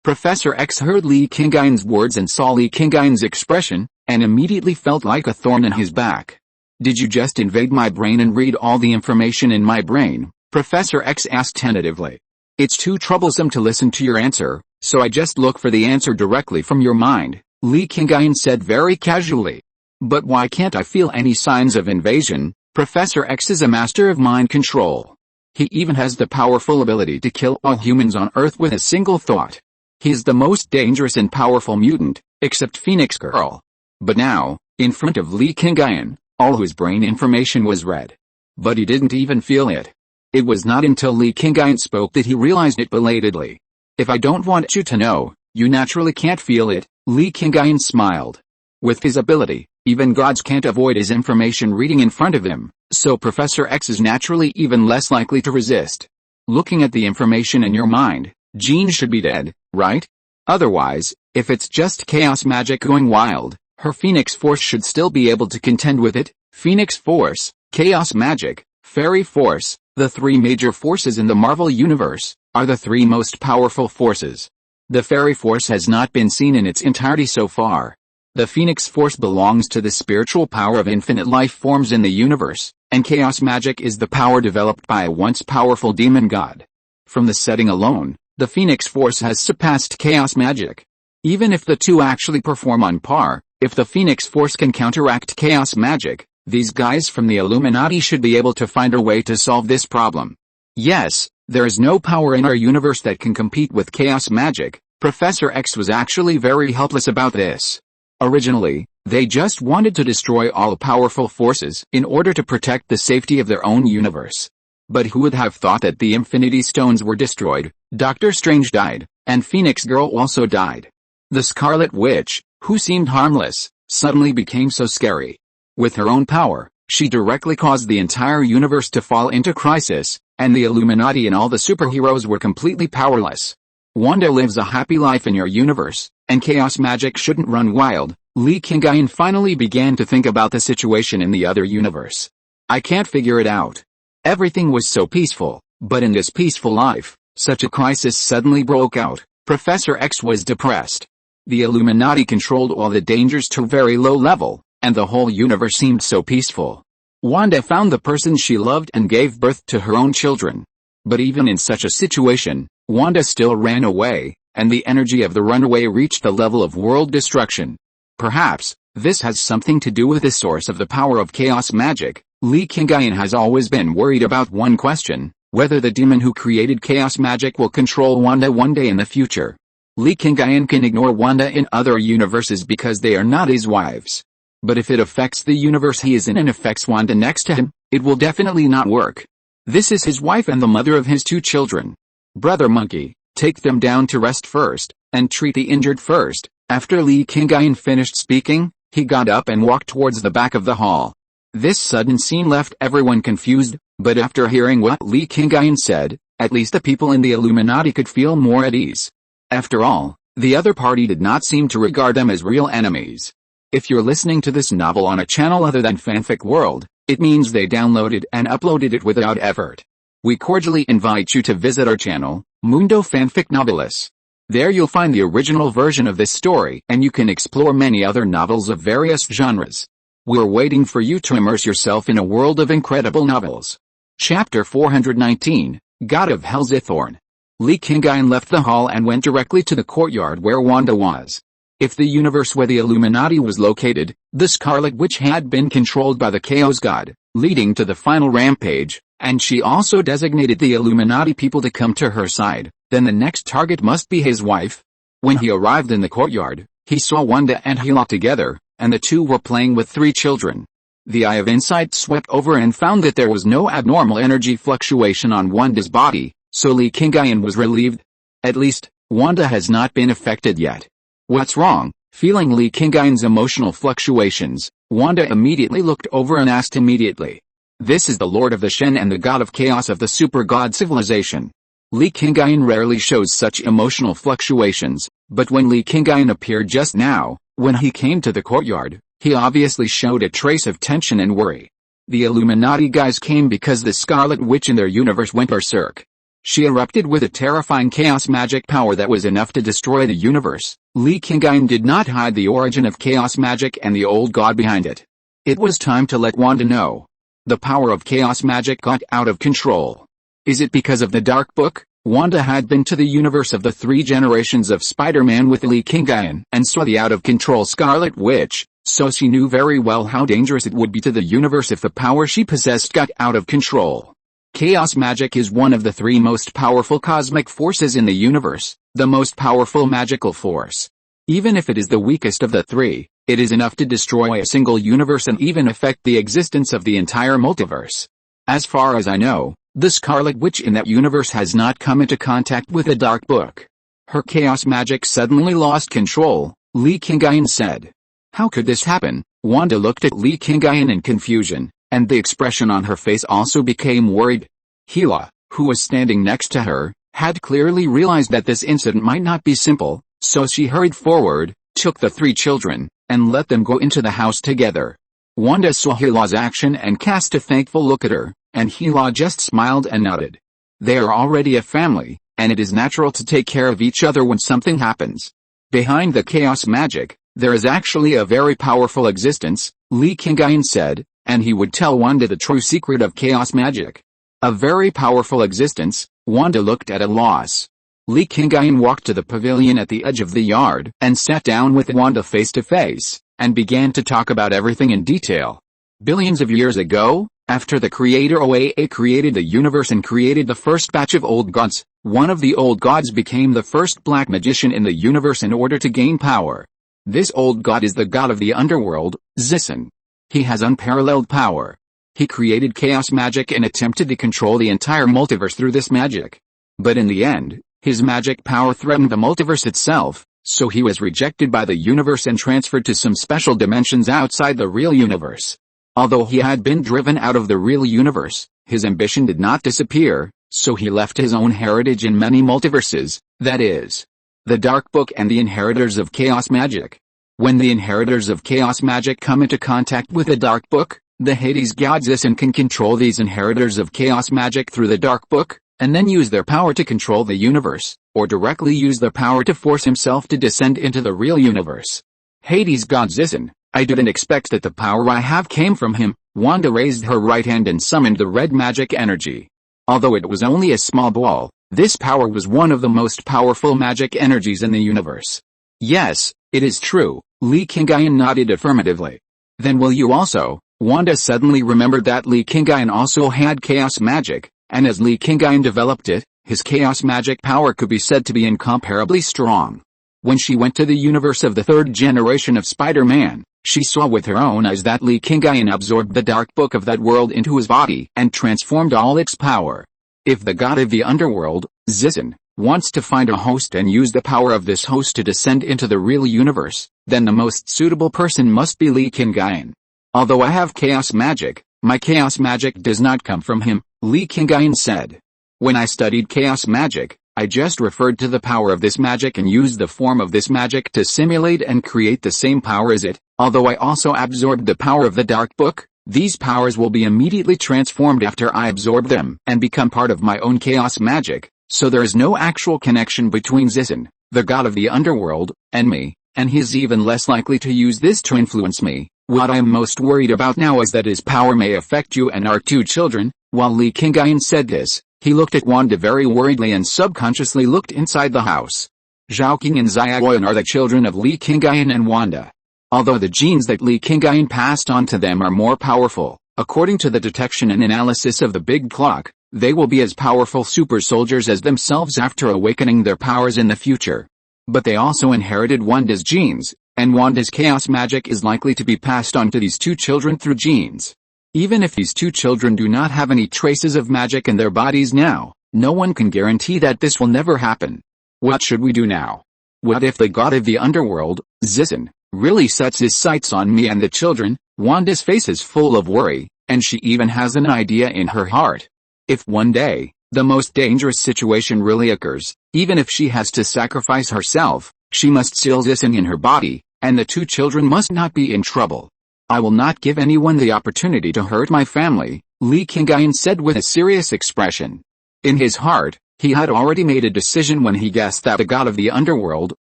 Professor X heard Li Qingyun's words and saw Li Qingyun's expression, and immediately felt like a thorn in his back. Did you just invade my brain and read all the information in my brain? Professor X asked tentatively. It's too troublesome to listen to your answer, so I just look for the answer directly from your mind, Li Qingyun said very casually. But why can't I feel any signs of invasion? Professor X is a master of mind control. He even has the powerful ability to kill all humans on Earth with a single thought. He's the most dangerous and powerful mutant, except Phoenix Girl. But now, in front of Li Qingyun, all his brain information was read. But he didn't even feel it. It was not until Li Qingyun spoke that he realized it belatedly. If I don't want you to know, you naturally can't feel it, Li Qingyun smiled. With his ability, even gods can't avoid his information reading in front of him, so Professor X is naturally even less likely to resist. Looking at the information in your mind, Jean should be dead, right? Otherwise, if it's just chaos magic going wild, her Phoenix Force should still be able to contend with it. Phoenix Force, Chaos Magic, Fairy Force, the three major forces in the Marvel Universe, are the three most powerful forces. The Fairy Force has not been seen in its entirety so far. The Phoenix Force belongs to the spiritual power of infinite life forms in the universe, and Chaos Magic is the power developed by a once powerful demon god. From the setting alone, the Phoenix Force has surpassed Chaos Magic. Even if the two actually perform on par, if the Phoenix Force can counteract Chaos Magic, these guys from the Illuminati should be able to find a way to solve this problem. Yes, there is no power in our universe that can compete with Chaos Magic. Professor X was actually very helpless about this. Originally, they just wanted to destroy all powerful forces in order to protect the safety of their own universe. But who would have thought that the Infinity Stones were destroyed, Doctor Strange died, and Phoenix Girl also died. The Scarlet Witch, who seemed harmless, suddenly became so scary. With her own power, she directly caused the entire universe to fall into crisis, and the Illuminati and all the superheroes were completely powerless. Wanda lives a happy life in your universe, and Chaos Magic shouldn't run wild. Li Qingyun finally began to think about the situation in the other universe. I can't figure it out. Everything was so peaceful, but in this peaceful life, such a crisis suddenly broke out. Professor X was depressed. The Illuminati controlled all the dangers to a very low level, and the whole universe seemed so peaceful. Wanda found the person she loved and gave birth to her own children. But even in such a situation, Wanda still ran away, and the energy of the runaway reached the level of world destruction. Perhaps, this has something to do with the source of the power of chaos magic. Li Qingyun has always been worried about one question, whether the demon who created chaos magic will control Wanda one day in the future. Li Qingyun can ignore Wanda in other universes because they are not his wives. But if it affects the universe he is in and affects Wanda next to him, it will definitely not work. This is his wife and the mother of his two children. Brother Monkey, take them down to rest first, and treat the injured first. After Li Qingyun finished speaking, he got up and walked towards the back of the hall. This sudden scene left everyone confused, but after hearing what Li Qingyun said, at least the people in the Illuminati could feel more at ease. After all, the other party did not seem to regard them as real enemies. If you're listening to this novel on a channel other than Fanfic World, it means they downloaded and uploaded it without effort. We cordially invite you to visit our channel, Mundo Fanfic Novelis. There you'll find the original version of this story and you can explore many other novels of various genres. We're waiting for you to immerse yourself in a world of incredible novels. Chapter 419, God of Hellzithorn. Li Qingyun left the hall and went directly to the courtyard where Wanda was. If the universe where the Illuminati was located, the Scarlet Witch had been controlled by the Chaos God, leading to the final rampage, and she also designated the Illuminati people to come to her side, then the next target must be his wife. When he arrived in the courtyard, he saw Wanda and Hela together, and the two were playing with 3 children. The eye of insight swept over and found that there was no abnormal energy fluctuation on Wanda's body, so Li Qingyun was relieved. At least, Wanda has not been affected yet. What's wrong? Feeling Li Qingyun's emotional fluctuations, Wanda immediately looked over and asked immediately. This is the Lord of the Shen and the God of Chaos of the Super God Civilization. Li Qingyun rarely shows such emotional fluctuations, but when Li Qingyun appeared just now, when he came to the courtyard, he obviously showed a trace of tension and worry. The Illuminati guys came because the Scarlet Witch in their universe went berserk. She erupted with a terrifying chaos magic power that was enough to destroy the universe. Li Qingyun did not hide the origin of chaos magic and the old god behind it. It was time to let Wanda know. The power of chaos magic got out of control. Is it because of the Dark Book? Wanda had been to the universe of the 3 generations of Spider-Man with Li Qingyun and saw the out-of-control Scarlet Witch, so she knew very well how dangerous it would be to the universe if the power she possessed got out of control. Chaos magic is one of the 3 most powerful cosmic forces in the universe, the most powerful magical force. Even if it is the weakest of the 3, it is enough to destroy a single universe and even affect the existence of the entire multiverse. As far as I know, the Scarlet Witch in that universe has not come into contact with the Dark Book. Her chaos magic suddenly lost control, Li Qingyun said. How could this happen? Wanda looked at Li Qingyun in confusion, and the expression on her face also became worried. Hila, who was standing next to her, had clearly realized that this incident might not be simple, so she hurried forward, took the 3 children, and let them go into the house together. Wanda saw Hila's action and cast a thankful look at her, and Hila just smiled and nodded. They are already a family, and it is natural to take care of each other when something happens. Behind the chaos magic, there is actually a very powerful existence, Li Qingyun said, and he would tell Wanda the true secret of chaos magic. A very powerful existence. Wanda looked at a loss. Li Qingyun walked to the pavilion at the edge of the yard and sat down with Wanda face to face, and began to talk about everything in detail. Billions of years ago, after the creator Oa created the universe and created the first batch of old gods, one of the old gods became the first black magician in the universe in order to gain power. This old god is the god of the underworld, SYNOPSIS. He has unparalleled power. He created chaos magic and attempted to control the entire multiverse through this magic. But in the end, his magic power threatened the multiverse itself, so he was rejected by the universe and transferred to some special dimensions outside the real universe. Although he had been driven out of the real universe, his ambition did not disappear, so he left his own heritage in many multiverses, that is, the Dark Book and the Inheritors of Chaos Magic. When the Inheritors of Chaos Magic come into contact with the Dark Book, the Hades god SYNOPSIS can control these Inheritors of Chaos Magic through the Dark Book, and then use their power to control the universe, or directly use their power to force himself to descend into the real universe. Hades god SYNOPSIS, I didn't expect that the power I have came from him. Wanda raised her right hand and summoned the red magic energy. Although it was only a small ball, this power was one of the most powerful magic energies in the universe. Yes, it is true, Li Qingyun nodded affirmatively. Then will you also? Wanda suddenly remembered that Li Qingyun also had chaos magic, and as Li Qingyun developed it, his chaos magic power could be said to be incomparably strong. When she went to the universe of the 3rd generation of Spider-Man, she saw with her own eyes that Li Qingyun absorbed the Dark Book of that world into his body and transformed all its power. If the god of the underworld, SYNOPSIS, wants to find a host and use the power of this host to descend into the real universe, then the most suitable person must be Li Qingyun. Although I have chaos magic, my chaos magic does not come from him, Li Qingyun said. When I studied chaos magic, I just referred to the power of this magic and used the form of this magic to simulate and create the same power as it. Although I also absorbed the power of the Dark Book, these powers will be immediately transformed after I absorb them and become part of my own chaos magic, so there is no actual connection between SYNOPSIS, the god of the underworld, and me, and he is even less likely to use this to influence me. What I am most worried about now is that his power may affect you and our 2 children. While Li Qingyun said this, he looked at Wanda very worriedly and subconsciously looked inside the house. Zhaoqing and Xiaoyan are the children of Li Qingyun and Wanda. Although the genes that Li Qingyun passed on to them are more powerful, according to the detection and analysis of the Big Clock, they will be as powerful super soldiers as themselves after awakening their powers in the future. But they also inherited Wanda's genes, and Wanda's chaos magic is likely to be passed on to these 2 children through genes. Even if these 2 children do not have any traces of magic in their bodies now, no one can guarantee that this will never happen. What should we do now? What if the god of the underworld, SYNOPSIS, really sets his sights on me and the children? Wanda's face is full of worry, and she even has an idea in her heart. If one day, The most dangerous situation really occurs. Even if she has to sacrifice herself, she must seal Zising in her body, and the two children must not be in trouble. I will not give anyone the opportunity to hurt my family, Li Qingyun said with a serious expression. In his heart, he had already made a decision when he guessed that the god of the underworld,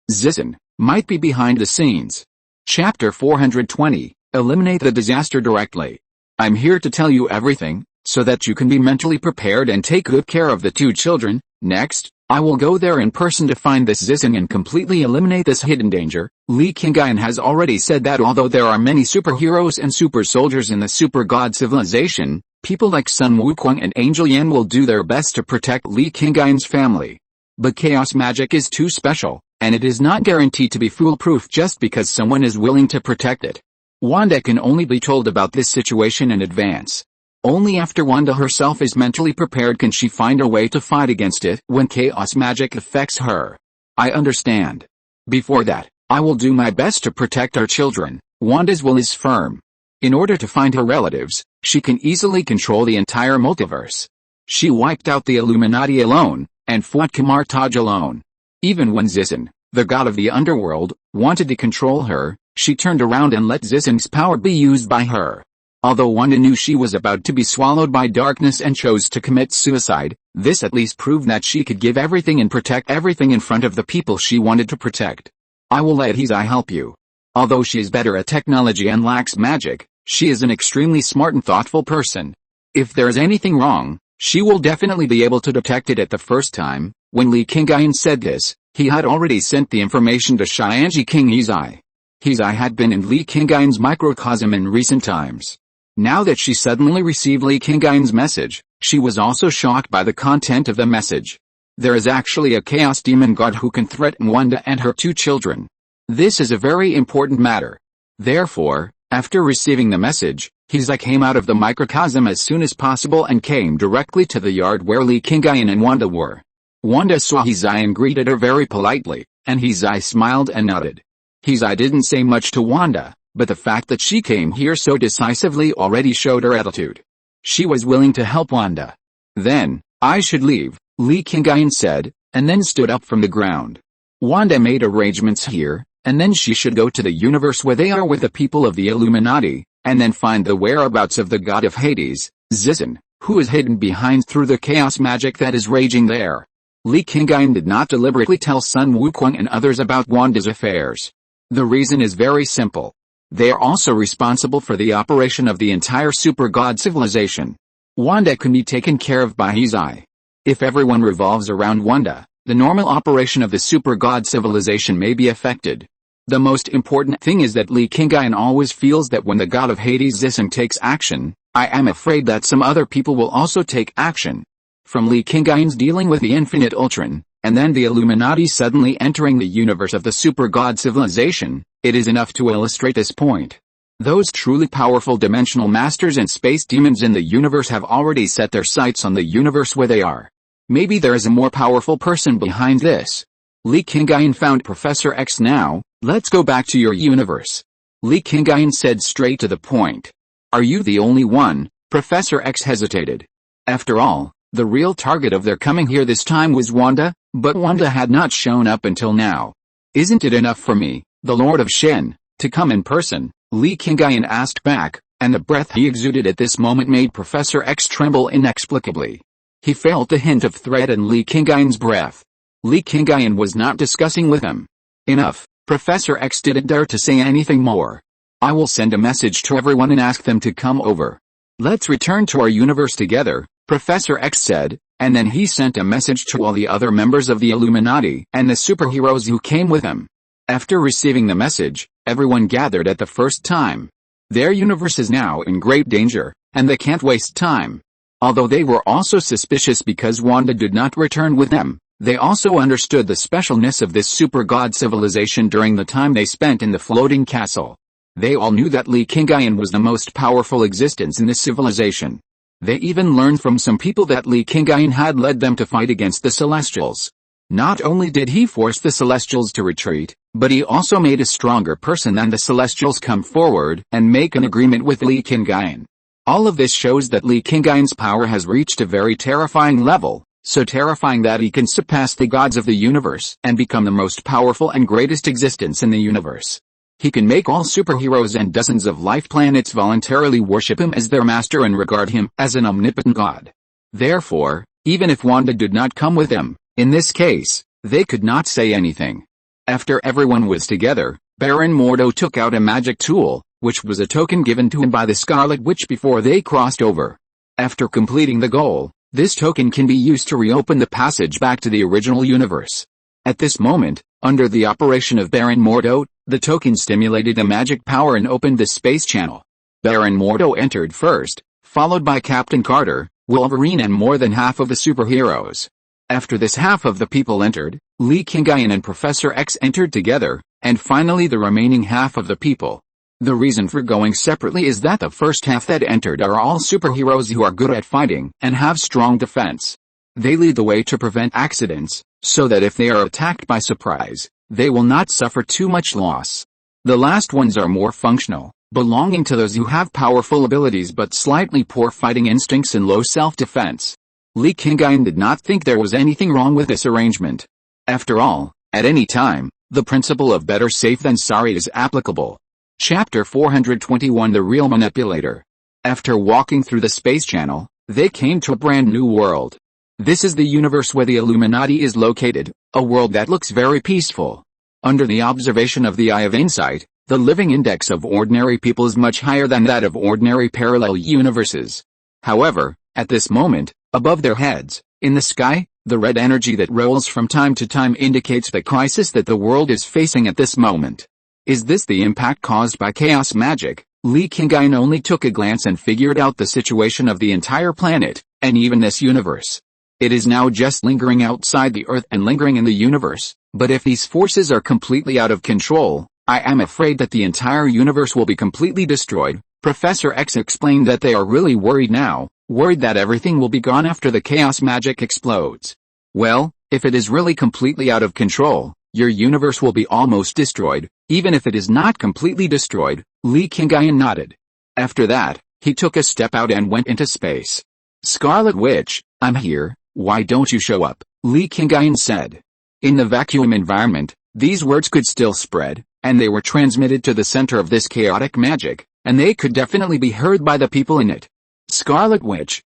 Zising, might be behind the scenes. Chapter 420, Eliminate the disaster directly. I'm here to tell you everything, so that you can be mentally prepared and take good care of the two children. Next, I will go there in person to find this Zising and completely eliminate this hidden danger. Li Qingyun has already said that although there are many superheroes and super soldiers in the super god civilization, people like Sun Wukong and Angel Yan will do their best to protect Li Qingyun's family. But chaos magic is too special, and it is not guaranteed to be foolproof just because someone is willing to protect it. Wanda can only be told about this situation in advance. Only after Wanda herself is mentally prepared can she find a way to fight against it when chaos magic affects her. I understand. Before that, I will do my best to protect our children. Wanda's will is firm. In order to find her relatives, she can easily control the entire multiverse. She wiped out the Illuminati alone, and fought Kamartaj alone. Even when Zising, the god of the underworld, wanted to control her, she turned around and let Zising's power be used by her. Although Wanda knew she was about to be swallowed by darkness and chose to commit suicide, this at least proved that she could give everything and protect everything in front of the people she wanted to protect. I will let Hizai help you. Although she is better at technology and lacks magic, she is an extremely smart and thoughtful person. If there is anything wrong, she will definitely be able to detect it at the first time. When Li Qingyun said this, he had already sent the information to Xianji King Hizai. Hizai had been in Li Qingyun's microcosm in recent times. Now that she suddenly received Li Qingyun's message, she was also shocked by the content of the message. There is actually a chaos demon god who can threaten Wanda and her two children. This is a very important matter. Therefore, after receiving the message, Hizai came out of the microcosm as soon as possible and came directly to the yard where Li Qingyun and Wanda were. Wanda saw Hizai and greeted her very politely, and Hizai smiled and nodded. Hizai didn't say much to Wanda, but the fact that she came here so decisively already showed her attitude. She was willing to help Wanda. Then, I should leave, Li Qingyun said, and then stood up from the ground. Wanda made arrangements here, and then she should go to the universe where they are with the people of the Illuminati, and then find the whereabouts of the god of Hades, Zising, who is hidden behind through the chaos magic that is raging there. Li Qingyun did not deliberately tell Sun Wukong and others about Wanda's affairs. The reason is very simple. They are also responsible for the operation of the entire super god civilization. Wanda can be taken care of by Hizai. If everyone revolves around Wanda, the normal operation of the super god civilization may be affected. The most important thing is that Li Qingyun always feels that when the god of Hades Zising takes action, I am afraid that some other people will also take action. From Li Qingyun's dealing with the Infinite Ultron, and then the Illuminati suddenly entering the universe of the super god civilization, it is enough to illustrate this point. Those truly powerful dimensional masters and space demons in the universe have already set their sights on the universe where they are. Maybe there is a more powerful person behind this. Li Qingyun found Professor X now. Let's go back to your universe. Li Qingyun said straight to the point. Are you the only one? Professor X hesitated. After all, the real target of their coming here this time was Wanda, but Wanda had not shown up until now. Isn't it enough for me, the Lord of Shen, to come in person? Li Qingyun asked back, and the breath he exuded at this moment made Professor X tremble inexplicably. He felt the hint of threat in Li Qingyun's breath. Li Qingyun was not discussing with him. Enough, Professor X didn't dare to say anything more. I will send a message to everyone and ask them to come over. Let's return to our universe together, Professor X said, and then he sent a message to all the other members of the Illuminati and the superheroes who came with him. After receiving the message, everyone gathered at the first time. Their universe is now in great danger, and they can't waste time. Although they were also suspicious because Wanda did not return with them, they also understood the specialness of this super god civilization during the time they spent in the floating castle. They all knew that Li Qingyun was the most powerful existence in this civilization. They even learned from some people that Li Qingyun had led them to fight against the Celestials. Not only did he force the Celestials to retreat, but he also made a stronger person than the Celestials come forward and make an agreement with Li Qingyun. All of this shows that Li Qingyun's power has reached a very terrifying level, so terrifying that he can surpass the gods of the universe and become the most powerful and greatest existence in the universe. He can make all superheroes and dozens of life planets voluntarily worship him as their master and regard him as an omnipotent god. Therefore, even if Wanda did not come with them, in this case, they could not say anything. After everyone was together, Baron Mordo took out a magic tool, which was a token given to him by the Scarlet Witch before they crossed over. After completing the goal, this token can be used to reopen the passage back to the original universe. At this moment, under the operation of Baron Mordo, the token stimulated a magic power and opened the space channel. Baron Mordo entered first, followed by Captain Carter, Wolverine and more than half of the superheroes. After this half of the people entered, Li Qingyun and Professor X entered together, and finally the remaining half of the people. The reason for going separately is that the first half that entered are all superheroes who are good at fighting and have strong defense. They lead the way to prevent accidents, so that if they are attacked by surprise, they will not suffer too much loss. The last ones are more functional, belonging to those who have powerful abilities but slightly poor fighting instincts and low self-defense. Li Qingyun did not think there was anything wrong with this arrangement. After all, at any time, the principle of better safe than sorry is applicable. Chapter 421 The Real Manipulator. After walking through the space channel, they came to a brand new world. This is the universe where the Illuminati is located, a world that looks very peaceful. Under the observation of the Eye of Insight, the living index of ordinary people is much higher than that of ordinary parallel universes. However, at this moment, above their heads, in the sky, the red energy that rolls from time to time indicates the crisis that the world is facing at this moment. Is this the impact caused by chaos magic? Li Qingyun only took a glance and figured out the situation of the entire planet, and even this universe. It is now just lingering outside the Earth and lingering in the universe, but if these forces are completely out of control, I am afraid that the entire universe will be completely destroyed. Professor X explained that they are really worried now, worried that everything will be gone after the chaos magic explodes. Well, if it is really completely out of control, your universe will be almost destroyed, even if it is not completely destroyed. Li Qingyun nodded. After that, he took a step out and went into space. Scarlet Witch, I'm here, why don't you show up? Li Qingyun said. In the vacuum environment, these words could still spread, and they were transmitted to the center of this chaotic magic, and they could definitely be heard by the people in it. Scarlet Witch,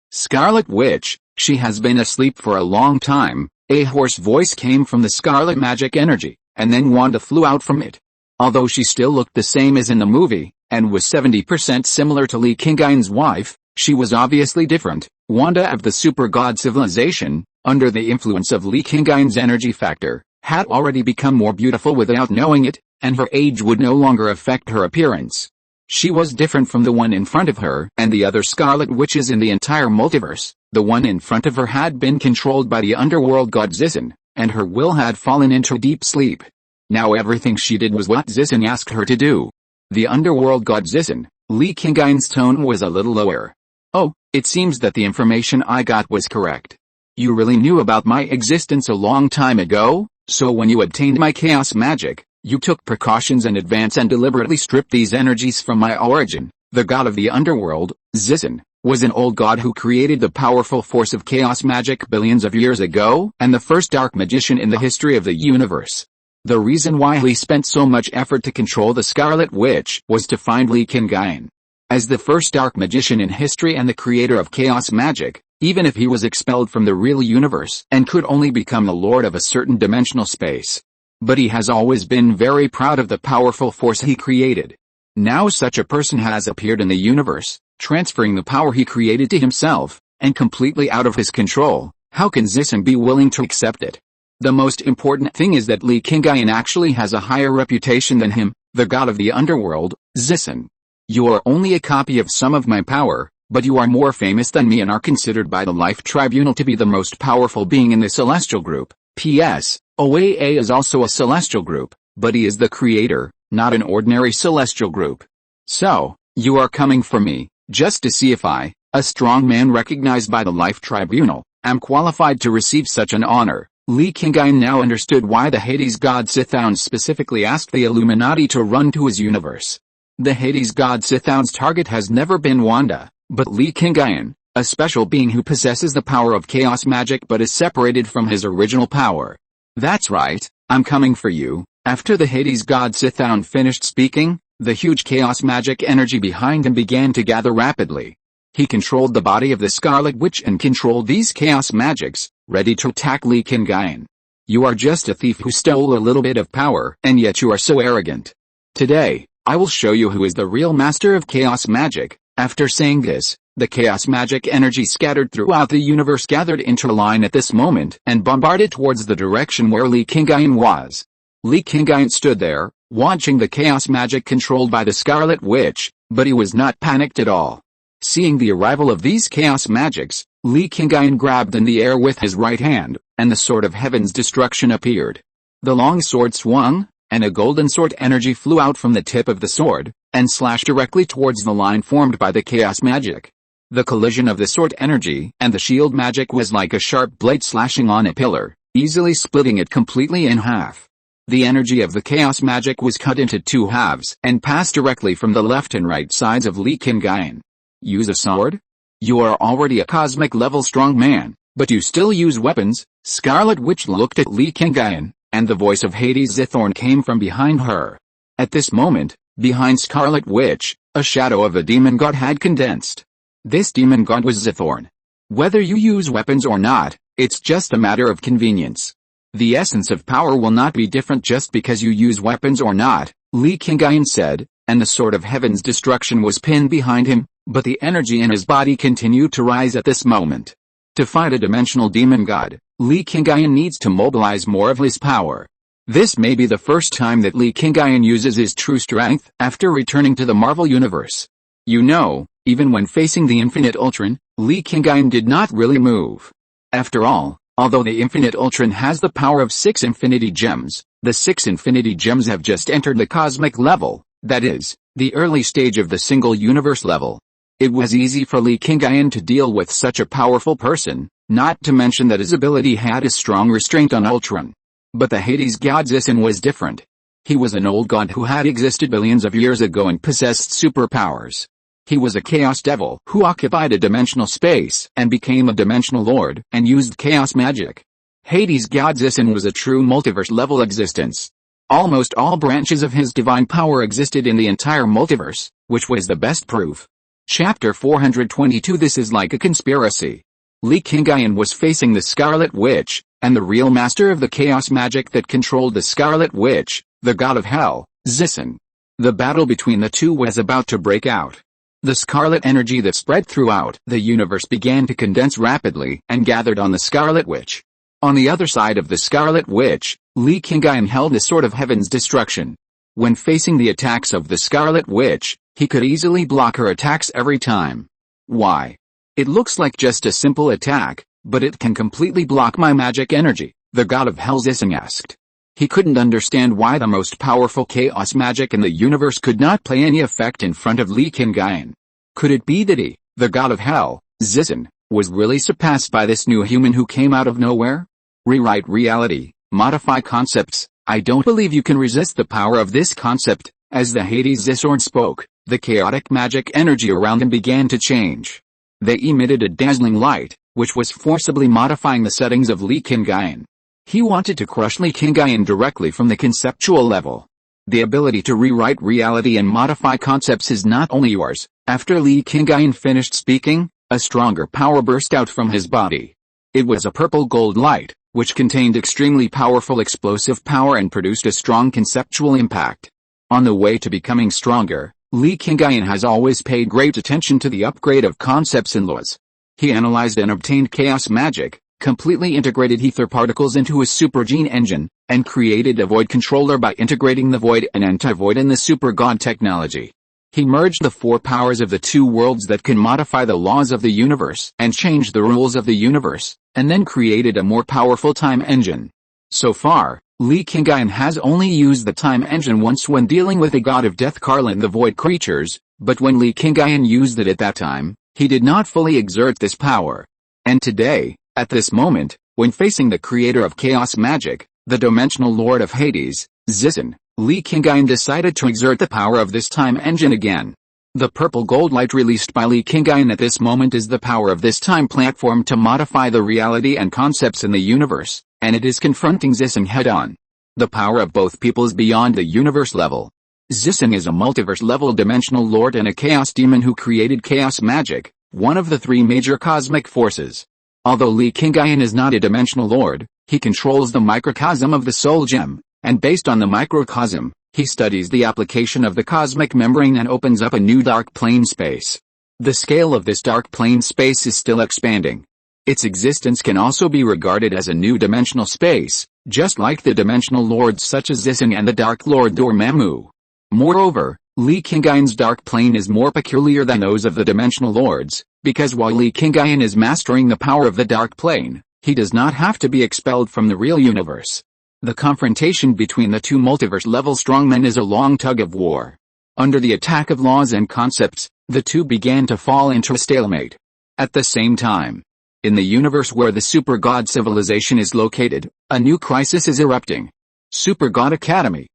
she has been asleep for a long time. A hoarse voice came from the scarlet magic energy, and then Wanda flew out from it. Although she still looked the same as in the movie, and was 70% similar to Li Qingyun's wife, she was obviously different. Wanda of the super god civilization, under the influence of Li Qingyun's energy factor, had already become more beautiful without knowing it, and her age would no longer affect her appearance. She was different from the one in front of her and the other Scarlet Witches in the entire multiverse. The one in front of her had been controlled by the underworld god Zissin, and her will had fallen into deep sleep. Now everything she did was what Zissin asked her to do. The underworld god Zissin. Li Qingyun's tone was a little lower. Oh, it seems that the information I got was correct. You really knew about my existence a long time ago, so when you obtained my chaos magic, you took precautions in advance and deliberately stripped these energies from my origin. The god of the underworld, Zissin, was an old god who created the powerful force of chaos magic billions of years ago, and the first dark magician in the history of the universe. The reason why he spent so much effort to control the Scarlet Witch was to find Li Qingyun. As the first dark magician in history and the creator of chaos magic, even if he was expelled from the real universe and could only become the lord of a certain dimensional space. But he has always been very proud of the powerful force he created. Now such a person has appeared in the universe, transferring the power he created to himself, and completely out of his control. How can Zissin be willing to accept it? The most important thing is that Li Qingyun actually has a higher reputation than him, the god of the underworld, Zissin. You are only a copy of some of my power, but you are more famous than me and are considered by the Life Tribunal to be the most powerful being in the celestial group. P.S. OAA is also a celestial group, but he is the creator, not an ordinary celestial group. So, you are coming for me, just to see if I, a strong man recognized by the Life Tribunal, am qualified to receive such an honor. Li Qingyun now understood why the Hades god Sithouns specifically asked the Illuminati to run to his universe. The Hades god Sithouns' target has never been Wanda, but Li Qingyun, a special being who possesses the power of chaos magic but is separated from his original power. That's right, I'm coming for you. After the Hades god Sithon finished speaking, the huge chaos magic energy behind him began to gather rapidly. He controlled the body of the Scarlet Witch and controlled these chaos magics, ready to attack Li Qingyun. You are just a thief who stole a little bit of power, and yet you are so arrogant. Today, I will show you who is the real master of chaos magic. After saying this, the chaos magic energy scattered throughout the universe gathered into a line at this moment and bombarded towards the direction where Li Qingyun was. Li Qingyun stood there, watching the chaos magic controlled by the Scarlet Witch, but he was not panicked at all. Seeing the arrival of these chaos magics, Li Qingyun grabbed in the air with his right hand, and the sword of heaven's destruction appeared. The long sword swung, and a golden sword energy flew out from the tip of the sword, and slashed directly towards the line formed by the chaos magic. The collision of the sword energy and the shield magic was like a sharp blade slashing on a pillar, easily splitting it completely in half. The energy of the chaos magic was cut into two halves and passed directly from the left and right sides of Li Qingyun. Use a sword? You are already a cosmic level strong man, but you still use weapons? Scarlet Witch looked at Li Qingyun, and the voice of Hades Zithorn came from behind her. At this moment, behind Scarlet Witch, a shadow of a demon god had condensed. This demon god was Zithorn. Whether you use weapons or not, it's just a matter of convenience. The essence of power will not be different just because you use weapons or not, Li Qingyun said, and the sword of heaven's destruction was pinned behind him, but the energy in his body continued to rise at this moment. To fight a dimensional demon god, Li Qingyun needs to mobilize more of his power. This may be the first time that Li Qingyun uses his true strength after returning to the Marvel Universe. You know, even when facing the Infinite Ultron, Li Qingyun did not really move. After all, although the Infinite Ultron has the power of 6 Infinity Gems, the 6 Infinity Gems have just entered the cosmic level, that is, the early stage of the single universe level. It was easy for Li Qingyun to deal with such a powerful person, not to mention that his ability had a strong restraint on Ultron. But the Hades god Zithon was different. He was an old god who had existed billions of years ago and possessed superpowers. He was a chaos devil who occupied a dimensional space and became a dimensional lord and used chaos magic. Hades god Zithon was a true multiverse-level existence. Almost all branches of his divine power existed in the entire multiverse, which was the best proof. Chapter 422 This is like a conspiracy. Li Qingyun was facing the Scarlet Witch, and the real master of the chaos magic that controlled the Scarlet Witch, the god of hell, Zithon. The battle between the two was about to break out. The scarlet energy that spread throughout the universe began to condense rapidly and gathered on the Scarlet Witch. On the other side of the Scarlet Witch, Li Qingyun held the sword of heaven's destruction. When facing the attacks of the Scarlet Witch, he could easily block her attacks every time. Why? It looks like just a simple attack, but it can completely block my magic energy, the god of hell Zithon asked. He couldn't understand why the most powerful chaos magic in the universe could not play any effect in front of Li Qingyun. Could it be that he, the god of hell, Zithon, was really surpassed by this new human who came out of nowhere? Rewrite reality, modify concepts. I don't believe you can resist the power of this concept. As the Hades Zithorn spoke, the chaotic magic energy around him began to change. They emitted a dazzling light, which was forcibly modifying the settings of Li Qingyun. He wanted to crush Li Qingyun directly from the conceptual level. The ability to rewrite reality and modify concepts is not only yours. After Li Qingyun finished speaking, a stronger power burst out from his body. It was a purple gold light, which contained extremely powerful explosive power and produced a strong conceptual impact. On the way to becoming stronger, Li Qingyun has always paid great attention to the upgrade of concepts and laws. He analyzed and obtained chaos magic, completely integrated ether particles into his super gene engine, and created a void controller by integrating the void and anti-void in the super god technology. He merged the 4 powers of the 2 worlds that can modify the laws of the universe and change the rules of the universe, and then created a more powerful time engine. So far, Li Qingyun has only used the time engine once when dealing with the god of death Karlan the void creatures, but when Li Qingyun used it at that time, he did not fully exert this power. And today, at this moment, when facing the creator of chaos magic, the dimensional lord of Hades, Zithon, Li Qingyun decided to exert the power of this time engine again. The purple gold light released by Li Qingyun at this moment is the power of this time platform to modify the reality and concepts in the universe, and it is confronting Ziseng head-on. The power of both people is beyond the universe level. Ziseng is a multiverse-level dimensional lord and a chaos demon who created chaos magic, one of the three major cosmic forces. Although Li Qingyun is not a dimensional lord, he controls the microcosm of the soul gem, and based on the microcosm, he studies the application of the cosmic membrane and opens up a new dark plane space. The scale of this dark plane space is still expanding. Its existence can also be regarded as a new dimensional space, just like the dimensional lords such as Ziseng and the Dark Lord Dormammu. Moreover, Li Qingyun's dark plane is more peculiar than those of the dimensional lords, because while Li Qingyun is mastering the power of the dark plane, he does not have to be expelled from the real universe. The confrontation between the two multiverse-level strongmen is a long tug-of-war. Under the attack of laws and concepts, the two began to fall into a stalemate. At the same time, in the universe where the Super God civilization is located, a new crisis is erupting. Super God Academy,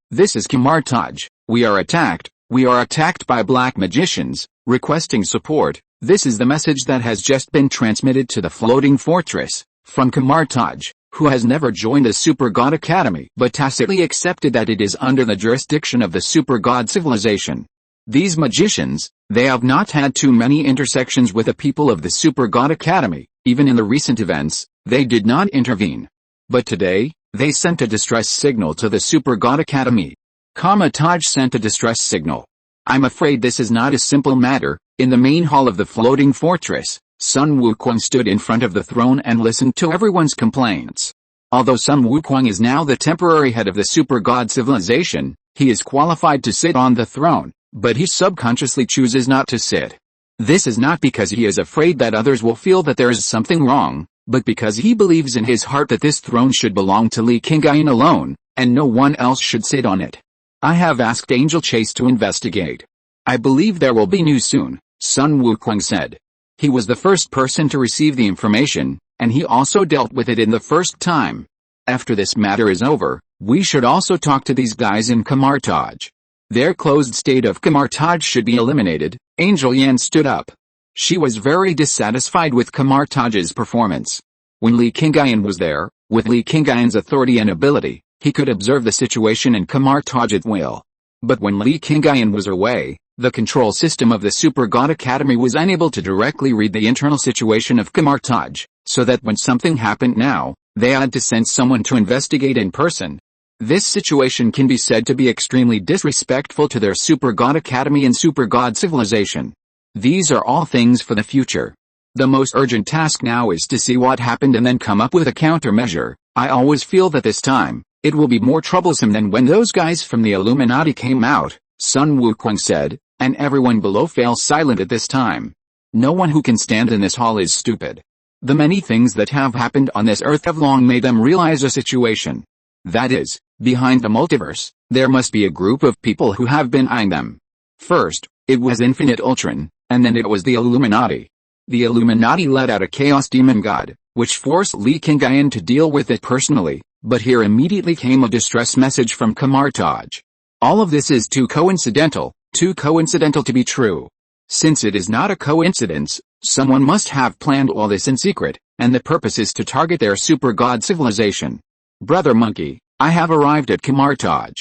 this is Kamartaj. We are attacked by black magicians, requesting support. This is the message that has just been transmitted to the floating fortress, from Kamartaj, who has never joined the Super God Academy but tacitly accepted that it is under the jurisdiction of the Super God civilization. These magicians, they have not had too many intersections with the people of the Super God Academy, even in the recent events, they did not intervene. But today, they sent a distress signal to the Super God Academy. Kamartaj sent a distress signal. I'm afraid this is not a simple matter. In the main hall of the floating fortress, Sun Wukong stood in front of the throne and listened to everyone's complaints. Although Sun Wukong is now the temporary head of the Super God civilization, he is qualified to sit on the throne, but he subconsciously chooses not to sit. This is not because he is afraid that others will feel that there is something wrong, but because he believes in his heart that this throne should belong to Li Qingyun alone, and no one else should sit on it. I have asked Angel Chase to investigate. I believe there will be news soon, Sun Wukong said. He was the first person to receive the information, and he also dealt with it in the first time. After this matter is over, we should also talk to these guys in Kamartaj. Their closed state of Kamartaj should be eliminated. Angel Yan stood up. She was very dissatisfied with Kamartaj's performance. When Li Qingyun was there, with Li Qingyun's authority and ability, he could observe the situation in Kamartaj at will. But when Li Qingyun was away, the control system of the Super God Academy was unable to directly read the internal situation of Kamartaj, so that when something happened now, they had to send someone to investigate in person. This situation can be said to be extremely disrespectful to their Super God Academy and Super God civilization. These are all things for the future. The most urgent task now is to see what happened and then come up with a countermeasure. I always feel that this time, it will be more troublesome than when those guys from the Illuminati came out, Sun Wukong said, and everyone below fell silent at this time. No one who can stand in this hall is stupid. The many things that have happened on this earth have long made them realize a situation. That is, behind the multiverse, there must be a group of people who have been eyeing them. First, it was Infinite Ultron, and then it was the Illuminati. The Illuminati let out a chaos demon god, which forced Li Qingyun to deal with it personally, but here immediately came a distress message from Kamartaj. All of this is too coincidental to be true. Since it is not a coincidence, someone must have planned all this in secret, and the purpose is to target their Super God civilization. Brother Monkey, I have arrived at Kamartaj.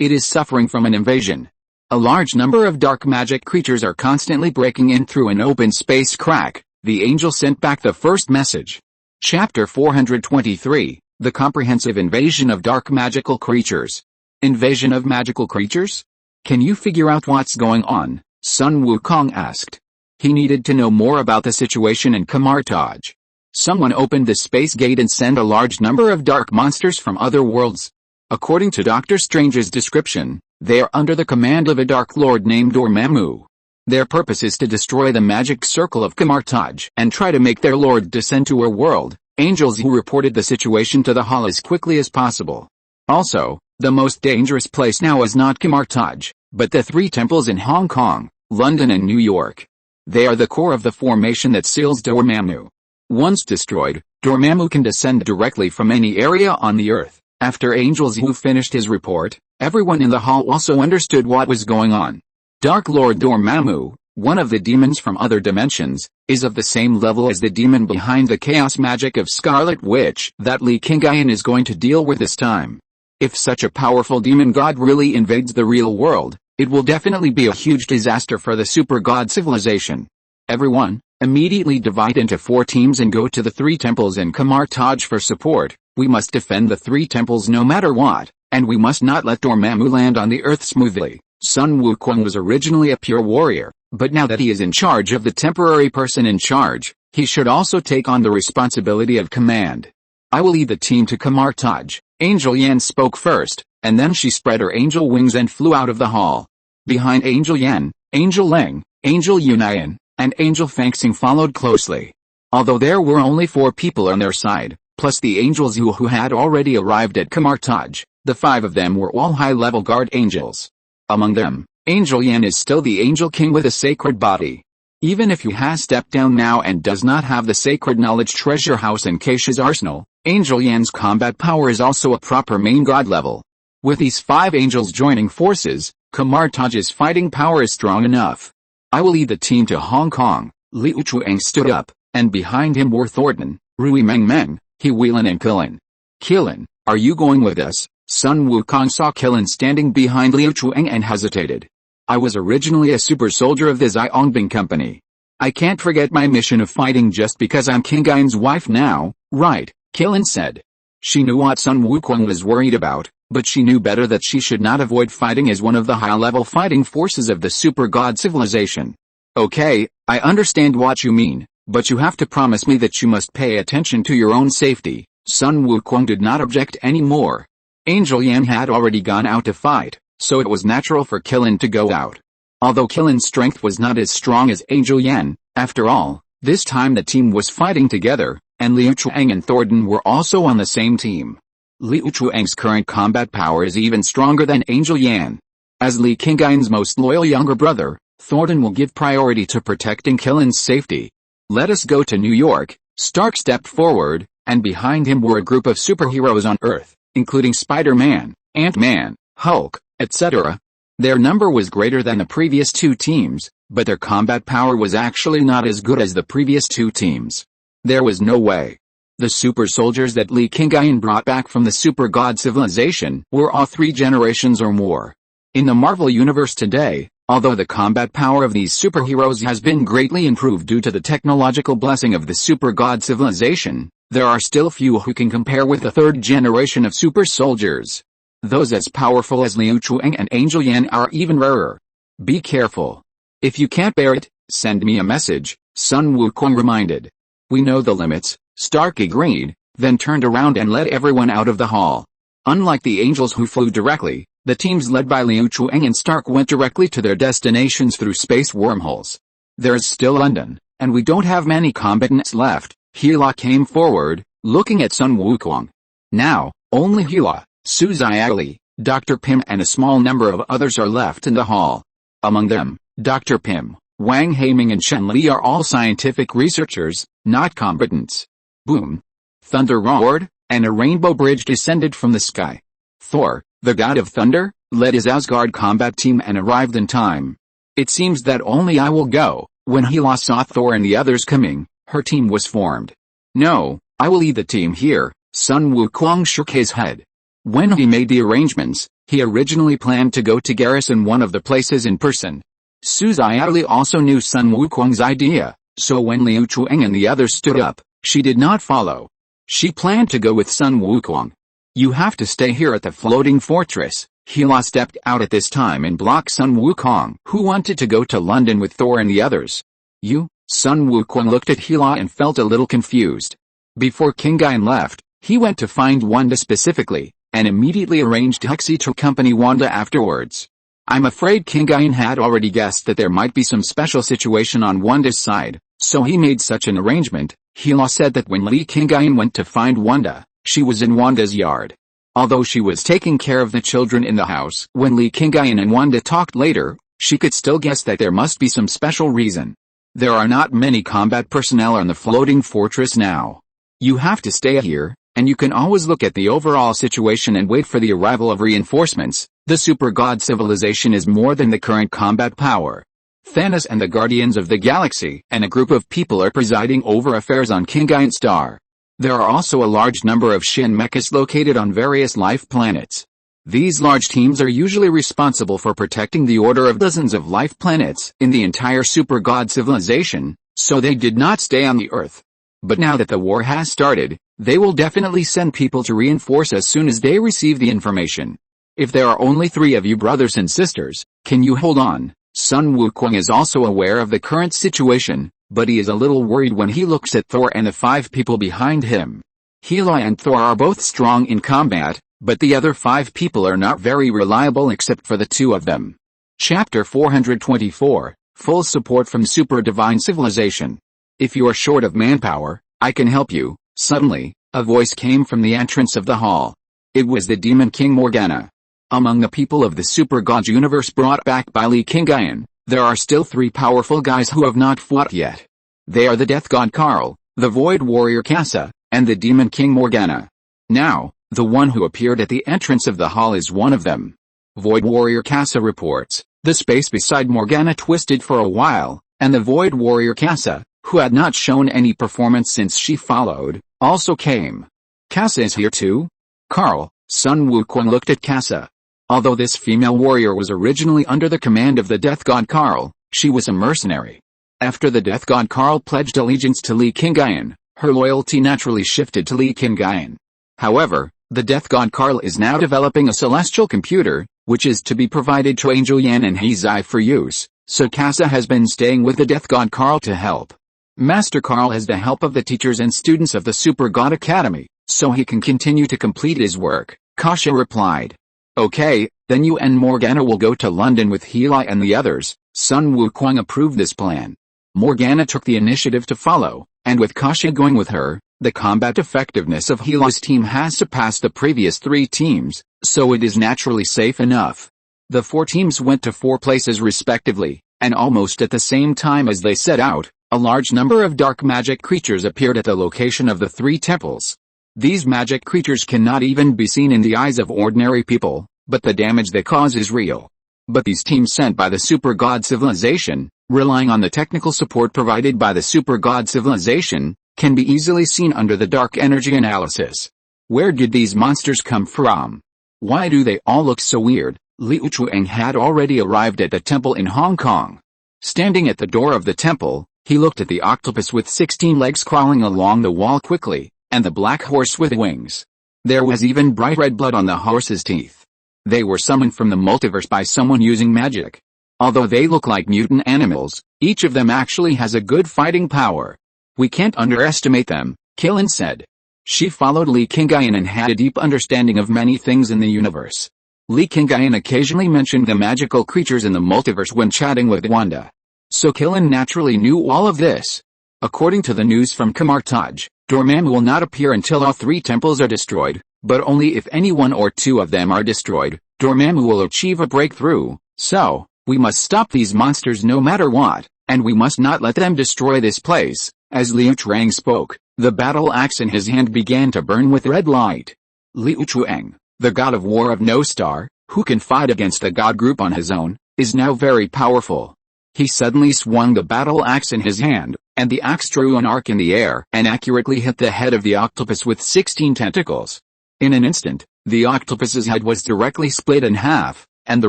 It is suffering from an invasion. A large number of dark magic creatures are constantly breaking in through an open space crack. The angel sent back the first message. Chapter 423, The Comprehensive Invasion of Dark Magical Creatures. Invasion of magical creatures? Can you figure out what's going on? Sun Wukong asked. He needed to know more about the situation in Kamartaj. Someone opened the space gate and sent a large number of dark monsters from other worlds. According to Doctor Strange's description, they are under the command of a Dark Lord named Dormammu. Their purpose is to destroy the magic circle of Kamartaj and try to make their lord descend to our world. Angels who reported the situation to the hall as quickly as possible. Also, the most dangerous place now is not Kamartaj, but the three temples in Hong Kong, London and New York. They are the core of the formation that seals Dormammu. Once destroyed, Dormammu can descend directly from any area on the earth. After Angel Zhu finished his report, everyone in the hall also understood what was going on. Dark Lord Dormammu, one of the demons from other dimensions, is of the same level as the demon behind the chaos magic of Scarlet Witch that Li Qingyun is going to deal with this time. If such a powerful demon god really invades the real world, it will definitely be a huge disaster for the super god civilization. Everyone, immediately divide into 4 teams and go to the 3 temples in Kamar Taj for support. We must defend the 3 temples no matter what, and we must not let Dormammu land on the earth smoothly. Sun Wukong was originally a pure warrior, but now that he is in charge of the temporary person in charge, he should also take on the responsibility of command. I will lead the team to Kamar Taj. Angel Yan spoke first, and then she spread her angel wings and flew out of the hall. Behind Angel Yan, Angel Leng, Angel Yunayan, and Angel Fangxing followed closely. Although there were only 4 people on their side, plus the angels who had already arrived at Kamar Taj, the 5 of them were all high-level guard angels. Among them, Angel Yan is still the Angel King with a sacred body. Even if he has stepped down now and does not have the sacred knowledge treasure house in Keisha's arsenal, Angel Yan's combat power is also a proper main god level. With these 5 angels joining forces, Kamar Taj's fighting power is strong enough. I will lead the team to Hong Kong. Liu Chuang stood up, and behind him were Thornton, Rui Meng, He Whelan and Qilin. Qilin, are you going with us? Sun Wukong saw Qilin standing behind Liu Chuang and hesitated. I was originally a super soldier of the Xiaongbing Company. I can't forget my mission of fighting just because I'm Qingyun's wife now, right? Qilin said. She knew what Sun Wukong was worried about, but she knew better that she should not avoid fighting as one of the high-level fighting forces of the super god civilization. Okay, I understand what you mean, but you have to promise me that you must pay attention to your own safety. Sun Wukong did not object anymore. Angel Yan had already gone out to fight, so it was natural for Qilin to go out. Although Qilin's strength was not as strong as Angel Yan, after all, this time the team was fighting together, and Liu Chuang and Thornton were also on the same team. Liu Chuang's current combat power is even stronger than Angel Yan. As Li Qingyun's most loyal younger brother, Thornton will give priority to protecting Qilin's safety. Let us go to New York. Stark stepped forward, and behind him were a group of superheroes on Earth, including Spider-Man, Ant-Man, Hulk, etc. Their number was greater than the previous 2 teams, but their combat power was actually not as good as the previous 2 teams. There was no way. The super soldiers that Li Qingyun brought back from the super god civilization were all 3 generations or more. In the Marvel universe today, although the combat power of these superheroes has been greatly improved due to the technological blessing of the super god civilization, there are still few who can compare with the 3rd generation of super soldiers. Those as powerful as Liu Chuang and Angel Yan are even rarer. Be careful. If you can't bear it, send me a message, Sun Wukong reminded. We know the limits, Stark agreed, then turned around and led everyone out of the hall. Unlike the angels who flew directly, the teams led by Liu Chuang and Stark went directly to their destinations through space wormholes. There's still London, and we don't have many combatants left. Hila came forward, looking at Sun Wukong. Now, only Hila, Su Xiaoli, Dr. Pym and a small number of others are left in the hall. Among them, Dr. Pym, Wang Haiming and Shen Li are all scientific researchers, not combatants. Boom! Thunder roared, and a rainbow bridge descended from the sky. Thor, the god of thunder, led his Asgard combat team and arrived in time. It seems that only I will go. When Hela saw Thor and the others coming, her team was formed. No, I will lead the team here. Sun Wukong shook his head. When he made the arrangements, he originally planned to go to garrison one of the places in person. Su Xiaoli also knew Sun Wukong's idea, so when Liu Chuang and the others stood up, she did not follow. She planned to go with Sun Wukong. You have to stay here at the floating fortress. Hela stepped out at this time and blocked Sun Wukong, who wanted to go to London with Thor and the others. You? Sun Wukong looked at Hela and felt a little confused. Before Qingyun left, he went to find Wanda specifically, and immediately arranged Hexy to accompany Wanda afterwards. I'm afraid Qingyun had already guessed that there might be some special situation on Wanda's side, so he made such an arrangement. Hela said that when Li Qingyun went to find Wanda, she was in Wanda's yard. Although she was taking care of the children in the house, when Li Qingyun and Wanda talked later, she could still guess that there must be some special reason. There are not many combat personnel on the floating fortress now. You have to stay here, and you can always look at the overall situation and wait for the arrival of reinforcements. The super god civilization is more than the current combat power. Thanos and the Guardians of the Galaxy and a group of people are presiding over affairs on Qingyun Star. There are also a large number of Shin mechas located on various life planets. These large teams are usually responsible for protecting the order of dozens of life planets in the entire super god civilization, so they did not stay on the Earth. But now that the war has started, they will definitely send people to reinforce as soon as they receive the information. If there are only 3 of you brothers and sisters, can you hold on? Sun Wukong is also aware of the current situation, but he is a little worried when he looks at Thor and the 5 people behind him. Hela and Thor are both strong in combat, but the other 5 people are not very reliable except for the 2 of them. Chapter 424, Full Support from Super Divine Civilization. If you are short of manpower, I can help you. Suddenly, a voice came from the entrance of the hall. It was the Demon King Morgana. Among the people of the Super God universe brought back by Li Qingyun, there are still 3 powerful guys who have not fought yet. They are the Death God Karl, the Void Warrior Kassa, and the Demon King Morgana. Now, the one who appeared at the entrance of the hall is one of them. Void Warrior Kassa reports, the space beside Morgana twisted for a while, and the Void Warrior Kassa, who had not shown any performance since she followed, also came. Kassa is here too? Karl, Sun Wukong looked at Kassa. Although this female warrior was originally under the command of the Death God Karl, she was a mercenary. After the Death God Karl pledged allegiance to Li Qingyun, her loyalty naturally shifted to Li Qingyun. However, the Death God Karl is now developing a celestial computer, which is to be provided to Angel Yan and Hezai for use, so Kassa has been staying with the Death God Karl to help. Master Karl has the help of the teachers and students of the Super God Academy, so he can continue to complete his work, Kassa replied. Okay, then you and Morgana will go to London with Hela and the others. Sun Wukong approved this plan. Morgana took the initiative to follow, and with Kassa going with her, the combat effectiveness of Hela's team has surpassed the previous 3 teams, so it is naturally safe enough. The 4 teams went to 4 places respectively, and almost at the same time as they set out, a large number of dark magic creatures appeared at the location of the 3 temples. These magic creatures cannot even be seen in the eyes of ordinary people, but the damage they cause is real. But these teams sent by the Super God Civilization, relying on the technical support provided by the Super God Civilization, can be easily seen under the dark energy analysis. Where did these monsters come from? Why do they all look so weird? Liu Chuang had already arrived at the temple in Hong Kong. Standing at the door of the temple, he looked at the octopus with 16 legs crawling along the wall quickly, and the black horse with wings. There was even bright red blood on the horse's teeth. They were summoned from the multiverse by someone using magic. Although they look like mutant animals, each of them actually has a good fighting power. We can't underestimate them, Qilin said. She followed Li Qingyun and had a deep understanding of many things in the universe. Li Qingyun occasionally mentioned the magical creatures in the multiverse when chatting with Wanda. So Qilin naturally knew all of this. According to the news from Kamartaj, Dormammu will not appear until all 3 temples are destroyed, but only if any 1 or 2 of them are destroyed, Dormammu will achieve a breakthrough. So, we must stop these monsters no matter what, and we must not let them destroy this place. As Liu Chuang spoke, the battle axe in his hand began to burn with red light. Liu Chuang, the god of war of No Star, who can fight against a god group on his own, is now very powerful. He suddenly swung the battle axe in his hand, and the axe drew an arc in the air and accurately hit the head of the octopus with 16 tentacles. In an instant, the octopus's head was directly split in half, and the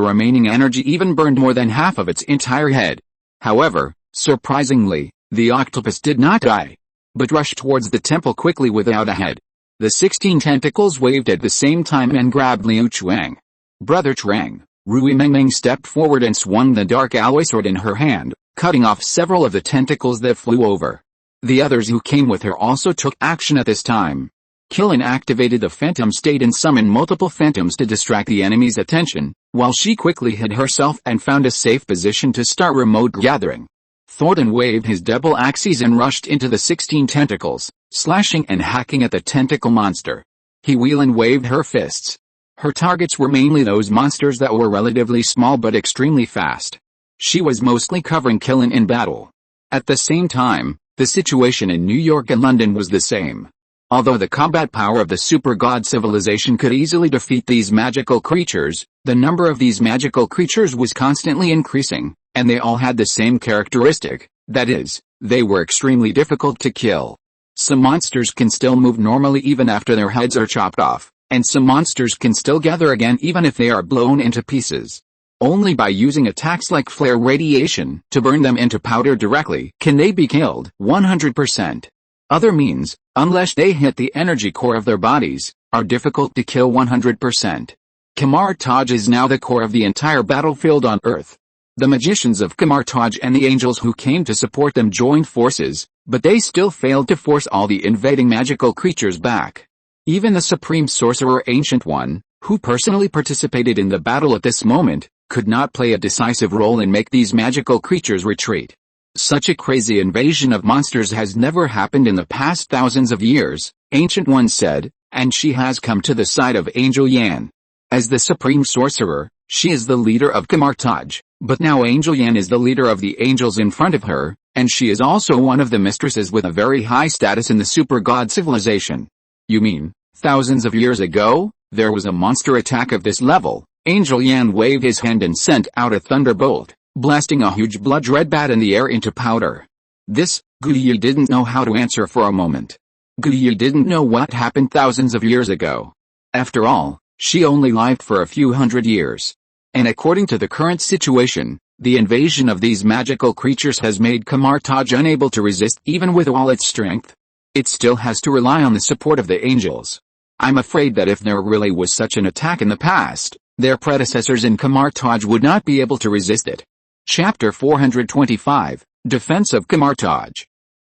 remaining energy even burned more than half of its entire head. However, surprisingly, the octopus did not die, but rushed towards the temple quickly without a head. The 16 tentacles waved at the same time and grabbed Liu Chuang. Brother Chuang, Rui Mengmeng stepped forward and swung the dark alloy sword in her hand, cutting off several of the tentacles that flew over. The others who came with her also took action at this time. Qilin activated the phantom state and summoned multiple phantoms to distract the enemy's attention, while she quickly hid herself and found a safe position to start remote gathering. Thornton waved his double axes and rushed into the 16 tentacles, slashing and hacking at the tentacle monster. Heewilin waved her fists. Her targets were mainly those monsters that were relatively small but extremely fast. She was mostly covering Qilin in battle. At the same time, the situation in New York and London was the same. Although the combat power of the super god civilization could easily defeat these magical creatures, the number of these magical creatures was constantly increasing, and they all had the same characteristic, that is, they were extremely difficult to kill. Some monsters can still move normally even after their heads are chopped off, and some monsters can still gather again even if they are blown into pieces. Only by using attacks like flare radiation to burn them into powder directly can they be killed 100%. Other means, unless they hit the energy core of their bodies, are difficult to kill 100%. Kamar-Taj is now the core of the entire battlefield on Earth. The magicians of Kamar-Taj and the angels who came to support them joined forces, but they still failed to force all the invading magical creatures back. Even the supreme sorcerer Ancient One, who personally participated in the battle at this moment, could not play a decisive role and make these magical creatures retreat. Such a crazy invasion of monsters has never happened in the past thousands of years, Ancient One said, and she has come to the side of Angel Yan. As the supreme sorcerer, she is the leader of Kamar-Taj, but now Angel Yan is the leader of the angels in front of her, and she is also one of the mistresses with a very high status in the super god civilization. You mean, thousands of years ago, there was a monster attack of this level? Angel Yan waved his hand and sent out a thunderbolt, blasting a huge blood-red bat in the air into powder. This, Guyi didn't know how to answer for a moment. Guyi didn't know what happened thousands of years ago. After all, she only lived for a few hundred years. And according to the current situation, the invasion of these magical creatures has made Kamar-Taj unable to resist even with all its strength. It still has to rely on the support of the angels. I'm afraid that if there really was such an attack in the past, their predecessors in Kamar-Taj would not be able to resist it. Chapter 425, Defense of Kamar-Taj.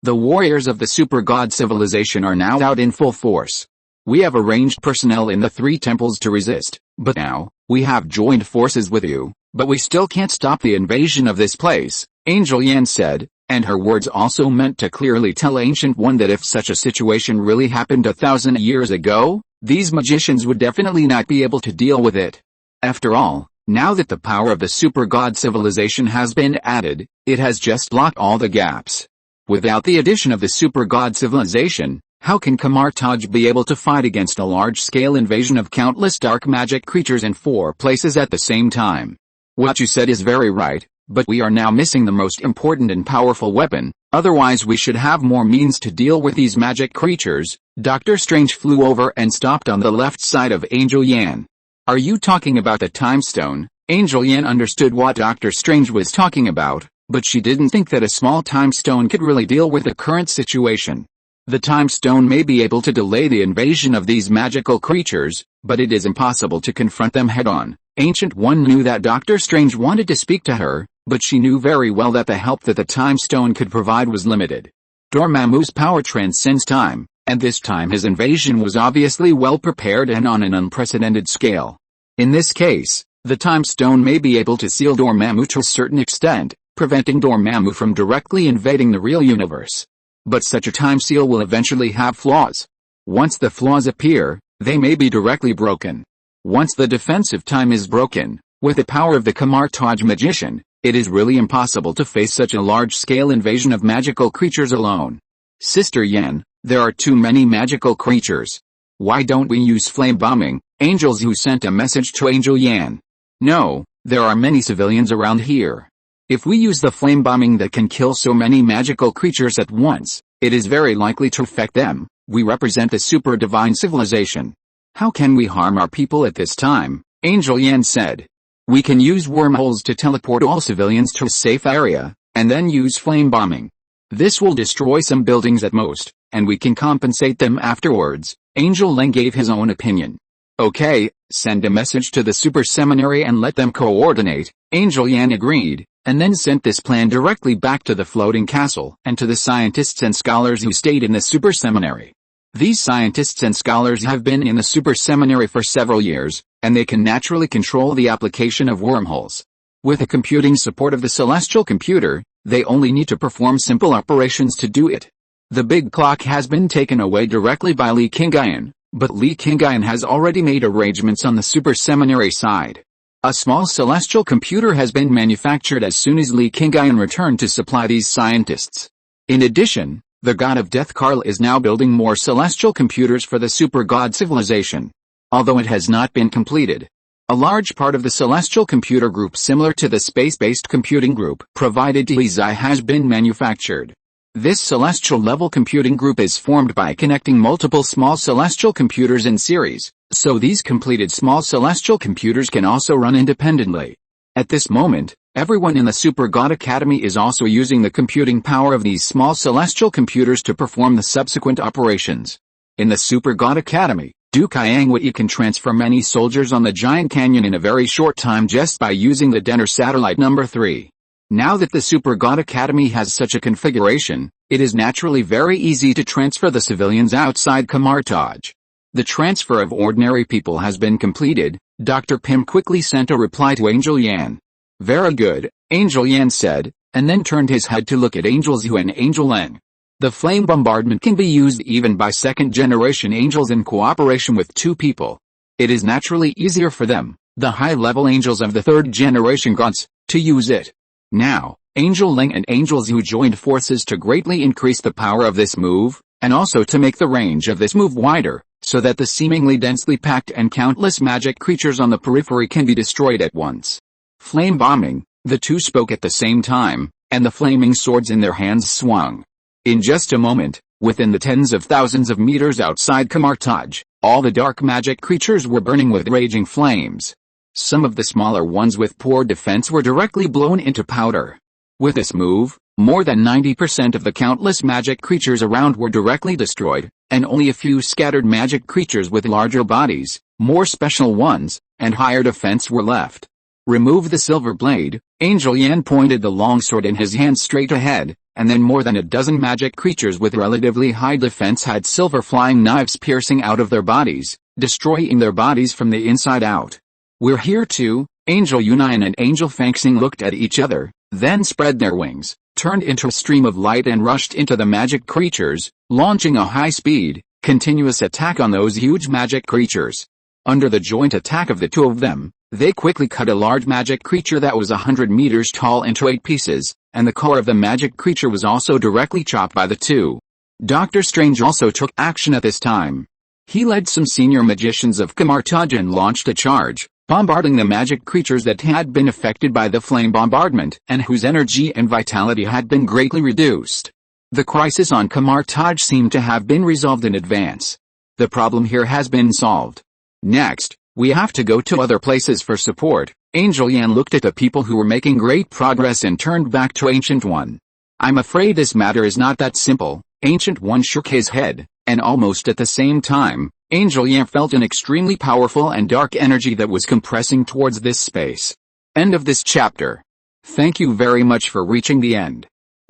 The warriors of the super god civilization are now out in full force. We have arranged personnel in the 3 temples to resist, but now, we have joined forces with you, but we still can't stop the invasion of this place, Angel Yan said, and her words also meant to clearly tell Ancient One that if such a situation really happened 1,000 years ago, these magicians would definitely not be able to deal with it. After all, now that the power of the super god civilization has been added, it has just blocked all the gaps. Without the addition of the super god civilization, how can Kamar-Taj be able to fight against a large-scale invasion of countless dark magic creatures in 4 places at the same time? What you said is very right, but we are now missing the most important and powerful weapon, otherwise we should have more means to deal with these magic creatures. Doctor Strange flew over and stopped on the left side of Angel Yan. Are you talking about the time stone? Angel Yan understood what Doctor Strange was talking about, but she didn't think that a small time stone could really deal with the current situation. The time stone may be able to delay the invasion of these magical creatures, but it is impossible to confront them head-on. Ancient One knew that Doctor Strange wanted to speak to her, but she knew very well that the help that the time stone could provide was limited. Dormammu's power transcends time, and this time his invasion was obviously well prepared and on an unprecedented scale. In this case, the time stone may be able to seal Dormammu to a certain extent, preventing Dormammu from directly invading the real universe. But such a time seal will eventually have flaws. Once the flaws appear, they may be directly broken. Once the defensive time is broken, with the power of the Kamar-Taj magician, it is really impossible to face such a large-scale invasion of magical creatures alone. Sister Yan, there are too many magical creatures. Why don't we use flame bombing? Angel Zhu sent a message to Angel Yan. No, there are many civilians around here. If we use the flame bombing that can kill so many magical creatures at once, it is very likely to affect them. We represent the super divine civilization. How can we harm our people at this time? Angel Yan said. We can use wormholes to teleport all civilians to a safe area, and then use flame bombing. This will destroy some buildings at most, and we can compensate them afterwards. Angel Leng gave his own opinion. Okay, send a message to the super seminary and let them coordinate. Angel Yan agreed, and then sent this plan directly back to the floating castle and to the scientists and scholars who stayed in the super seminary. These scientists and scholars have been in the super seminary for several years, and they can naturally control the application of wormholes. With the computing support of the celestial computer, they only need to perform simple operations to do it. The big clock has been taken away directly by Li Qingyun, but Li Qingyun has already made arrangements on the super seminary side. A small celestial computer has been manufactured as soon as Li Qingyun returned to supply these scientists. In addition, The god of death Karl is now building more celestial computers for the super god civilization. Although it has not been completed, a large part of the celestial computer group similar to the space-based computing group provided to Li has been manufactured. This celestial-level computing group is formed by connecting multiple small celestial computers in series, so these completed small celestial computers can also run independently. At this moment, everyone in the Super God Academy is also using the computing power of these small celestial computers to perform the subsequent operations. In the Super God Academy, Du Qiangwei can transfer many soldiers on the Giant Canyon in a very short time just by using the Denner satellite number 3. Now that the Super God Academy has such a configuration, it is naturally very easy to transfer the civilians outside Kamartaj. The transfer of ordinary people has been completed. Dr. Pim quickly sent a reply to Angel Yan. Very good, Angel Yan said, and then turned his head to look at Angel Zhu and Angel Leng. The flame bombardment can be used even by second-generation angels in cooperation with 2 people. It is naturally easier for them, the high-level angels of the 3rd-generation gods, to use it. Now, Angel Leng and Angel Zhu joined forces to greatly increase the power of this move, and also to make the range of this move wider, so that the seemingly densely packed and countless magic creatures on the periphery can be destroyed at once. Flame bombing, the 2 spoke at the same time, and the flaming swords in their hands swung. In just a moment, within the tens of thousands of meters outside Kamartaj, all the dark magic creatures were burning with raging flames. Some of the smaller ones with poor defense were directly blown into powder. With this move, more than 90% of the countless magic creatures around were directly destroyed, and only a few scattered magic creatures with larger bodies, more special ones, and higher defense were left. Remove the silver blade. Angel Yan pointed the longsword in his hand straight ahead, and then more than a dozen magic creatures with relatively high defense had silver flying knives piercing out of their bodies, destroying their bodies from the inside out. We're here too. Angel Yunyan and Angel Fangxing looked at each other, then spread their wings, turned into a stream of light and rushed into the magic creatures, launching a high-speed, continuous attack on those huge magic creatures. Under the joint attack of the 2 of them, they quickly cut a large magic creature that was 100 meters tall into 8 pieces, and the core of the magic creature was also directly chopped by the 2. Dr. Strange also took action at this time. He led some senior magicians of Kamartaj and launched a charge, bombarding the magic creatures that had been affected by the flame bombardment and whose energy and vitality had been greatly reduced. The crisis on Kamartaj seemed to have been resolved in advance. The problem here has been solved. Next, we have to go to other places for support. Angel Yan looked at the people who were making great progress and turned back to Ancient One. I'm afraid this matter is not that simple. Ancient One shook his head, and almost at the same time, Angel Yan felt an extremely powerful and dark energy that was compressing towards this space. End of this chapter. Thank you very much for reaching the end.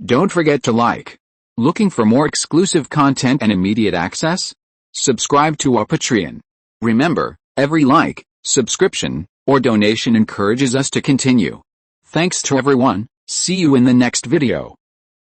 Don't forget to like. Looking for more exclusive content and immediate access? Subscribe to our Patreon. Remember, every like, subscription, or donation encourages us to continue. Thanks to everyone. See you in the next video.